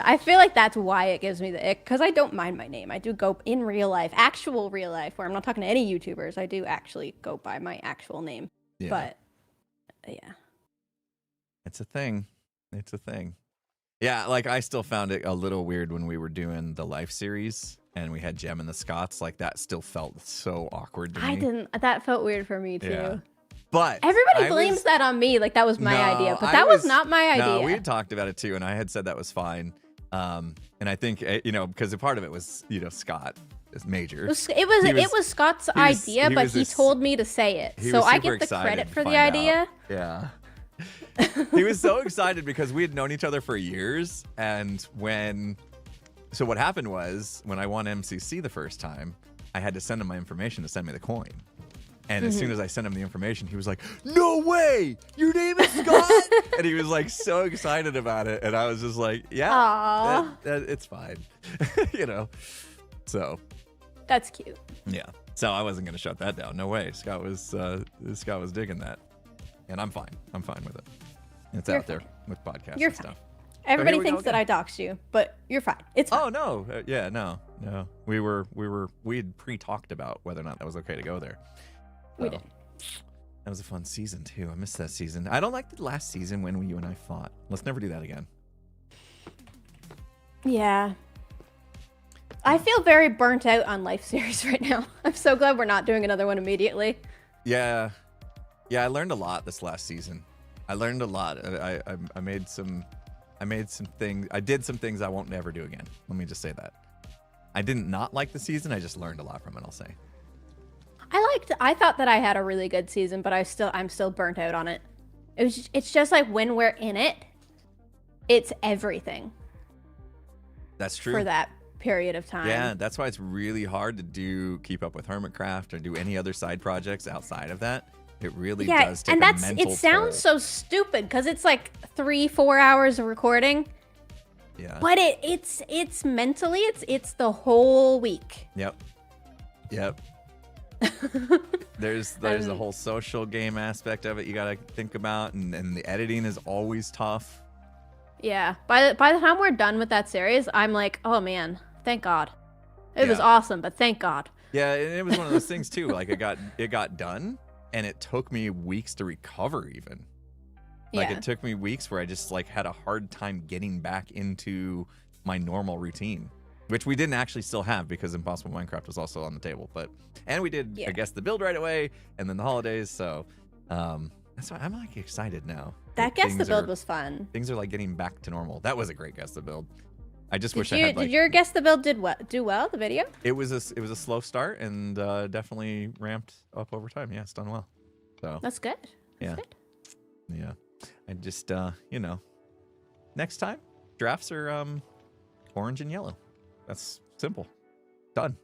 I feel like that's why it gives me the ick, because I don't mind my name. I do go in real life, actual real life, where I'm not talking to any YouTubers. I do actually go by my actual name. Yeah. But yeah, It's a thing. It's a thing. Yeah, like I still found it a little weird when we were doing the Life series and we had Gem and the Scots. Like that still felt so awkward to me. I didn't. That felt weird for me too. Yeah. But everybody blames that on me, like that was my idea, but that was not my idea. No, we had talked about it too, and I had said that was fine. And I think because a part of it was Scott is major. It was Scott's idea, but he told me to say it, so I get the credit for the idea. Yeah. He was so excited because we had known each other for years, and so what happened was when I won MCC the first time, I had to send him my information to send me the coin. And as soon as I sent him the information, he was like, "No way! Your name is Scott!" And he was like so excited about it, and I was just like, "Yeah, it's fine," So that's cute. Yeah. So I wasn't gonna shut that down. No way. Scott was digging that, and I'm fine. I'm fine with it. It's out there with podcasts and stuff. Everybody thinks that I doxed you, but you're fine. It's fine. Oh no, no. We had pre-talked about whether or not that was okay to go there. We did. That was a fun season too. I missed that season. I don't like the last season when you and I fought. Let's never do that again. Yeah. I feel very burnt out on Life series right now. I'm so glad we're not doing another one immediately. Yeah. I learned a lot this last season. I learned a lot. I made some things. I did some things I won't never do again. Let me just say that. I didn't not like the season. I just learned a lot from it, I'll say. I thought that I had a really good season, but I'm still burnt out on it. It's just like when we're in it, it's everything. That's true. For that period of time. Yeah, that's why it's really hard to keep up with Hermitcraft or do any other side projects outside of that. It really does take a mental it sounds so stupid because it's like 3-4 hours of recording. Yeah. But it's mentally it's the whole week. Yep. There's a whole social game aspect of it you gotta think about, and the editing is always tough. Yeah. By the time we're done with that series, I'm like, oh man, thank God. It was awesome, but thank God. Yeah, and it was one of those things too. Like it got done, and it took me weeks to recover. Even like it took me weeks where I just like had a hard time getting back into my normal routine. Which we didn't actually still have because Impossible Minecraft was also on the table, and we did I guess the build right away, and then the holidays. So that's why I'm like excited now. That guess the build was fun. Things are like getting back to normal. That was a great guess the build. I just wish I had. Did your guess the build do well? The video? It was a slow start and definitely ramped up over time. Yeah, it's done well. So that's good. Yeah. I just, you know, next time drafts are orange and yellow. That's simple. Done.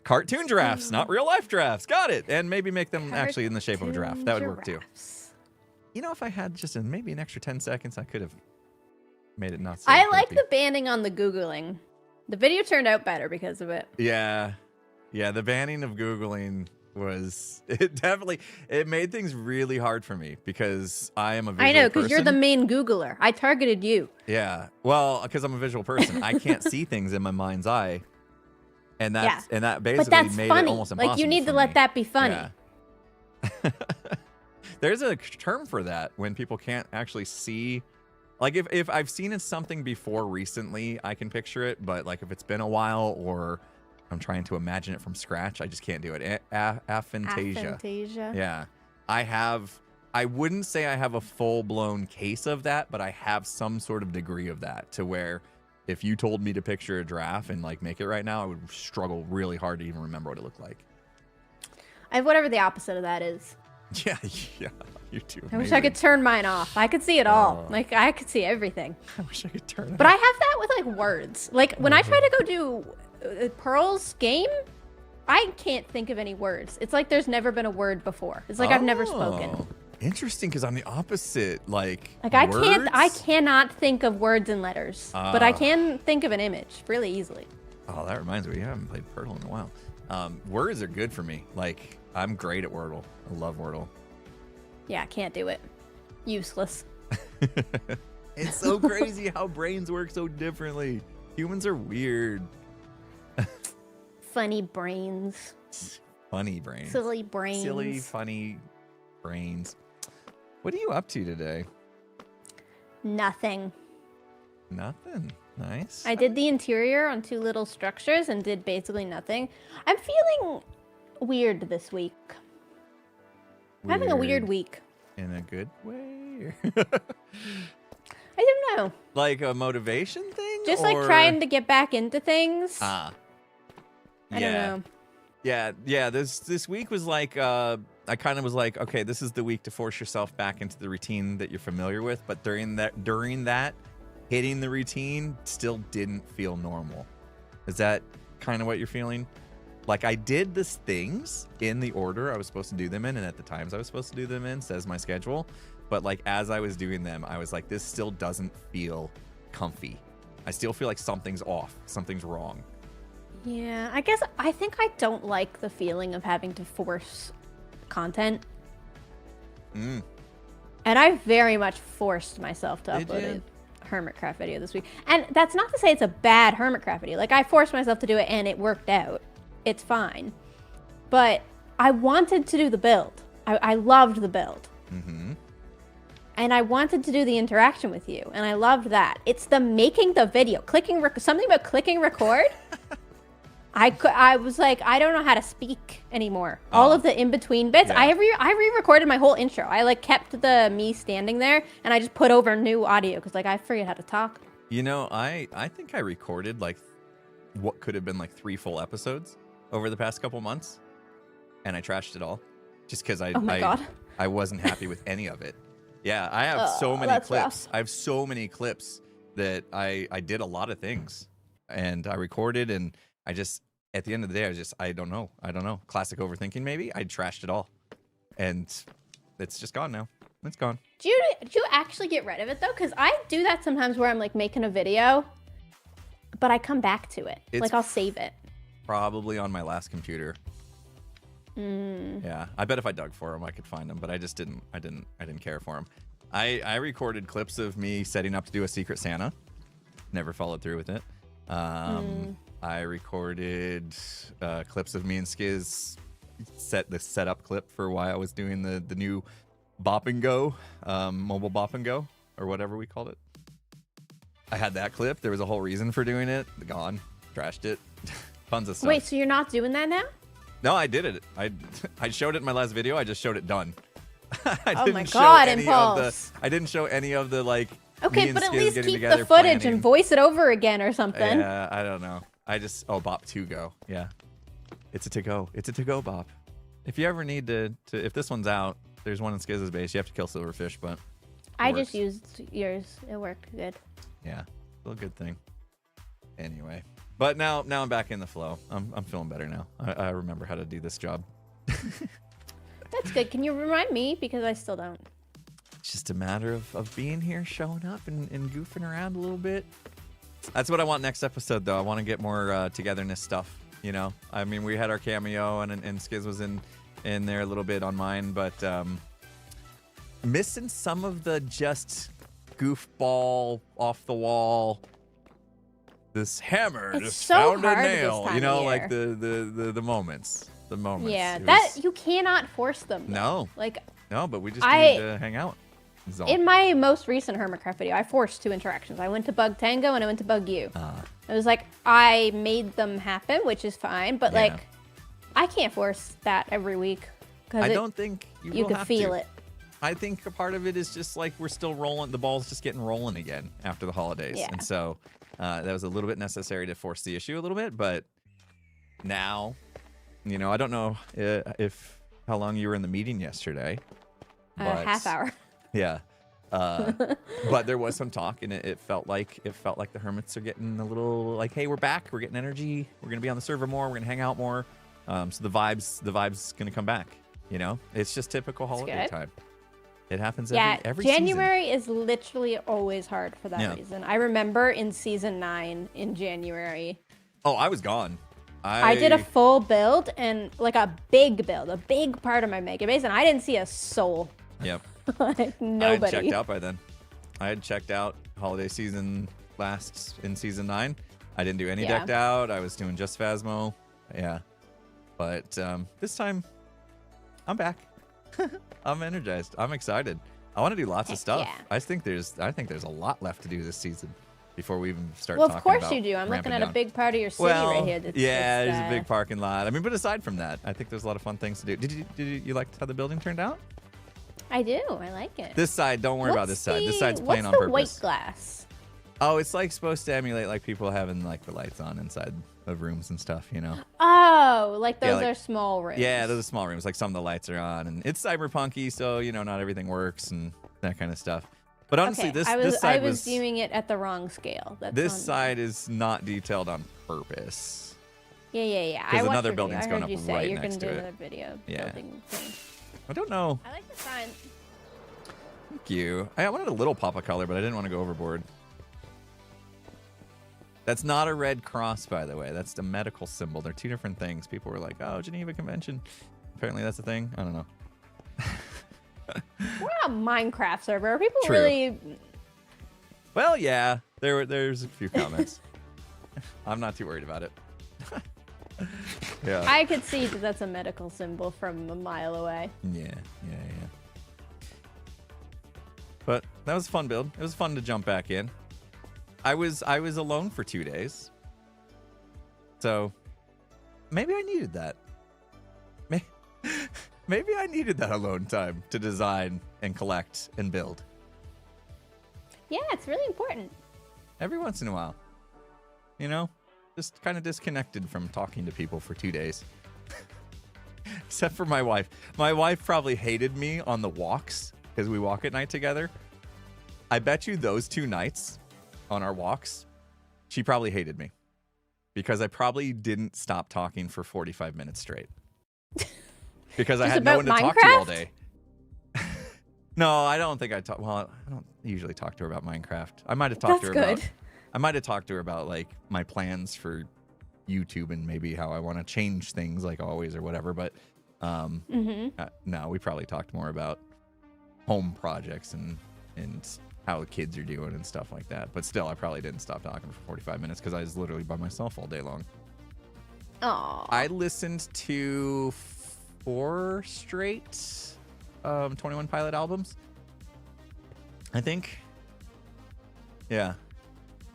Cartoon drafts, not real life drafts. Got it. And maybe make them actually in the shape of a draft. That would work too. You know, if I had just maybe an extra 10 seconds, I could have made it not so I like creepy. the banning on the Googling. The video turned out better because of it. Yeah. Yeah, the banning of Googling was, it made things really hard for me because I am a visual person. I know, because you're the main Googler. I targeted you. Yeah. Well, because I'm a visual person. I can't see things in my mind's eye. And that basically but that's made funny. it almost impossible. Like, you need to for let me. that be funny. Yeah. There's a term for that when people can't actually see. Like, if I've seen something before recently, I can picture it. But, like, if it's been a while or I'm trying to imagine it from scratch, I just can't do it. Aphantasia. Aphantasia. Yeah. I wouldn't say I have a full-blown case of that, but I have some sort of degree of that to where if you told me to picture a giraffe and, like, make it right now, I would struggle really hard to even remember what it looked like. I have whatever the opposite of that is. Yeah, you too. I wish I could turn mine off. I could see it all. Like, I could see everything. I wish I could turn it But off. I have that with, like, words. Like, when I try to go do Pearl's game, I can't think of any words. It's like there's never been a word before. It's like I've never spoken. Interesting, because I'm the opposite. Like I cannot think of words and letters, but I can think of an image really easily. Oh, that reminds me. I haven't played Wordle in a while. Words are good for me. Like, I'm great at Wordle. I love Wordle. Yeah, can't do it. Useless. It's so crazy how brains work so differently. Humans are weird. Funny brains. Funny brains. Silly brains. Silly, funny brains. What are you up to today? Nothing. Nothing. Nice. I did the interior on 2 little structures and did basically nothing. I'm feeling weird this week. I'm having a weird week. In a good way? I don't know. Like a motivation thing? Just like trying to get back into things. I don't know. Yeah. This week was like, I kind of was like, okay, this is the week to force yourself back into the routine that you're familiar with. But during that, hitting the routine still didn't feel normal. Is that kind of what you're feeling? Like, I did these things in the order I was supposed to do them in, and at the times I was supposed to do them in, says my schedule. But like, as I was doing them, I was like, this still doesn't feel comfy. I still feel like something's off, something's wrong. Yeah, I think I don't like the feeling of having to force content. And I very much forced myself to upload a Hermitcraft video this week. And that's not to say it's a bad Hermitcraft video. Like, I forced myself to do it and it worked out. It's fine. But I wanted to do the build. I loved the build. Mm-hmm. And I wanted to do the interaction with you. And I loved that. It's the making the video. Something about clicking record. I was like, I don't know how to speak anymore. All of the in-between bits. Yeah. I re-recorded my whole intro. I like kept the me standing there and I just put over new audio because like I forget how to talk. You know, I think I recorded like what could have been like 3 full episodes over the past couple months, and I trashed it all just because I wasn't happy with any of it. Yeah, I have so many clips. Rough. I have so many clips that I did a lot of things, and I recorded, and I just at the end of the day I don't know. Classic overthinking maybe. I trashed it all, and it's just gone now. It's gone. Do you actually get rid of it though? Because I do that sometimes where I'm like making a video, but I come back to it. Like I'll save it. Probably on my last computer. Yeah, I bet if I dug for them, I could find them, but I just didn't. I didn't care for them. I recorded clips of me setting up to do a Secret Santa. Never followed through with it. I recorded clips of me and Skiz set the setup clip for why I was doing the new Bop and Go, mobile Bop and Go, or whatever we called it. I had that clip. There was a whole reason for doing it. Gone. Trashed it. Tons of stuff. Wait, so you're not doing that now? No, I did it. I showed it in my last video. I just showed it done. Oh my god, Impulse. I didn't show any of the like. Okay, but at least keep the footage and voice it over again or something. Yeah, I don't know. Bop to go. Yeah, it's a to go. It's a to go Bop. If you ever need to if this one's out, There's one in Skiz's base. You have to kill silverfish, but I works. just used yours. It worked good. Yeah, still a good thing. Anyway, but now I'm back in the flow. I'm feeling better now. I remember how to do this job. That's good. Can you remind me? Because I still don't. It's just a matter of being here, showing up, and goofing around a little bit. That's what I want next episode, though. I want to get more togetherness stuff. You know, I mean, we had our cameo, and Skiz was in there a little bit on mine, but missing some of the just goofball off the wall. This hammer It's just so found a hard this nail. time You know, of like year. the moments. The moments. Yeah, It that was- you cannot force them. Though. No. Like No, but we just need to hang out. Is all. in my most recent Hermitcraft video, I forced 2 interactions. I went to bug Tango and I went to bug you. It was like I made them happen, which is fine, but Yeah. like I can't force that every week I because don't think you you will could have feel to. it. I think a part of it is just like we're still rolling. The ball's just getting rolling again after the holidays. Yeah. And so that was a little bit necessary to force the issue a little bit. But now, you know, I don't know how long you were in the meeting yesterday. But, Half hour. Yeah. But there was some talk, and it felt like the Hermits are getting a little like, hey, we're back. We're getting energy. We're gonna be on the server more. We're gonna hang out more. So the vibes gonna come back. You know, it's just typical holiday good. time. It happens Yeah, every January is literally always hard for that Yeah. reason. I remember in season 9 in January, season. Oh, I was gone. I did a full build and like a big build, a big part of my mega base, and I didn't see a soul. Yep. Like I had nobody. checked out by then. I had checked out holiday season last in season 9. I didn't do any Yeah. decked out. I was doing just Phasmo. Yeah. But this time, I'm back. I'm energized. I'm excited. I want to do lots of Heck stuff. yeah. I think there's a lot left to do this season before we even start Well, talking of course about you do. I'm ramping looking at down. a big part of your city Well, right here. That's, yeah, that's, there's a big parking lot. I mean, but aside from that, I think there's a lot of fun things to do. Did you like how the building turned out? I do. I like it. This side, don't worry about this side. This side's plain on what's the purpose. white glass? Oh, it's like supposed to emulate like people having like the lights on inside of rooms and stuff, you know? Oh, like Yeah, those like- are small rooms. Yeah, those are small rooms. Like some of the lights are on, and it's cyberpunky, so you know not everything works and that kind of stuff. But honestly, Okay, this I side was viewing it at the wrong scale. That's this on me. side is not detailed on purpose. Yeah. I 'cause watched another your video. building's I going heard up you say right you're next gonna to do it. another video Yeah. building thing. I don't know. I like the sign. Thank you. I wanted a little pop of color, but I didn't want to go overboard. That's not a red cross, by the way. That's the medical symbol. They're 2 different things. People were like, "Oh, Geneva Convention." Apparently, that's a thing. I don't know. We're not a Minecraft server. Are people True. really? Well, yeah. There's a few comments. I'm not too worried about it. Yeah. I could see that that's a medical symbol from a mile away. Yeah. But that was a fun build. It was fun to jump back in. I was alone for 2 days. So maybe I needed that. Maybe I needed that alone time to design and collect and build. Yeah, it's really important. Every once in a while. You know? Just kind of disconnected from talking to people for 2 days. Except for my wife. My wife probably hated me on the walks because we walk at night together. I bet you those 2 nights on our walks, she probably hated me because I probably didn't stop talking for 45 minutes straight. Because I Just had no one to about talk to all Minecraft? day. No, I don't think I talk. Well, I don't usually talk to her about Minecraft. I might have talked to her That's about. good. I might have talked to her about like my plans for YouTube and maybe how I want to change things, like always or whatever. But no, we probably talked more about home projects and how the kids are doing and stuff like that. But still, I probably didn't stop talking for 45 minutes because I was literally by myself all day long. Aw. I listened to 4 straight 21 Pilot albums. I think. Yeah.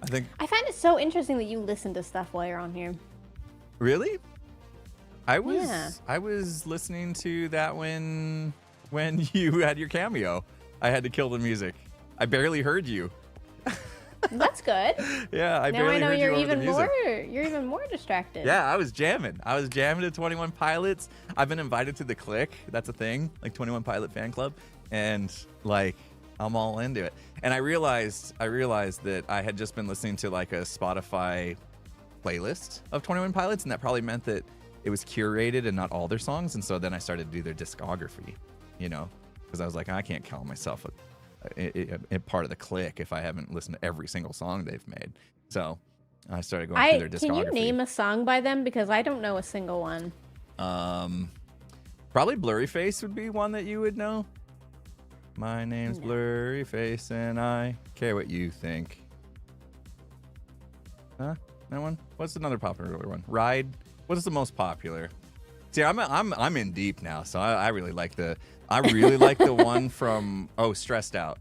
I think. I find it so interesting that you listen to stuff while you're on here. Really? I was Yeah. I was listening to that when you had your cameo. I had to kill the music. I barely heard you. That's good. Yeah, I Now barely I know heard you you're over the even music. you're even more distracted. Yeah, I was jamming. I was jamming to 21 Pilots. I've been invited to the Click. That's a thing, like 21 Pilot fan club, and like I'm all into it. And I realized that I had just been listening to like a Spotify playlist of 21 Pilots, and that probably meant that it was curated and not all their songs. And so then I started to do their discography, you know, because I was like, I can't count myself a part of the Click if I haven't listened to every single song they've made. So I started going through their discography. Can you name a song by them? Because I don't know a single one. Probably Blurryface would be one that you would know. My name's Blurryface and I care what you think. Huh? That one? What's another popular one? Ride? What is the most popular? See, I'm in deep now, so I really like the one from Stressed Out.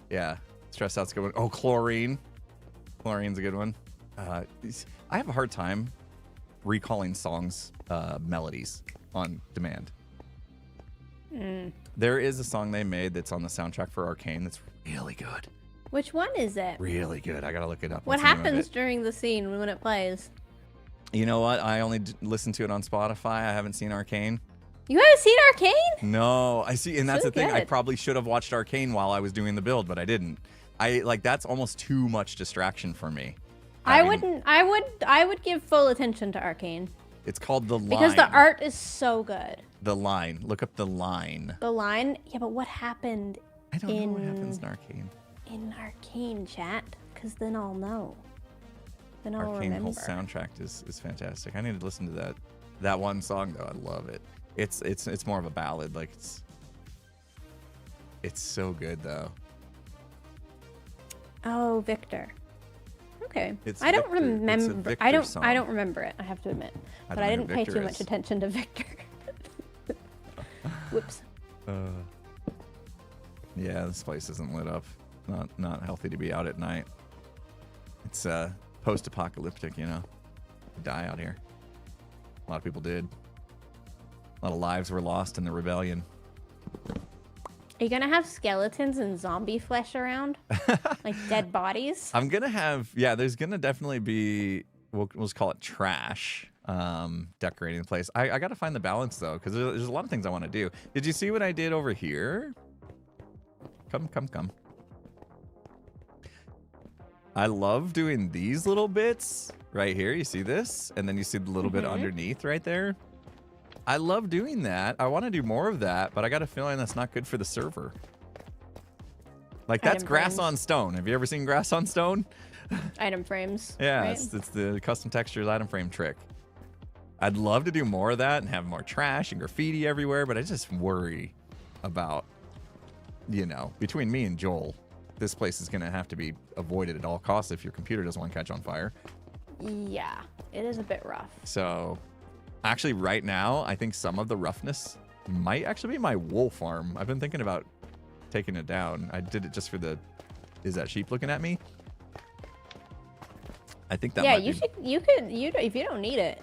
Yeah, Stressed Out's a good one. Oh, Chlorine. Chlorine's a good one. I have a hard time recalling songs melodies on demand. There is a song they made that's on the soundtrack for Arcane that's really good. Which one is it? Really good. I gotta look it up. What happens during the scene when it plays? You know what? I only listen to it on Spotify. I haven't seen Arcane. You haven't seen Arcane? No, I see, and that's So the thing. good. I probably should have watched Arcane while I was doing the build, but I didn't. That's almost too much distraction for me. I would give full attention to Arcane. It's called The Line. Because the art is so good. The Line. Look up The Line. The Line? Yeah, but what happened I don't know what happens in Arcane. in Arcane, chat? Because then I'll know. Then I'll Arcane remember. whole soundtrack is fantastic. I need to listen to that one song though. I love it. It's more of a ballad. Like it's so good though. Oh, Victor. Okay. It's I don't Victor. It's a remember. Victor I don't song. remember it. I have to admit. I But don't I know didn't who pay Victor too much is. attention to Victor. Whoops. Yeah, this place isn't lit up. Not healthy to be out at night. It's post-apocalyptic, you know. You die out here. A lot of people did. A lot of lives were lost in the rebellion. Are you gonna have skeletons and zombie flesh around? Like dead bodies? I'm gonna have there's gonna definitely be we'll just call it trash. Decorating the place. I gotta find the balance though, because there's a lot of things I want to do. Did you see what I did over here? Come. I love doing these little bits right here. You see this? And then you see the little bit underneath right there. I love doing that. I want to do more of that, but I got a feeling that's not good for the server. Like that's grass on stone. Have you ever seen grass on stone? Item frames. Yeah, right? it's the custom textures item frame trick. I'd love to do more of that and have more trash and graffiti everywhere, but I just worry about, between me and Joel, this place is going to have to be avoided at all costs if your computer doesn't want to catch on fire. Yeah, it is a bit rough. So, actually, right now, I think some of the roughness might actually be my wool farm. I've been thinking about taking it down. I did it just for is that sheep looking at me? I think that might be... if you don't need it.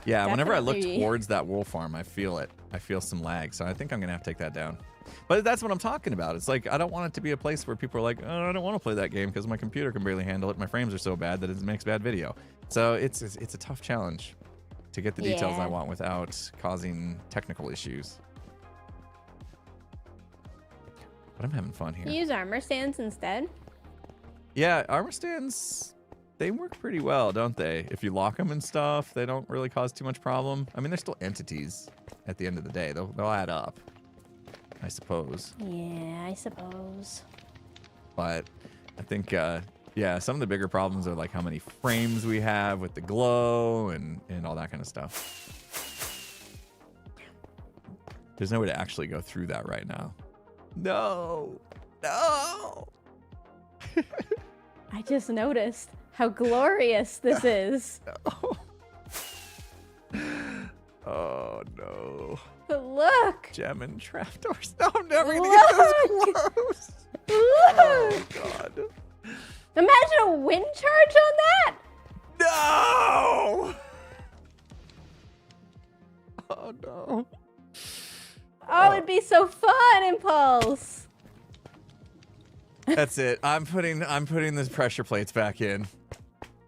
Yeah, whenever I look definitely. towards that wool farm, I feel it. I feel some lag, so I think I'm going to have to take that down. But that's what I'm talking about. It's like, I don't want it to be a place where people are like, oh, I don't want to play that game because my computer can barely handle it. My frames are so bad that it makes bad video. So it's a tough challenge to get the details I want without causing technical issues. But I'm having fun here. You use armor stands instead? Yeah, armor stands, they work pretty well, don't they? If you lock them and stuff, they don't really cause too much problem. I mean, they're still entities at the end of the day. They'll add up, I suppose. Yeah, I suppose. But I think, some of the bigger problems are like how many frames we have with the glow and all that kind of stuff. There's no way to actually go through that right now. No. I just noticed how glorious this is. Oh no. But look. Gem trapdoors. No, I'm never gonna Look. get those close. Look. Oh god. Imagine a wind charge on that. No. Oh no. Oh, it'd be so fun, Impulse. That's it. I'm putting the pressure plates back in.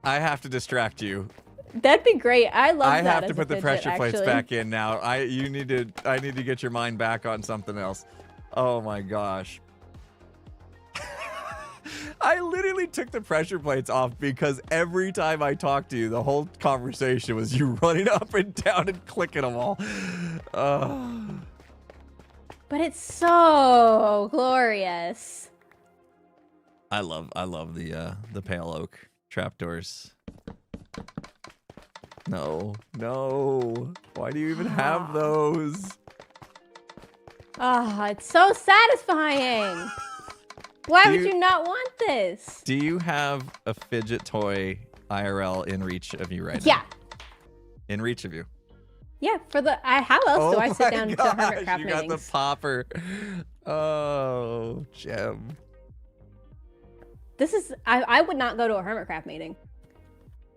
I have to distract you. That'd be great. I love that. I have to as put a the fidget, pressure plates actually. back in now. I need to get your mind back on something else. Oh my gosh. I literally took the pressure plates off because every time I talked to you, the whole conversation was you running up and down and clicking them all. But it's so glorious. I love the pale oak trapdoors. No. Why do you even have those? Ah, it's so satisfying. Why would you not want this? Do you have a fidget toy IRL in reach of you right now? Yeah. In reach of you? Yeah, how else do I sit down to Hermitcraft you meetings? got the popper. Oh, Gem. This is, I would not go to a Hermitcraft meeting.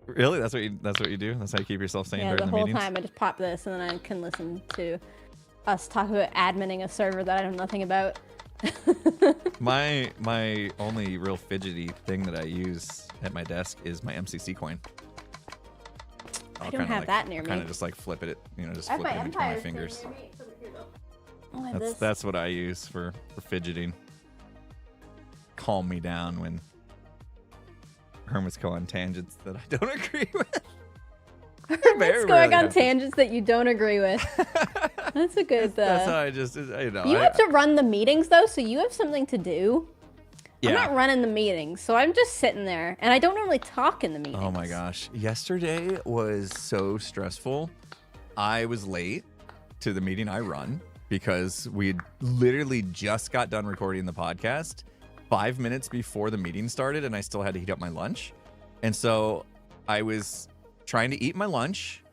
Really? That's what you do? That's how you keep yourself sane Yeah, during the the whole meetings? time I just pop this and then I can listen to us talk about adminning a server that I know nothing about. My only real fidgety thing that I use at my desk is my MCC coin. I don't have that near me. Kind of just like flip it, just I have flip my it in between my Empire fingers. near me. It's over here, though. I'll have this. That's what I use for fidgeting. Calm me down when Hermits go on tangents that I don't agree with. Hermits going on tangents that you don't agree with. That's a good. That's how I just, You have to run the meetings though, so you have something to do. Yeah. I'm not running the meetings, so I'm just sitting there, and I don't normally talk in the meetings. Oh my gosh. Yesterday was so stressful. I was late to the meeting I run because we literally just got done recording the podcast 5 minutes before the meeting started, and I still had to heat up my lunch. And so I was trying to eat my lunch,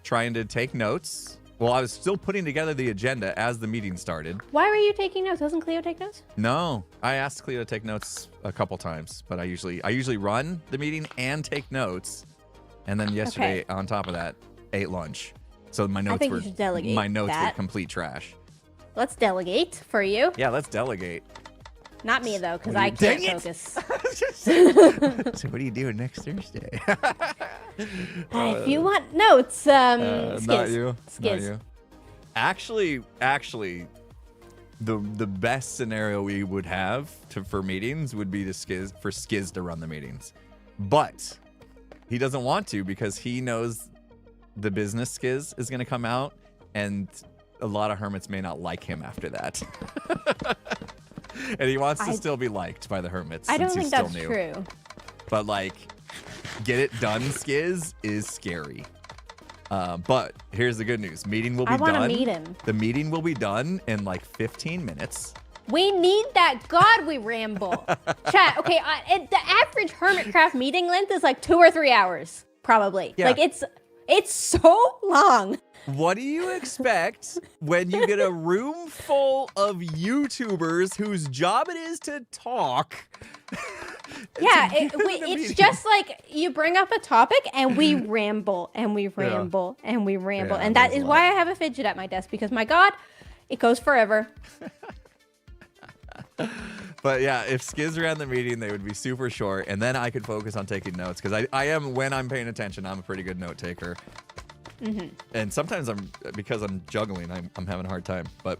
trying to take notes. Well, I was still putting together the agenda as the meeting started. Why were you taking notes? Doesn't Cleo take notes? No, I asked Cleo to take notes a couple times, but I usually run the meeting and take notes. And then yesterday, on top of that, ate lunch. So my notes were complete trash. Let's delegate for you. Yeah, let's delegate. Not me though, because I can't focus. So what are you doing next Thursday? If you want notes, Skiz. Not you. Skiz. Not you. Actually, the best scenario we would have for meetings would be for Skiz to run the meetings, but he doesn't want to because he knows the business Skiz is going to come out, and a lot of Hermits may not like him after that. And he wants to still be liked by the Hermits. I don't since think he's that's still new. true. But like, get it done, Skiz is scary. But here's the good news: meeting will be done. I want to meet him. The meeting will be done in like 15 minutes. We need that. God, we ramble. Chat. Okay, the average Hermitcraft meeting length is like 2 or 3 hours, probably. Yeah. Like it's so long. What do you expect when you get a room full of YouTubers whose job it is to talk? Yeah, it's just like you bring up a topic and we ramble and we ramble and we ramble. Yeah, and that is why I have a fidget at my desk, because my God, it goes forever. But yeah, if Skiz ran the meeting, they would be super short, and then I could focus on taking notes, because I am, when I'm paying attention, I'm a pretty good note taker. Mm-hmm. And sometimes because I'm juggling, I'm having a hard time. But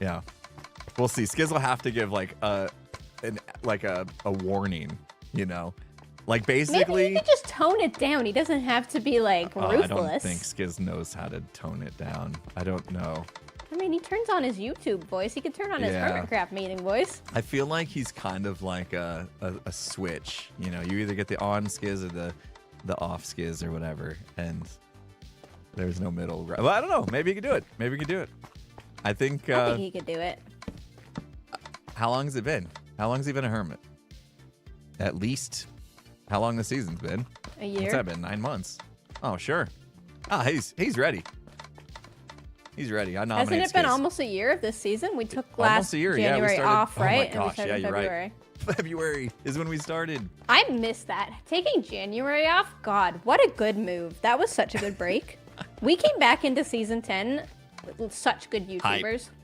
yeah, we'll see. Skiz will have to give like a warning, like basically. Maybe he could just tone it down. He doesn't have to be like ruthless. I don't think Skiz knows how to tone it down. I don't know. I mean, he turns on his YouTube voice. He could turn on his Hermitcraft meeting voice. I feel like he's kind of like a switch. You either get the on Skiz or the off Skiz or whatever, and there's no middle ground. Well, I don't know. Maybe he could do it. I think he could do it. How long has it been? How long has he been a hermit? At least how long the season's been? A year. What's that been? 9 months. Oh, sure. He's ready. He's ready. I nominate Hasn't it been Skiz. almost a year of this season? We took Almost a year. January off, right? Oh my gosh, and we started you're February. right. February is when we started. I missed that. Taking January off, God, what a good move. That was such a good break. We came back into season 10 with such good YouTubers. Hype.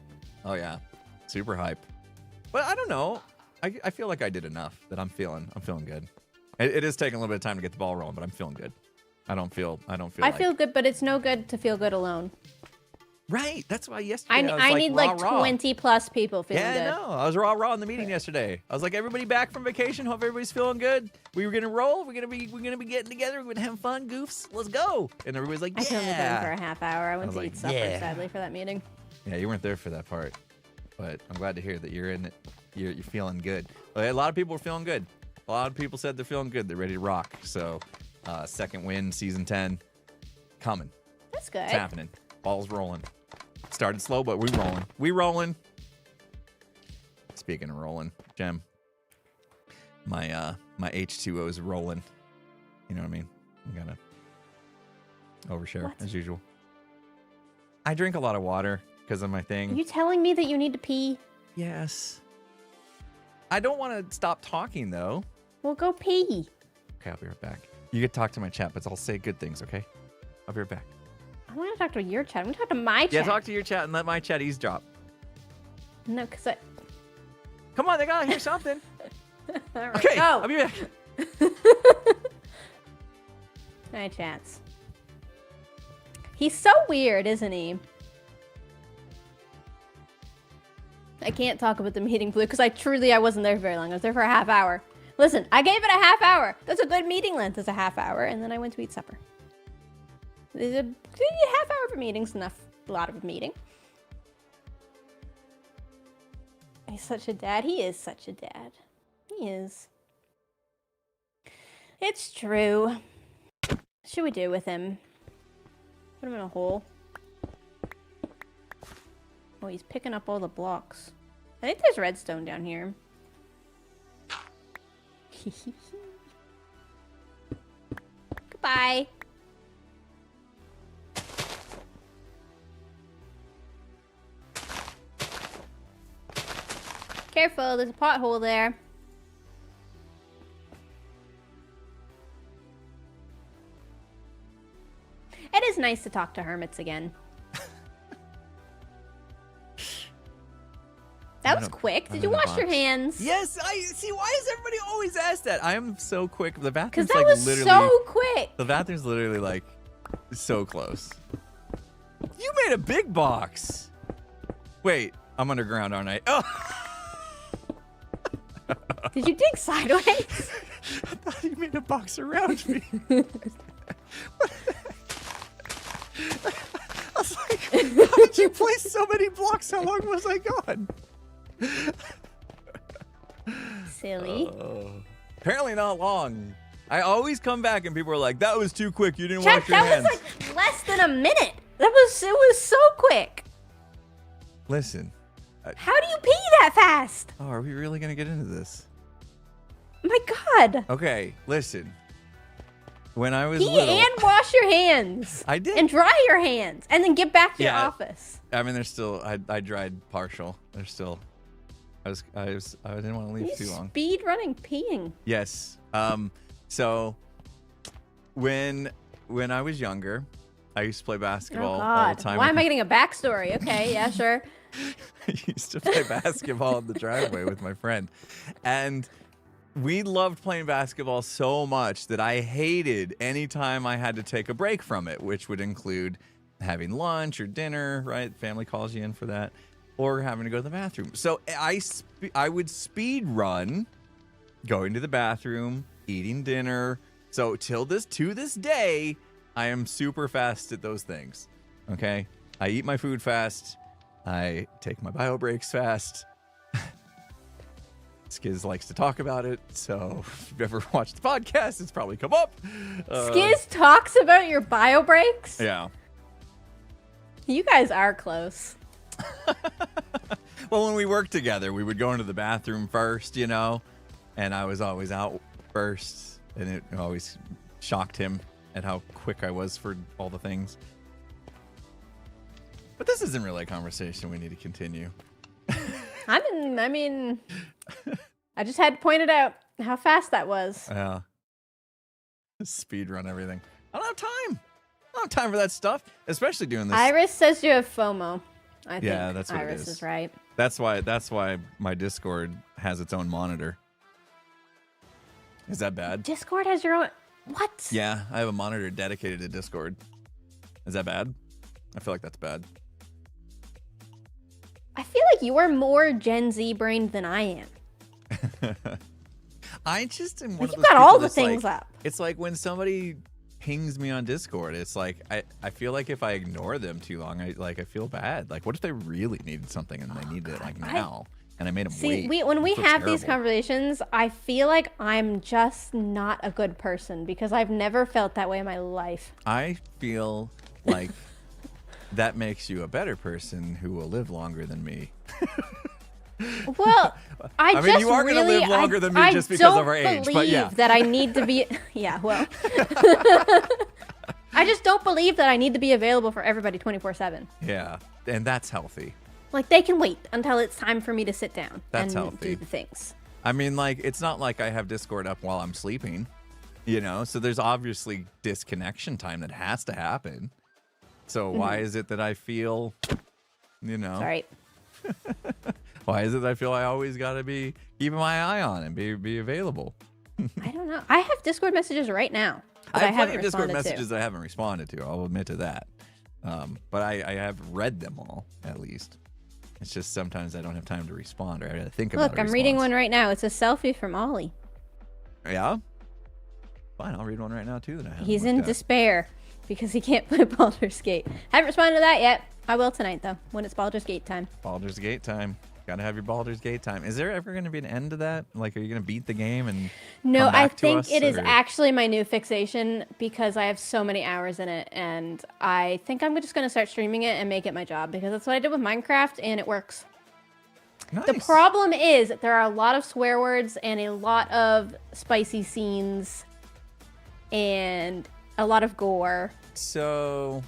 Oh yeah, super hype. But I don't know. I feel like I did enough that I'm feeling good. It is taking a little bit of time to get the ball rolling, but I'm feeling good. I don't feel. I feel good, but it's no good to feel good alone. Right. That's why yesterday I need rah, like rah. 20 plus people feeling good. Yeah, no. I was raw in the meeting yesterday. I was like, everybody back from vacation. Hope everybody's feeling good. We were gonna roll. We're gonna be getting together. We're gonna have fun, goofs. Let's go. And everybody's like, yeah. I can only go in for a half hour. I went to like, eat supper, yeah. sadly, for that meeting. Yeah, you weren't there for that part, but I'm glad to hear that you're in it. You're feeling good. A lot of people are feeling good. A lot of people said they're feeling good. They're ready to rock. So, second win, season 10, coming. That's good. It's happening. Ball's rolling. Started slow, but we rolling. Speaking of rolling, Gem, my H2O is rolling. You know what I mean? I'm gonna overshare as usual. I drink a lot of water because of my thing. Are you telling me that you need to pee? Yes. I don't want to stop talking though. Well, go pee. Okay, I'll be right back. You get to talk to my chat, but I'll say good things, okay? I'll be right back. I want to talk to your chat. I'm going to talk to my chat. Yeah, talk to your chat and let my chat eavesdrop. No, because I... Come on, they gotta hear something. All right, okay, go. I'll be back. Hi, chats. He's so weird, isn't he? I can't talk about the meeting, Blue, because I wasn't there very long. I was there for a half hour. Listen, I gave it a half hour. That's a good meeting length, is a half hour, and then I went to eat supper. A half hour of a meeting's enough. A lot of a meeting. He's such a dad. He is such a dad. He is. It's true. What should we do with him? Put him in a hole. Oh, he's picking up all the blocks. I think there's redstone down here. Goodbye. Careful, there's a pothole there. It is nice to talk to hermits again. That was quick. Did you wash your hands? Yes, I see. Why does everybody always ask that? I am so quick. The bathroom's Because that was literally so quick. The bathroom's literally like so close. You made a big box. Wait, I'm underground, aren't I? Oh. Did you dig sideways? I thought you made a box around me. I was like, how did you place so many blocks? How long was I gone? Silly. Apparently not long. I always come back and people are like, that was too quick. You didn't wash your hands. That was like less than a minute. It was so quick. Listen. How do you pee that fast? Oh, are we really going to get into this? My God. Okay, listen. When I was Pee little, and wash your hands. I did. And dry your hands. And then get back to your office. I mean, there's still, I dried partial. There's still, I didn't want to leave too long. Speed running peeing. Yes. So when I was younger, I used to play basketball all the time. Why am I getting a backstory? Okay, yeah, sure. I used to play basketball in the driveway with my friend. And we loved playing basketball so much that I hated any time I had to take a break from it, which would include having lunch or dinner, right? Family calls you in for that, or having to go to the bathroom. So I would speed run going to the bathroom, eating dinner. So to this day, I am super fast at those things. Okay? I eat my food fast. I take my bio breaks fast. Skiz likes to talk about it, so if you've ever watched the podcast, it's probably come up. Skiz talks about your bio breaks? Yeah. You guys are close. Well, when we worked together, we would go into the bathroom first, you know, and I was always out first, and it always shocked him at how quick I was for all the things. But this isn't really a conversation we need to continue. I mean, I just had to point it out how fast that was. Yeah. Speed run everything. I don't have time. I don't have time for that stuff, especially doing this. Iris says you have FOMO. I think yeah, that's what Iris it is. Is right. That's why my Discord has its own monitor. Is that bad? Discord has your own. What? Yeah, I have a monitor dedicated to Discord. Is that bad? I feel like that's bad. I feel like you are more Gen Z brained than I am. I just am one of You those got people all the that's things like, up. It's like when somebody pings me on Discord, it's like I feel like if I ignore them too long, I feel bad. Like, what if they really needed something and they needed it like now? And I made them wait. When we have these terrible. conversations, I feel like I'm just not a good person because I've never felt that way in my life. I feel like that makes you a better person who will live longer than me. Well, I mean, just you are gonna really, live longer than me just because of our age, but yeah. believe that I need to be. Yeah, well, I just don't believe that I need to be available for everybody 24/7. Yeah, and that's healthy. Like they can wait until it's time for me to sit down That's and healthy. do the things. I mean, like, it's not like I have Discord up while I'm sleeping, you know? So there's obviously disconnection time that has to happen. So why is it that I feel, you know? Sorry. Why is it that I feel I always got to be keeping my eye on and be available? I don't know. I have Discord messages right now. I That have plenty haven't of Discord responded to. messages that I haven't responded to. I'll admit to that. But I have read them all, at least. It's just sometimes I don't have time to respond or I gotta think about it. Look, I'm reading one right now. It's a selfie from Ollie. Yeah? Fine, I'll read one right now, too. That I haven't He's looked in at. despair because he can't play Baldur's Gate. Haven't responded to that yet. I will tonight, though, when it's Baldur's Gate time. Baldur's Gate time. Gotta have your Baldur's Gate time. Is there ever going to be an end to that? Like, are you going to beat the game and No, come I back to think us, it is or- actually my new fixation because I have so many hours in it, and I think I'm just going to start streaming it and make it my job because that's what I did with Minecraft, and it works. Nice. The problem is that there are a lot of swear words and a lot of spicy scenes and a lot of gore. So,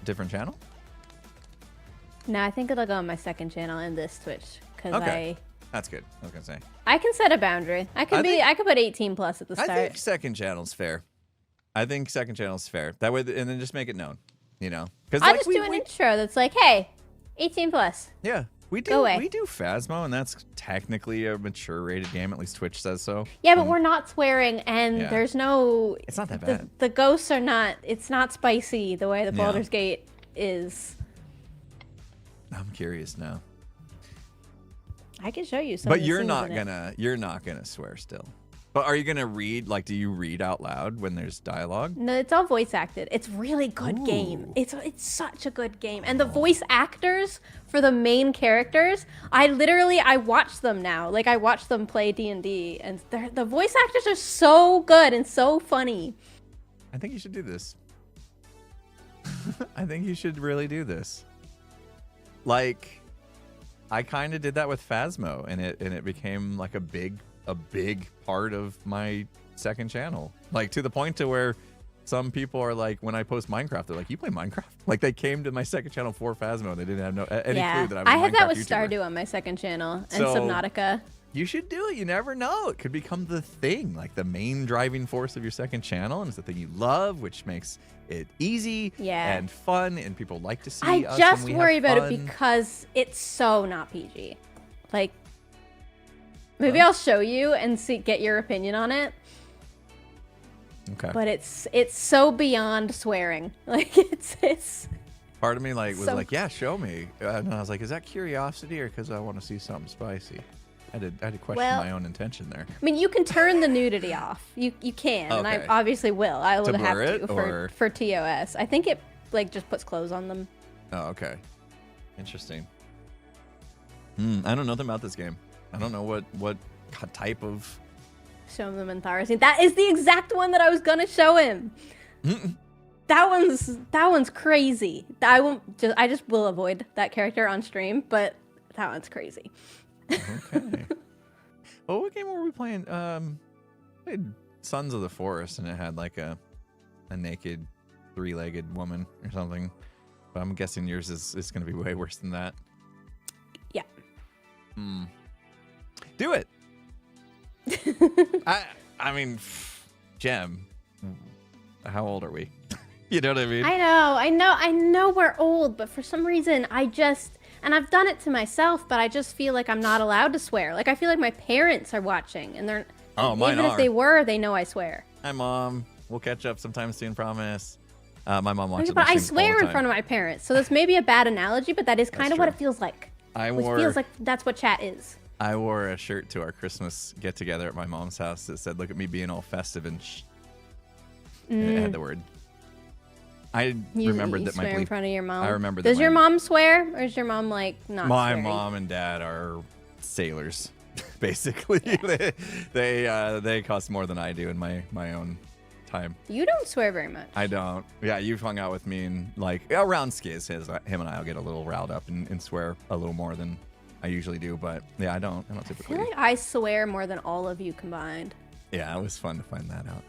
different channel? No, I think it'll go on my second channel and this Twitch because Okay. That's good. I was going to say. I can set a boundary. I could put 18 plus at the start. I think second channel's fair. I think second channel's fair. That way, and then just make it known, you know? Because I'll just do an intro that's like, hey, 18 plus. Yeah. We Go away. do Phasmo, and that's technically a mature rated game. At least Twitch says so. Yeah, but we're not swearing, and Yeah. there's no. It's not that bad. The ghosts are not. It's not spicy the way the Yeah. Baldur's Gate is. I'm curious now. I can show you some. But of the you're scenes not in it. gonna swear still. But are you gonna read, like, do you read out loud when there's dialogue? No, it's all voice acted. It's really good game. Ooh. It's such a good game, and the voice actors for the main characters, I watch them now. Like I watch them play D&D, and the voice actors are so good and so funny. I think you should do this. I think you should really do this. Like, I kind of did that with Phasmo, and it became like a big part of my second channel. Like, to the point to where some people are like, when I post Minecraft, they're like, "You play Minecraft?" Like, they came to my second channel for Phasmo, and they didn't have any clue that I was a I had that Minecraft with YouTuber. Stardew on my second channel and So- Subnautica. You should do it. You never know. It could become the thing, like the main driving force of your second channel, and it's the thing you love, which makes it easy Yeah. and fun, and people like to see I us just when we worry have about fun. it because it's so not PG. Like, maybe I'll show you and get your opinion on it. Okay. But it's so beyond swearing. Like it's. Part of me was so- like, yeah, show me. And I was like, is that curiosity or because I want to see something spicy? I had to question Well- my own intention there. I mean, you can turn the nudity off. You can, and I Okay. obviously will. I will To have blur to it, or- for TOS. I think it just puts clothes on them. Oh, okay. Interesting. I don't know nothing about this game. I don't know what type of... Show them in Tharasin. That is the exact one that I was gonna show him. That one's crazy. I just will avoid that character on stream, but that one's crazy. Okay. Well, what game were we playing? Played Sons of the Forest, and it had like a naked, three-legged woman or something. But I'm guessing yours is going to be way worse than that. Yeah. Do it. I mean, Gem, how old are we? You know what I mean? I know we're old, but for some reason And I've done it to myself, but I just feel like I'm not allowed to swear. Like, I feel like my parents are watching, and they're... Oh, mine even are. if they were, they know I swear. Hi, Mom. We'll catch up sometime soon, promise. My mom watches But I things all the swear in time. front of my parents, so this may be a bad analogy, but that is kind of what it feels like. It feels like that's what chat is. I wore a shirt to our Christmas get-together at my mom's house that said, "Look at me being all festive and and it had the word. I remembered that swear my in front of your mom. I remember that Does your mom swear, or is your mom like not my swearing? mom and dad are sailors, basically. Yeah. they cost more than I do in my own time. You don't swear very much. I don't. Yeah, you've hung out with me and like around Skiz, him and I'll get a little riled up and swear a little more than I usually do. But yeah, I don't I typically. feel like I swear more than all of you combined. Yeah, it was fun to find that out.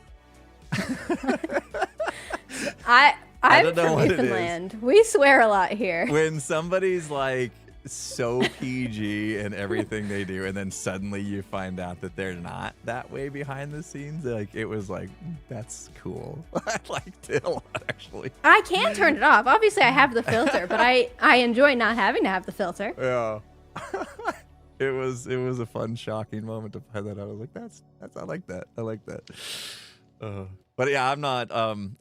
I'm don't know from what it is. Newfoundland. We swear a lot here. When somebody's like so PG in everything they do, and then suddenly you find out that they're not that way behind the scenes, like it was like, that's cool. I liked it a lot, actually. I can turn it off. Obviously, I have the filter, but I enjoy not having to have the filter. Yeah. It was a fun, shocking moment to find that out. I was like, that's I like that. I like that. But yeah, I'm not.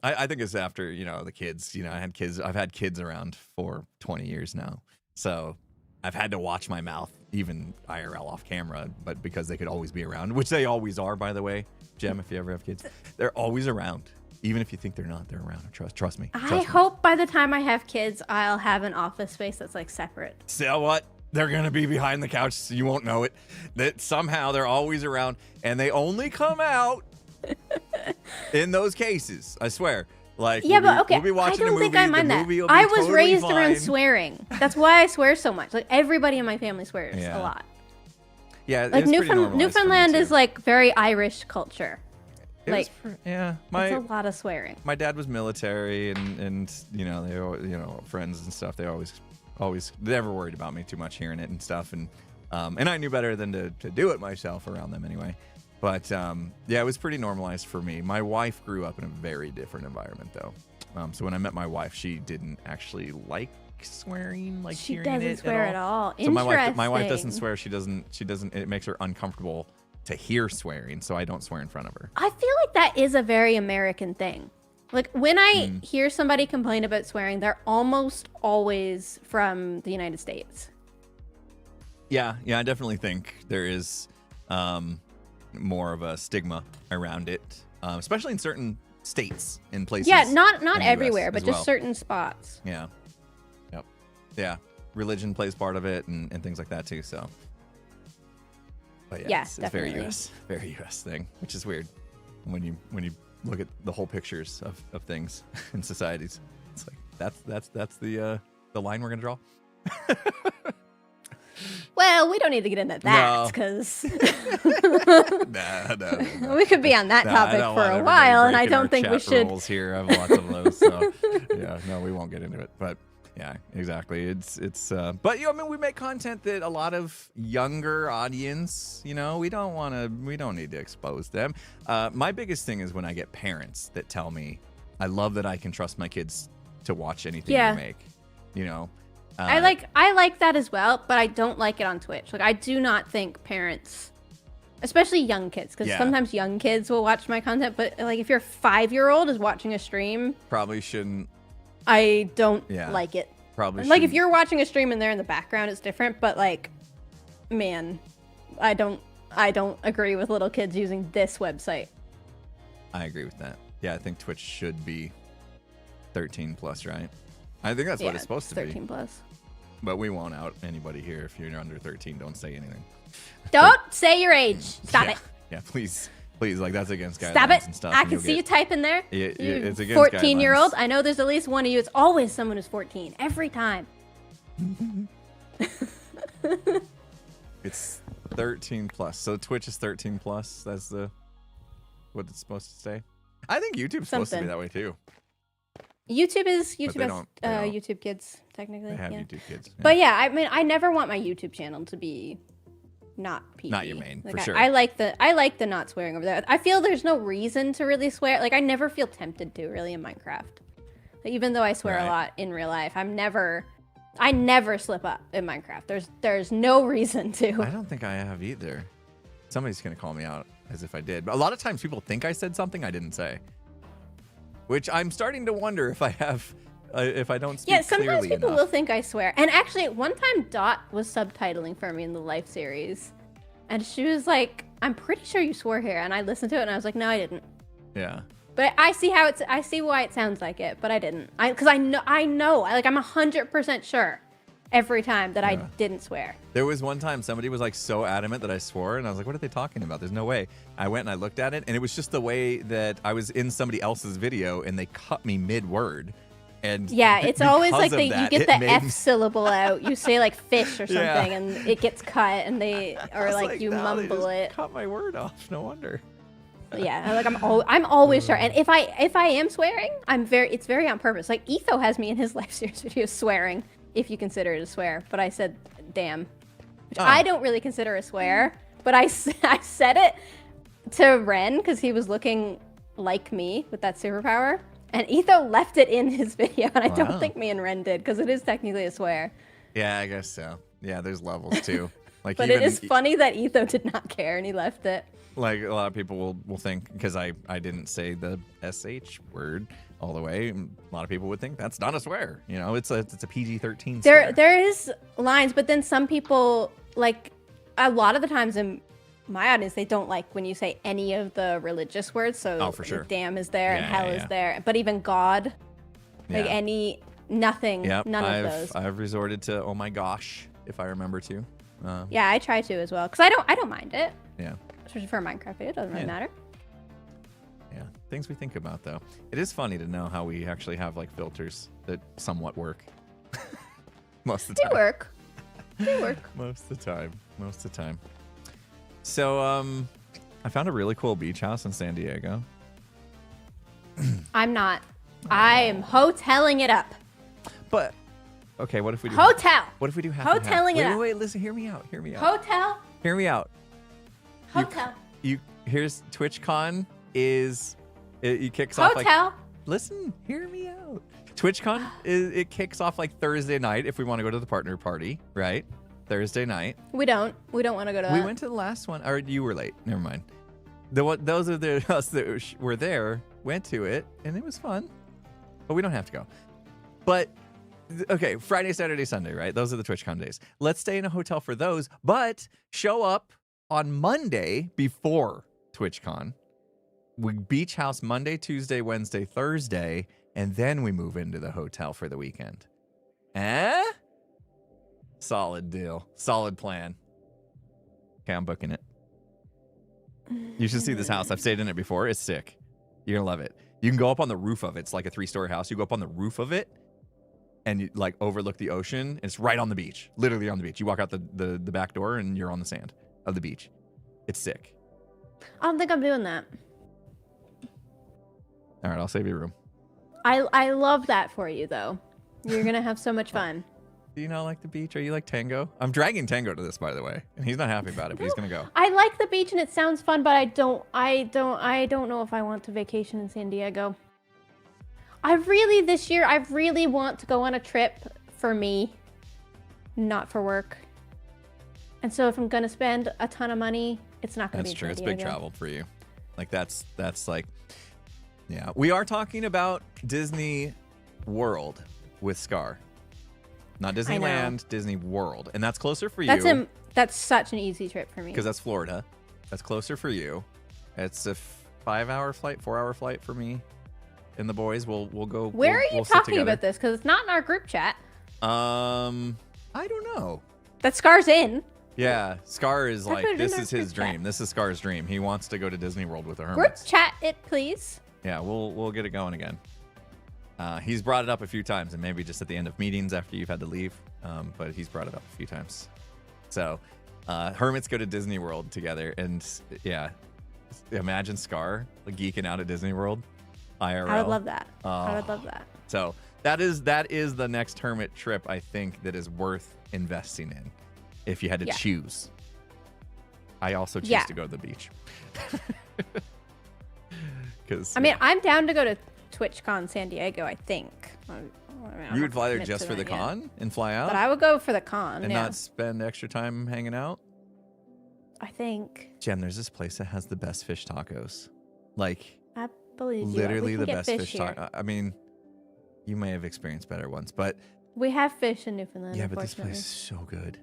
I think it's after the kids. I've had kids around for 20 years now, so I've had to watch my mouth, even IRL off camera, but because they could always be around, which they always are, by the way. Gem, if you ever have kids, they're always around. Even if you think they're not, they're around. Trust me. I hope by the time I have kids, I'll have an office space that's like separate. So what? They're going to be behind the couch, so you won't know it. That somehow they're always around, and they only come out in those cases. I swear. Like, yeah, but okay, we'll be watching I don't a movie, think I mind that. will be I was totally raised fine. around swearing. That's why I swear so much. Like, everybody in my family swears a lot. Yeah, like it's pretty normalized Newfoundland for me, is like very Irish culture. it's a lot of swearing. My dad was military, and they always, friends and stuff. They always never worried about me too much hearing it and stuff, and I knew better than to do it myself around them anyway. But yeah, it was pretty normalized for me. My wife grew up in a very different environment though. So when I met my wife, she didn't actually like swearing, like she hearing doesn't it swear at all. So my wife doesn't swear. She doesn't. It makes her uncomfortable to hear swearing, so I don't swear in front of her. I feel like that is a very American thing. Like, when I hear somebody complain about swearing, they're almost always from the United States. Yeah, I definitely think there is more of a stigma around it, especially in certain states and places. Yeah, not in the everywhere, US but as just well. certain spots. Yeah. Yep. Yeah. Religion plays part of it and things like that too. So. But yeah, it's very US thing, which is weird when you look at the whole pictures of things in societies. It's like that's the line we're gonna draw. Well, we don't need to get into that because no. we could be on that topic for a while, and I don't think we should. Rules here. I have lots of those, so yeah, no, we won't get into it. But yeah, exactly. It's but we make content that a lot of younger audience, we don't need to expose them. My biggest thing is when I get parents that tell me, I love that I can trust my kids to watch anything you make, I like that as well, but I don't like it on Twitch. Like, I do not think parents, especially young kids, because sometimes young kids will watch my content, but like if your 5-year-old is watching a stream, probably shouldn't. I don't like it. Probably like if you're watching a stream and they're in the background, it's different. But like, man, I don't agree with little kids using this website. I agree with that. Yeah, I think Twitch should be 13 plus, right? I think that's what it's supposed to be. 13 plus. But we won't out anybody here. If you're under 13, don't say anything. Don't say your age. Stop it. Yeah, please. Like, that's against guidelines Stop it. and stuff. I can see you typing there. It's against 14-year-old. I know there's at least one of you. It's always someone who's 14. Every time. It's 13 plus. So Twitch is 13 plus. That's what it's supposed to say. I think YouTube's supposed to be that way too. YouTube has YouTube Kids, technically. They have YouTube Kids. Yeah. But yeah, I mean, I never want my YouTube channel to be not PG. Not your main, like, for sure. I like the not swearing over there. I feel there's no reason to really swear. Like, I never feel tempted to really in Minecraft. Like, even though I swear a lot in real life, I'm never I never slip up in Minecraft. There's no reason to. I don't think I have either. Somebody's going to call me out as if I did. But a lot of times people think I said something I didn't say. Which I'm starting to wonder if I have, if I don't speak clearly sometimes people enough. will think I swear. And actually, one time Dot was subtitling for me in the Life series. And she was like, I'm pretty sure you swore here. And I listened to it and I was like, no, I didn't. Yeah. But I see why it sounds like it, but I didn't. Because I know, like I'm 100% sure every time that I didn't swear. There was one time somebody was like so adamant that I swore, and I was like, what are they talking about? There's no way. I went and I looked at it, and it was just the way that I was in somebody else's video, and they cut me mid-word. And yeah, it's always like that, you get the F syllable out. You say like fish or something, and it gets cut, and like you mumble it. Cut my word off. No wonder. Yeah, like I'm always sure. And if I am swearing, it's very on purpose. Like Etho has me in his Life series video swearing, if you consider it a swear. But I said damn, which I don't really consider a swear. But I said it to Ren because he was looking like me with that superpower. And Etho left it in his video, and I don't think me and Ren did because it is technically a swear. Yeah, I guess so. Yeah, there's levels too. Like, but it is funny that Etho did not care and he left it. Like a lot of people will think, because I didn't say the SH word all the way, a lot of people would think that's not a swear. You know, it's a PG-13 swear. There is lines, but then some people, like a lot of the times in my audience, they don't like when you say any of the religious words. So for sure. Damn is there and hell is there. But even God, like nothing, none of those. I've resorted to oh my gosh, if I remember to. Yeah, I try to as well, because I don't mind it. Yeah. Especially for a Minecraft video, it doesn't really matter. Yeah, things we think about though. It is funny to know how we actually have like filters that somewhat work. Most of the time. They work. Most of the time. So, I found a really cool beach house in San Diego. I'm not. I am hoteling it up. But, okay, what if we do... Hotel. What if we do half Hoteling it up. Wait, listen, hear me out. Hotel. Hear me out. Hotel. Here's TwitchCon is... It kicks off like... Hotel. Listen, hear me out. TwitchCon, it kicks off like Thursday night if we want to go to the partner party, right? Thursday night. We don't want to go to that. We went to the last one, or you were late. Never mind. Those are us that were there, went to it, and it was fun. But we don't have to go. But, okay, Friday, Saturday, Sunday, right? Those are the TwitchCon days. Let's stay in a hotel for those, but show up on Monday before TwitchCon. We beach house Monday, Tuesday, Wednesday, Thursday, and then we move into the hotel for the weekend. Solid deal. Solid plan. Okay, I'm booking it. You should see this house. I've stayed in it before. It's sick. You're going to love it. You can go up on the roof of it. It's like a 3-story house. You go up on the roof of it and you like overlook the ocean. It's right on the beach. Literally on the beach. You walk out the back door and you're on the sand of the beach. It's sick. I don't think I'm doing that. All right, I'll save you room. I love that for you, though. You're going to have so much fun. Do you not like the beach? Are you like Tango? I'm dragging Tango to this, by the way, and he's not happy about it, but he's gonna go. I like the beach and it sounds fun, but I don't know if I want to vacation in San Diego. This year, I really want to go on a trip for me, not for work. And so if I'm gonna spend a ton of money, it's not gonna be in San Diego. That's true. It's big travel for you. Like that's like, yeah. We are talking about Disney World with Scar. Not Disneyland, Disney World. And that's closer for you. That's such an easy trip for me. Because that's Florida. That's closer for you. It's a 5-hour flight, 4-hour flight for me and the boys. We'll go. Where are you talking about this? Because it's not in our group chat. I don't know. That Scar's in. Yeah, Scar is like, this is his dream. This is Scar's dream. He wants to go to Disney World with the Hermits. Group chat it, please. Yeah, we'll get it going again. He's brought it up a few times, and maybe just at the end of meetings after you've had to leave. But he's brought it up a few times. So, Hermits go to Disney World together, and yeah, imagine Scar like, geeking out at Disney World. IRL. I would love that. I would love that. So that is the next Hermit trip I think that is worth investing in, if you had to choose. I also choose to go to the beach. Because I mean, I'm down to go to TwitchCon San Diego, I think. I'm You not would fly there commit just to for the that yet. con and fly out? But I would go for the con, and yeah. not spend extra time hanging out? I think. Jem, there's this place that has the best fish tacos. Like, I believe you. literally We can the get best fish here. taco. I mean, you may have experienced better ones, but We have fish in Newfoundland, yeah, but this unfortunately. place is so good.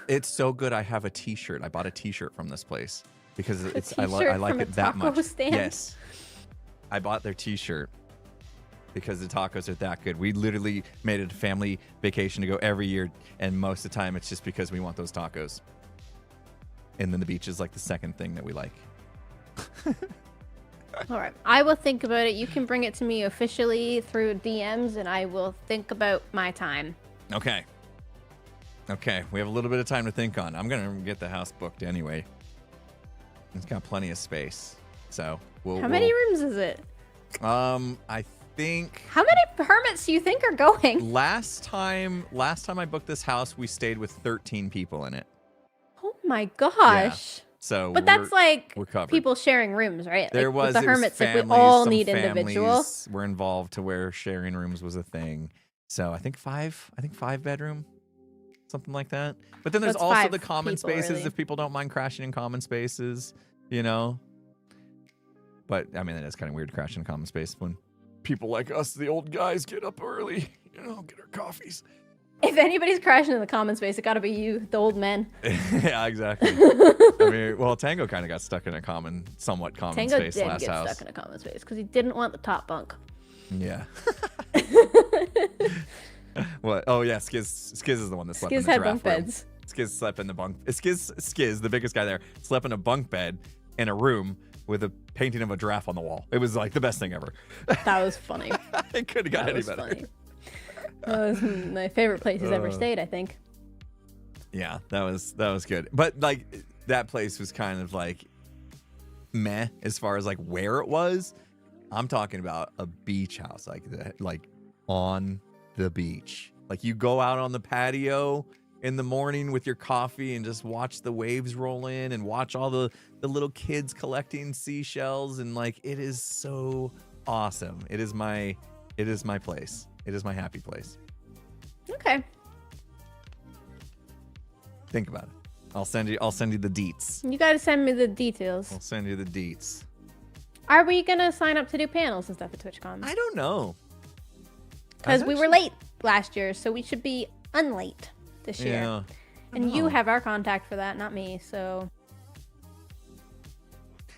It's so good. I have a T-shirt. I bought a T-shirt from this place because I like from a it that taco much. stand? Yes, I bought their T-shirt because the tacos are that good. We literally made it a family vacation to go every year, and most of the time it's just because we want those tacos. And then the beach is like the second thing that we like. All right. I will think about it. You can bring it to me officially through DMs, and I will think about my time. Okay. Okay, we have a little bit of time to think on. I'm gonna get the house booked anyway. It's got plenty of space, so How many rooms is it? I think How many hermits do you think are going? last time I booked this house, we stayed with 13 people in it. Oh my gosh. So, But that's like we're covered. people sharing rooms, right? There like, was with the it was hermits, like we families, all some need families individual. were involved to where sharing rooms was a thing. So I think five bedroom, something like that. But then there's That's also 5 the common people, spaces really. if people don't mind crashing in common spaces, you know. But I mean, it is kind of weird crashing in common space when people like us, the old guys, get up early, you know, get our coffees. If anybody's crashing in the common space, it got to be you, the old men. Yeah, exactly. I mean, well, Tango kind of got stuck in a somewhat common Tango space did last get house. stuck in a common space because he didn't want the top bunk. Yeah. What? Oh yeah, Skiz is the one that slept in Skiz the had giraffe bunk room. beds. Skiz slept in the bunk. Skiz, the biggest guy there, slept in a bunk bed in a room with a painting of a giraffe on the wall. It was like the best thing ever. That was funny. It couldn't have got That any was better. funny. That was my favorite place he's ever stayed, I think. Yeah, that was good. But like that place was kind of like meh as far as like where it was. I'm talking about a beach house like that, like on the beach. Like you go out on the patio in the morning with your coffee and just watch the waves roll in and watch all the little kids collecting seashells, and like it is so awesome. It is my place. It is my happy place. Okay. Think about it. I'll send you the deets. You got to send me the details. I'll send you the deets. Are we going to sign up to do panels and stuff at TwitchCon? I don't know. Because we were late last year, so we should be unlate this year. Yeah. And you have our contact for that, not me, so...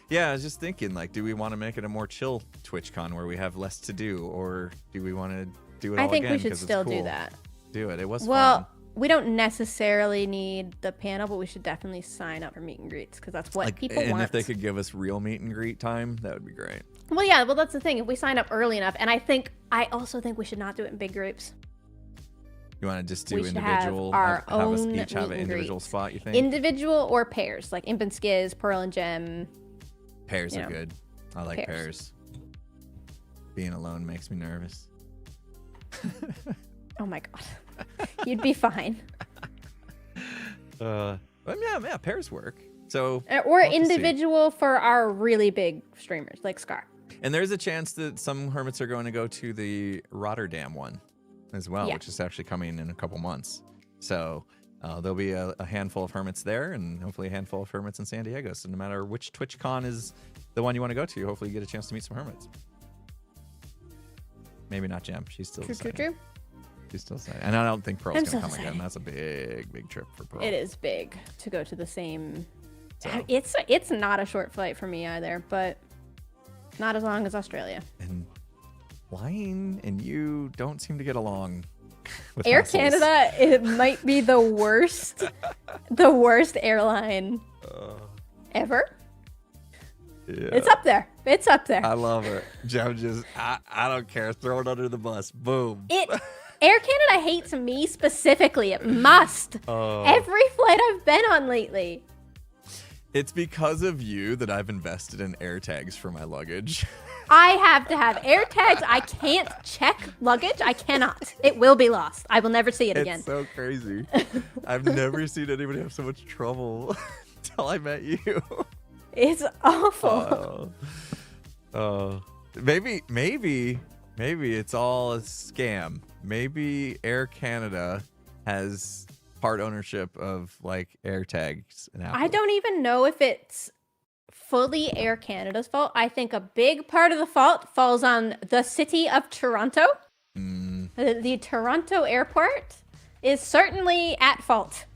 Yeah, I was just thinking, like, do we want to make it a more chill TwitchCon where we have less to do, or do we want to do it all I think again? we should 'cause it's still do cool? that. Do it. It was Well, fun. we don't necessarily need the panel, but we should definitely sign up for meet and greets, because that's what people and want. if they could give us real meet and greet time, that would be great. Well, yeah, well, that's the thing. If we sign up early enough, and I also think we should not do it in big groups. You want to just do We should individual? have our have us own each have an meet and individual greets. spot, you think? Individual or pairs, like Imp and Skiz, Pearl and Gem. Pairs you are know, good. I like pairs. pairs. Being alone makes me nervous. Oh my god. You'd be fine. Well, yeah, pairs work. So Or we'll have to see. individual for our really big streamers, like Scar. And there's a chance that some hermits are going to go to the Rotterdam one as well, Yeah. which is actually coming in a couple months. So there'll be a handful of hermits there, and hopefully a handful of hermits in San Diego. So no matter which TwitchCon is the one you want to go to, hopefully you get a chance to meet some hermits. Maybe not Gem. She's still deciding. True. She's still deciding. And I don't think Pearl's I'm going to still come again. deciding. That's a big trip for Pearl. It is big to go to the same. So- It's not a short flight for me either, but not as long as Australia. And Lion and you don't seem to get along with Air hassles. Canada, it might be the worst airline ever. Yeah. It's up there. It's up there. I love it. Gem just, I don't care. Throw it under the bus. Boom. Air Canada hates me specifically. It must. Oh. Every flight I've been on lately. It's because of you that I've invested in air tags for my luggage. I have to have air tags. I can't check luggage. I cannot. It will be lost. I will never see it again. It's so crazy. I've never seen anybody have so much trouble until I met you. It's awful. Maybe Maybe it's all a scam. Maybe Air Canada has part ownership of like AirTags and Apple. I don't even know if it's fully Air Canada's fault. I think a big part of the fault falls on the city of Toronto. The Toronto airport is certainly at fault.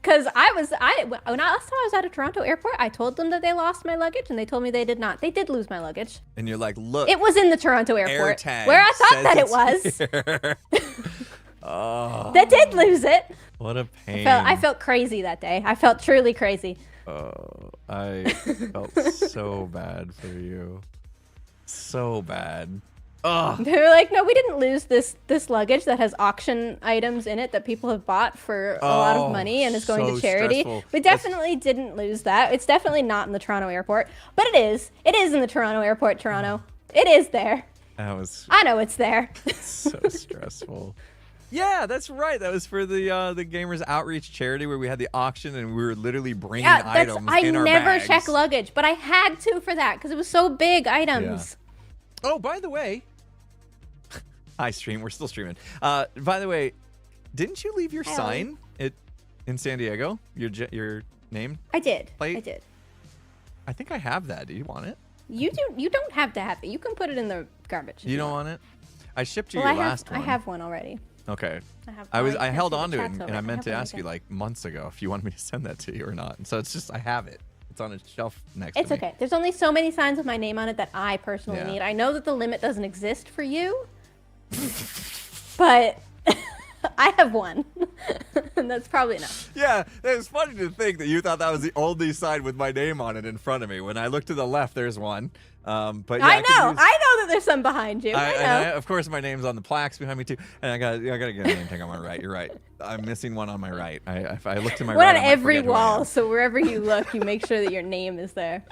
Because last time I was at a Toronto airport, I told them that they lost my luggage, and they told me they did not. They did lose my luggage. And you're like, look. It was in the Toronto airport, AirTag where I thought that it was. Oh. They did lose it. What a pain. I felt crazy that day. I felt truly crazy. Oh, I felt so bad for you. So bad. Oh. They were like, no, we didn't lose this luggage that has auction items in it that people have bought for a lot of money and is going to charity. Stressful. We definitely didn't lose that. It's definitely not in the Toronto airport, but it is. It is in the Toronto airport, Toronto. It is there. That was I know it's there. so stressful. Yeah, that's right. That was for the Gamers Outreach charity where we had the auction and we were literally bringing items in our bags. I never check luggage, but I had to for that because it was so big items. Yeah. Oh, by the way, hi stream. We're still streaming. By the way, didn't you leave your sign in San Diego? Your name? I did. Plate? I did. I think I have that. Do you want it? You don't have to have it. You can put it in the garbage. You don't want it? I shipped you your last one. I have one already. Okay. I held on to it and I meant to ask you like months ago if you wanted me to send that to you or not. And so it's just I have it. It's on a shelf next to me. It's okay. There's only so many signs with my name on it that I personally need. I know that the limit doesn't exist for you, but I have one. And that's probably enough. Yeah, it's funny to think that you thought that was the only sign with my name on it in front of me. When I look to the left, there's one. But yeah, I know that there's some behind you. I know. Of course, my name's on the plaques behind me too, and I gotta get a name tag on my right. You're right. I'm missing one on my right. If I look to my right, one on every wall. So wherever you look, you make sure that your name is there.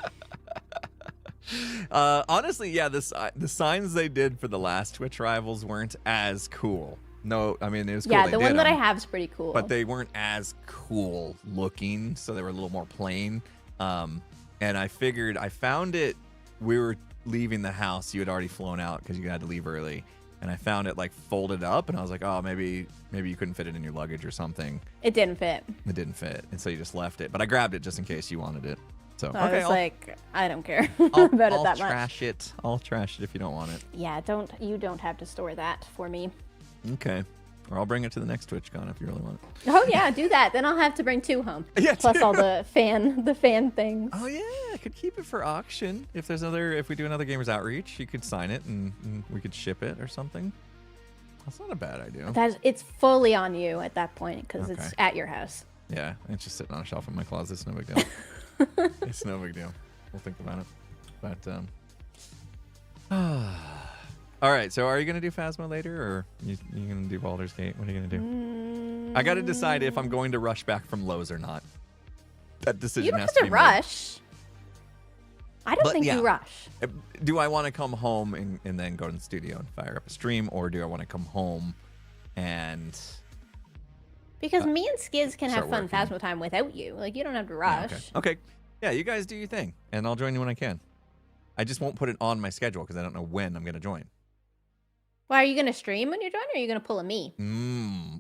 Honestly, yeah, the signs they did for the last Twitch rivals weren't as cool. No, I mean it was cool. Yeah, the one that I have is pretty cool. But they weren't as cool looking, so they were a little more plain. And I figured I found it. We were leaving the house. You had already flown out because you had to leave early. And I found it like folded up, and I was like, oh, maybe you couldn't fit it in your luggage or something. It didn't fit. It didn't fit, and so you just left it. But I grabbed it just in case you wanted it. So I was like, I don't care about it that much. I'll trash it. I'll trash it if you don't want it. Yeah, you don't have to store that for me. Okay. Or I'll bring it to the next TwitchCon if you really want it. Oh yeah, do that. Then I'll have to bring 2 home. Yeah, plus all the fan things. Oh yeah, I could keep it for auction. If we do another Gamers Outreach, you could sign it and we could ship it or something. That's not a bad idea. It's fully on you at that point because it's at your house. Yeah, it's just sitting on a shelf in my closet. It's no big deal. It's no big deal. We'll think about it. But all right, so are you going to do Phasma later, or you going to do Baldur's Gate? What are you going to do? I got to decide if I'm going to rush back from Lowe's or not. That decision has to be made. You don't have to rush. I don't think you rush. Do I want to come home and then go to the studio and fire up a stream, or do I want to come home and... Because me and Skiz can have fun Phasma time without you. Like, you don't have to rush. Yeah, okay. Yeah, you guys do your thing, and I'll join you when I can. I just won't put it on my schedule because I don't know when I'm going to join. Well, are you going to stream when you're joining, or are you going to pull a me?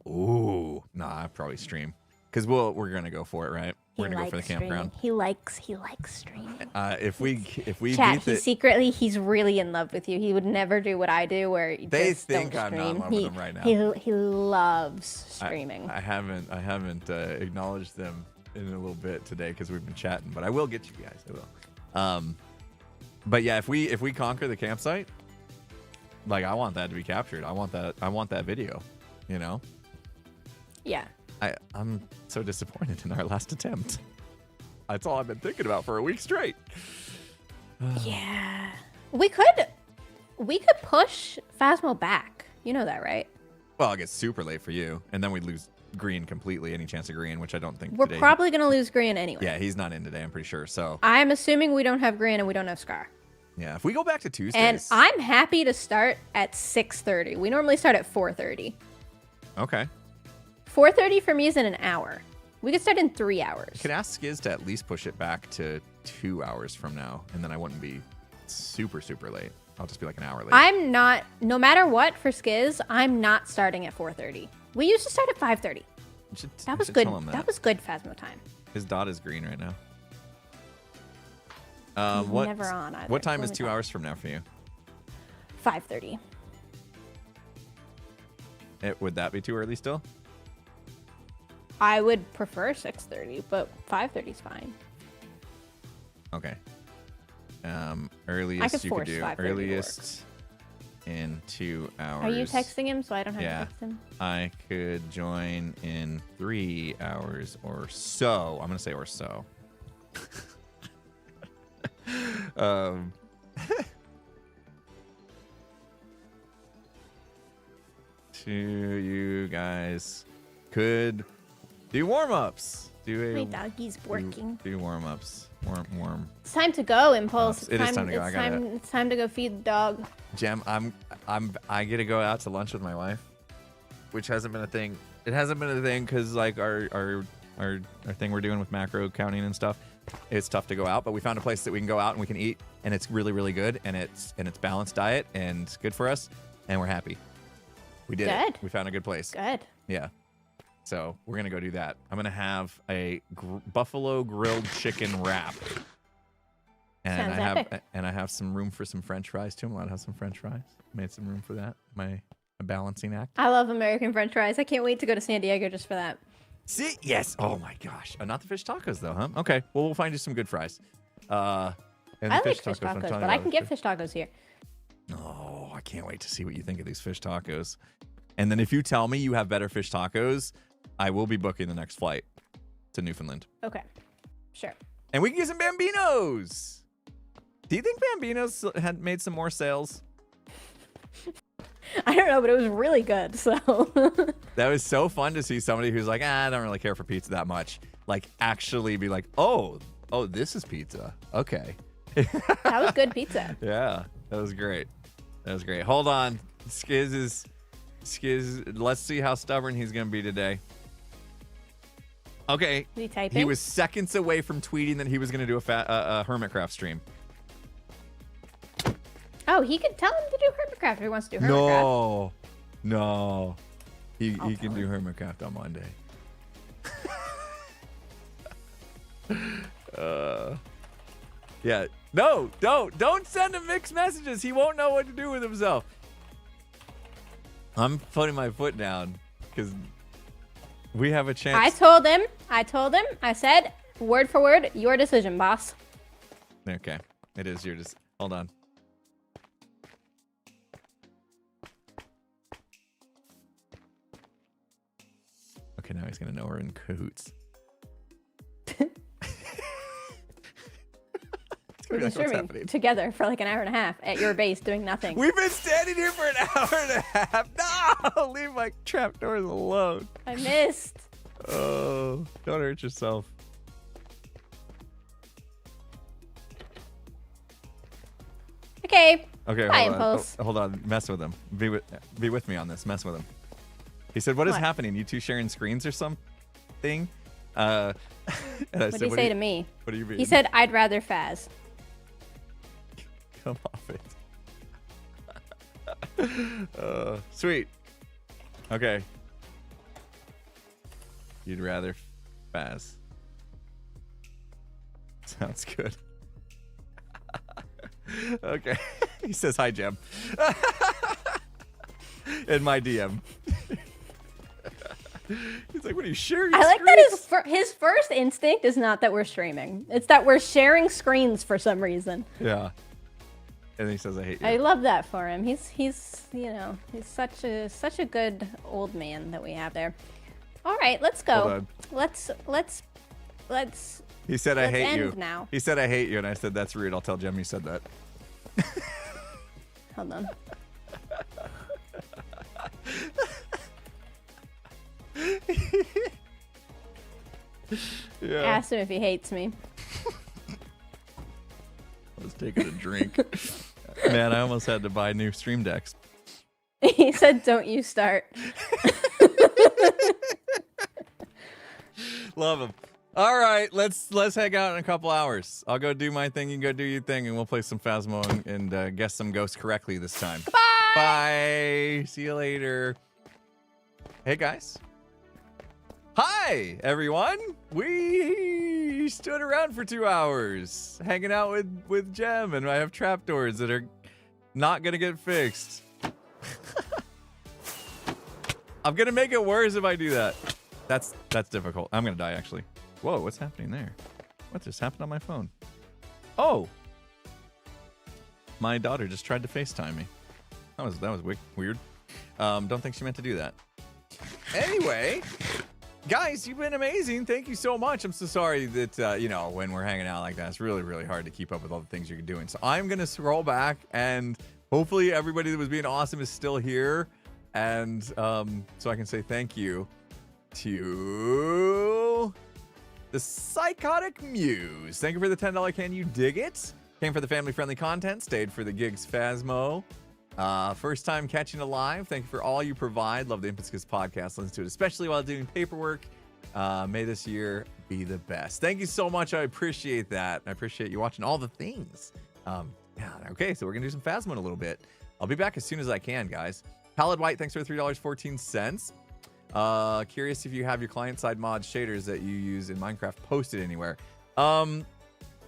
Ooh. Nah, I'll probably stream. Because we're going to go for it, right? We're going to go for the campground. He likes streaming. If we Chat, he's really in love with you. He would never do what I do where they just think don't I'm stream. not in love with them right now. He loves streaming. I haven't acknowledged them in a little bit today because we've been chatting, but I will get you guys. I will. But yeah, if we conquer the campsite, like I want that to be captured. I want that video, you know? Yeah. I'm so disappointed in our last attempt. That's all I've been thinking about for a week straight. Yeah. We could push Phasmo back. You know that, right? Well, it gets super late for you, and then we'd lose Green completely, any chance of Green, which I don't think we're probably going to lose Green anyway. Yeah, he's not in today, I'm pretty sure. So I'm assuming we don't have Green and we don't have Scar. Yeah, if we go back to Tuesdays. And I'm happy to start at 6:30. We normally start at 4:30. Okay. 4:30 for me is in an hour. We could start in 3 hours. You could ask Skiz to at least push it back to 2 hours from now, and then I wouldn't be super, super late. I'll just be like an hour late. I'm not, no matter what for Skiz, I'm not starting at 4:30. We used to start at 5:30. That was good. That was good Phasmo time. His dot is green right now. He's never on either. What time is 2 hours from now for you? 5:30. Would that be too early still? I would prefer 6:30, but 5:30 is fine. Okay. Earliest you could do. 5:30 Earliest in 2 hours. Are you texting him so I don't have Yeah. to text him? I could join in 3 hours or so. I'm going to say or so. You guys could do warm-ups. My doggy's working. Do warm-ups. Warm. It's time to go, Impulse. It is time to go. It's time to go feed the dog. Gem, I get to go out to lunch with my wife, which hasn't been a thing. It hasn't been a thing because like our thing we're doing with macro counting and stuff, it's tough to go out. But we found a place that we can go out and we can eat, and it's really, really good, and it's balanced diet and good for us, and we're happy. We did it. We found a good place. Good. Yeah. So we're gonna go do that. I'm gonna have a buffalo grilled chicken wrap, and Sounds I have some room for some French fries too. I'm allowed to have some French fries. Made some room for that. My balancing act. I love American French fries. I can't wait to go to San Diego just for that. See, yes. Oh my gosh. Not the fish tacos though, huh? Okay. Well, we'll find you some good fries. I like fish tacos, but I can get fish tacos here. Oh, I can't wait to see what you think of these fish tacos. And then if you tell me you have better fish tacos, I will be booking the next flight to Newfoundland. Okay. Sure. And we can get some Bambinos. Do you think Bambinos had made some more sales? I don't know, but it was really good, so. That was so fun to see somebody who's like, I don't really care for pizza that much. Like, actually be like, oh, this is pizza. Okay. That was good pizza. Yeah, that was great. Hold on. Skiz, let's see how stubborn he's going to be today. Okay. Is he typing? He was seconds away from tweeting that he was going to do a Hermitcraft stream. Oh, he could tell him to do Hermitcraft if he wants to do Hermitcraft. No. He can do Hermitcraft on Monday. Yeah. No, don't send him mixed messages. He won't know what to do with himself. I'm putting my foot down because we have a chance. I told him. I said, word for word, your decision, boss. Okay. It is your decision. Hold on. Okay, now he's going to know we're in cahoots. We've been streaming together for like an hour and a half at your base doing nothing. We've been standing here for an hour and a half. No! Leave my trapdoors alone. I missed. Oh, don't hurt yourself. Okay. Okay, bye, hold on. Impulse. Hold on. Mess with him. Be with me on this. Mess with him. He said, what is happening? You two sharing screens or something? And what did he say to me? What do you mean? He said, I'd rather Faz. Come off it. Sweet. Okay. You'd rather Faz. Sounds good. Okay. He says, hi, Gem. In my DM. He's like, what are you sharing? I like that his first instinct is not that we're streaming. It's that we're sharing screens for some reason. Yeah. And then he says, I hate you. I love that for him. He's you know, he's such a good old man that we have there. All right, let's go. Hold on. Let's He said, I hate you. Now. He said, I hate you. And I said, that's rude. I'll tell Jem you said that. Hold on. Yeah. Ask him if he hates me. I was taking a drink. Man, I almost had to buy new stream decks. He said, don't you start. Love him. All right, let's hang out in a couple hours. I'll go do my thing, you can go do your thing, and we'll play some Phasmo and guess some ghosts correctly this time. Bye. Bye. See you later. Hey guys. Hi everyone. We stood around for 2 hours hanging out with Gem, and I have trapdoors that are not gonna get fixed. I'm gonna make it worse if I do that. That's difficult. I'm gonna die actually. Whoa, what's happening there? What just happened on my phone? Oh, my daughter just tried to FaceTime me. That was weird. Don't think she meant to do that. Anyway, guys, you've been amazing. Thank you so much. I'm so sorry that you know, when we're hanging out like that, it's really, really hard to keep up with all the things you're doing. So I'm gonna scroll back, and hopefully everybody that was being awesome is still here, and so I can say thank you to the Psychotic Muse. Thank you for the $10 Can You Dig It? Came for the family-friendly content, stayed for the gigs Phasmo. First time catching a live. Thank you for all you provide. Love the Impetus podcast. Listen to it, especially while doing paperwork. May this year be the best. Thank you so much. I appreciate that. I appreciate you watching all the things. Yeah, okay, so we're going to do some Phasmo in a little bit. I'll be back as soon as I can, guys. Pallid White, thanks for the $3.14. Curious if you have your client-side mod shaders that you use in Minecraft posted anywhere.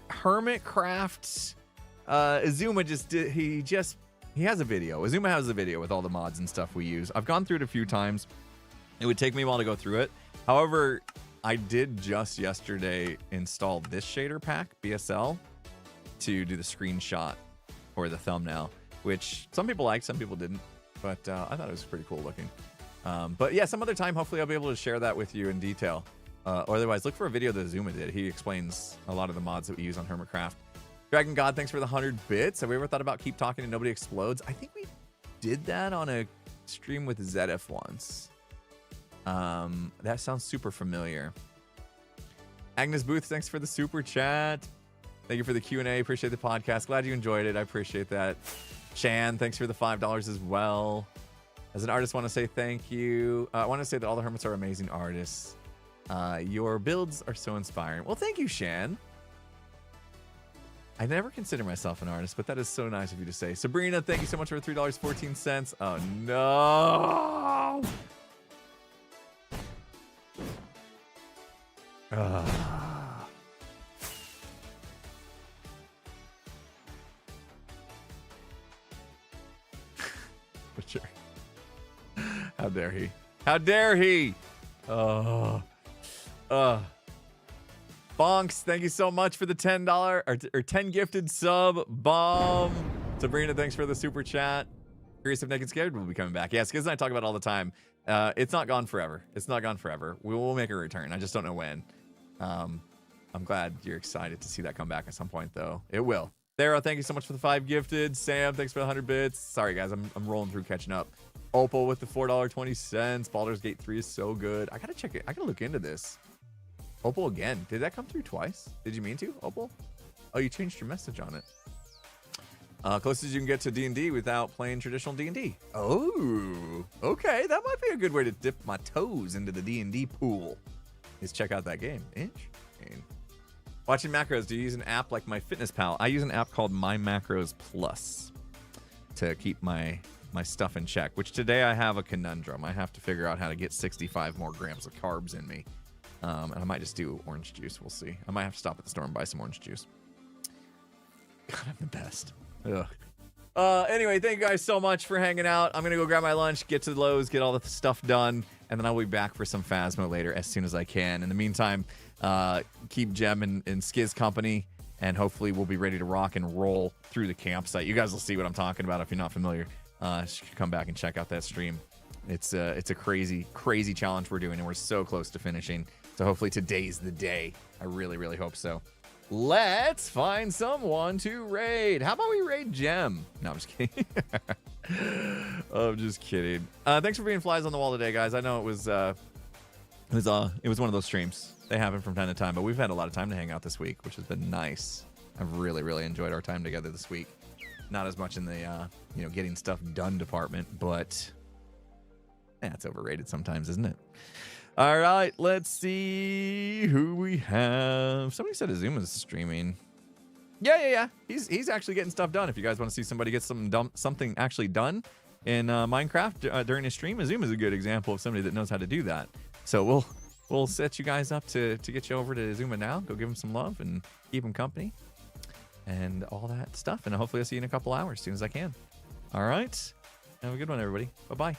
Hermitcraft, Azuma he has a video. Azuma has a video with all the mods and stuff we use. I've gone through it a few times. It would take me a while to go through it. However, I did just yesterday install this shader pack, BSL, to do the screenshot or the thumbnail, which some people liked, some people didn't, but I thought it was pretty cool looking. But yeah, some other time, hopefully I'll be able to share that with you in detail. Or otherwise, look for a video that Zuma did. He explains a lot of the mods that we use on Hermitcraft. Dragon God, thanks for the 100 bits. Have we ever thought about Keep Talking and Nobody Explodes? I think we did that on a stream with ZF once. That sounds super familiar. Agnes Booth, thanks for the super chat. Thank you for the Q&A. Appreciate the podcast. Glad you enjoyed it. I appreciate that. Shan, thanks for the $5 as well. As an artist, want to say thank you. I want to say that all the Hermits are amazing artists. Your builds are so inspiring. Well, thank you, Shan. I never consider myself an artist, but that is so nice of you to say. Sabrina, thank you so much for $3.14. Oh, no. Butcher. How dare he? How dare he? Bonks, thank you so much for the $10 or 10 gifted sub. Bomb. Sabrina, thanks for the super chat. Curious if Naked Scared will be coming back. Yeah, Skiz and I talk about it all the time. It's not gone forever. It's not gone forever. We will make a return. I just don't know when. I'm glad you're excited to see that come back at some point, though. It will. Thera, thank you so much for the 5 gifted. Sam, thanks for the 100 bits. Sorry, guys, I'm rolling through catching up. Opal with the $4.20. Baldur's Gate 3 is so good. I gotta check it. I gotta look into this. Opal again. Did that come through twice? Did you mean to, Opal? Oh, you changed your message on it. Closest you can get to D&D without playing traditional D&D. Oh, okay. That might be a good way to dip my toes into the D&D pool. Is check out that game. Interesting. Watching macros. Do you use an app like MyFitnessPal? I use an app called My Macros Plus to keep my stuff in check, which today I have a conundrum. I have to figure out how to get 65 more grams of carbs in me. And I might just do orange juice. We'll see. I might have to stop at the store and buy some orange juice. God, I'm the best. Ugh. Anyway, thank you guys so much for hanging out. I'm going to go grab my lunch, get to Lowe's, get all the stuff done, and then I'll be back for some Phasmo later as soon as I can. In the meantime, keep Gem in Skiz company, and hopefully we'll be ready to rock and roll through the campsite. You guys will see what I'm talking about if you're not familiar. Come back and check out that stream. It's a crazy, crazy challenge we're doing, and we're so close to finishing. So hopefully today's the day. I really, really hope so. Let's find someone to raid. How about we raid Gem? No, I'm just kidding. I'm just kidding. Thanks for being flies on the wall today, guys. I know it was one of those streams. They happen from time to time, but we've had a lot of time to hang out this week, which has been nice. I've really, really enjoyed our time together this week. Not as much in the getting stuff done department, but it's overrated sometimes, isn't it? All right, let's see who we have. Somebody said Azuma's streaming. Yeah. He's actually getting stuff done. If you guys want to see somebody get something actually done in Minecraft during a stream, Azuma's a good example of somebody that knows how to do that. So we'll set you guys up to get you over to Azuma now. Go give him some love and keep him company and all that stuff. And hopefully I'll see you in a couple hours as soon as I can. All right. Have a good one, everybody. Bye-bye.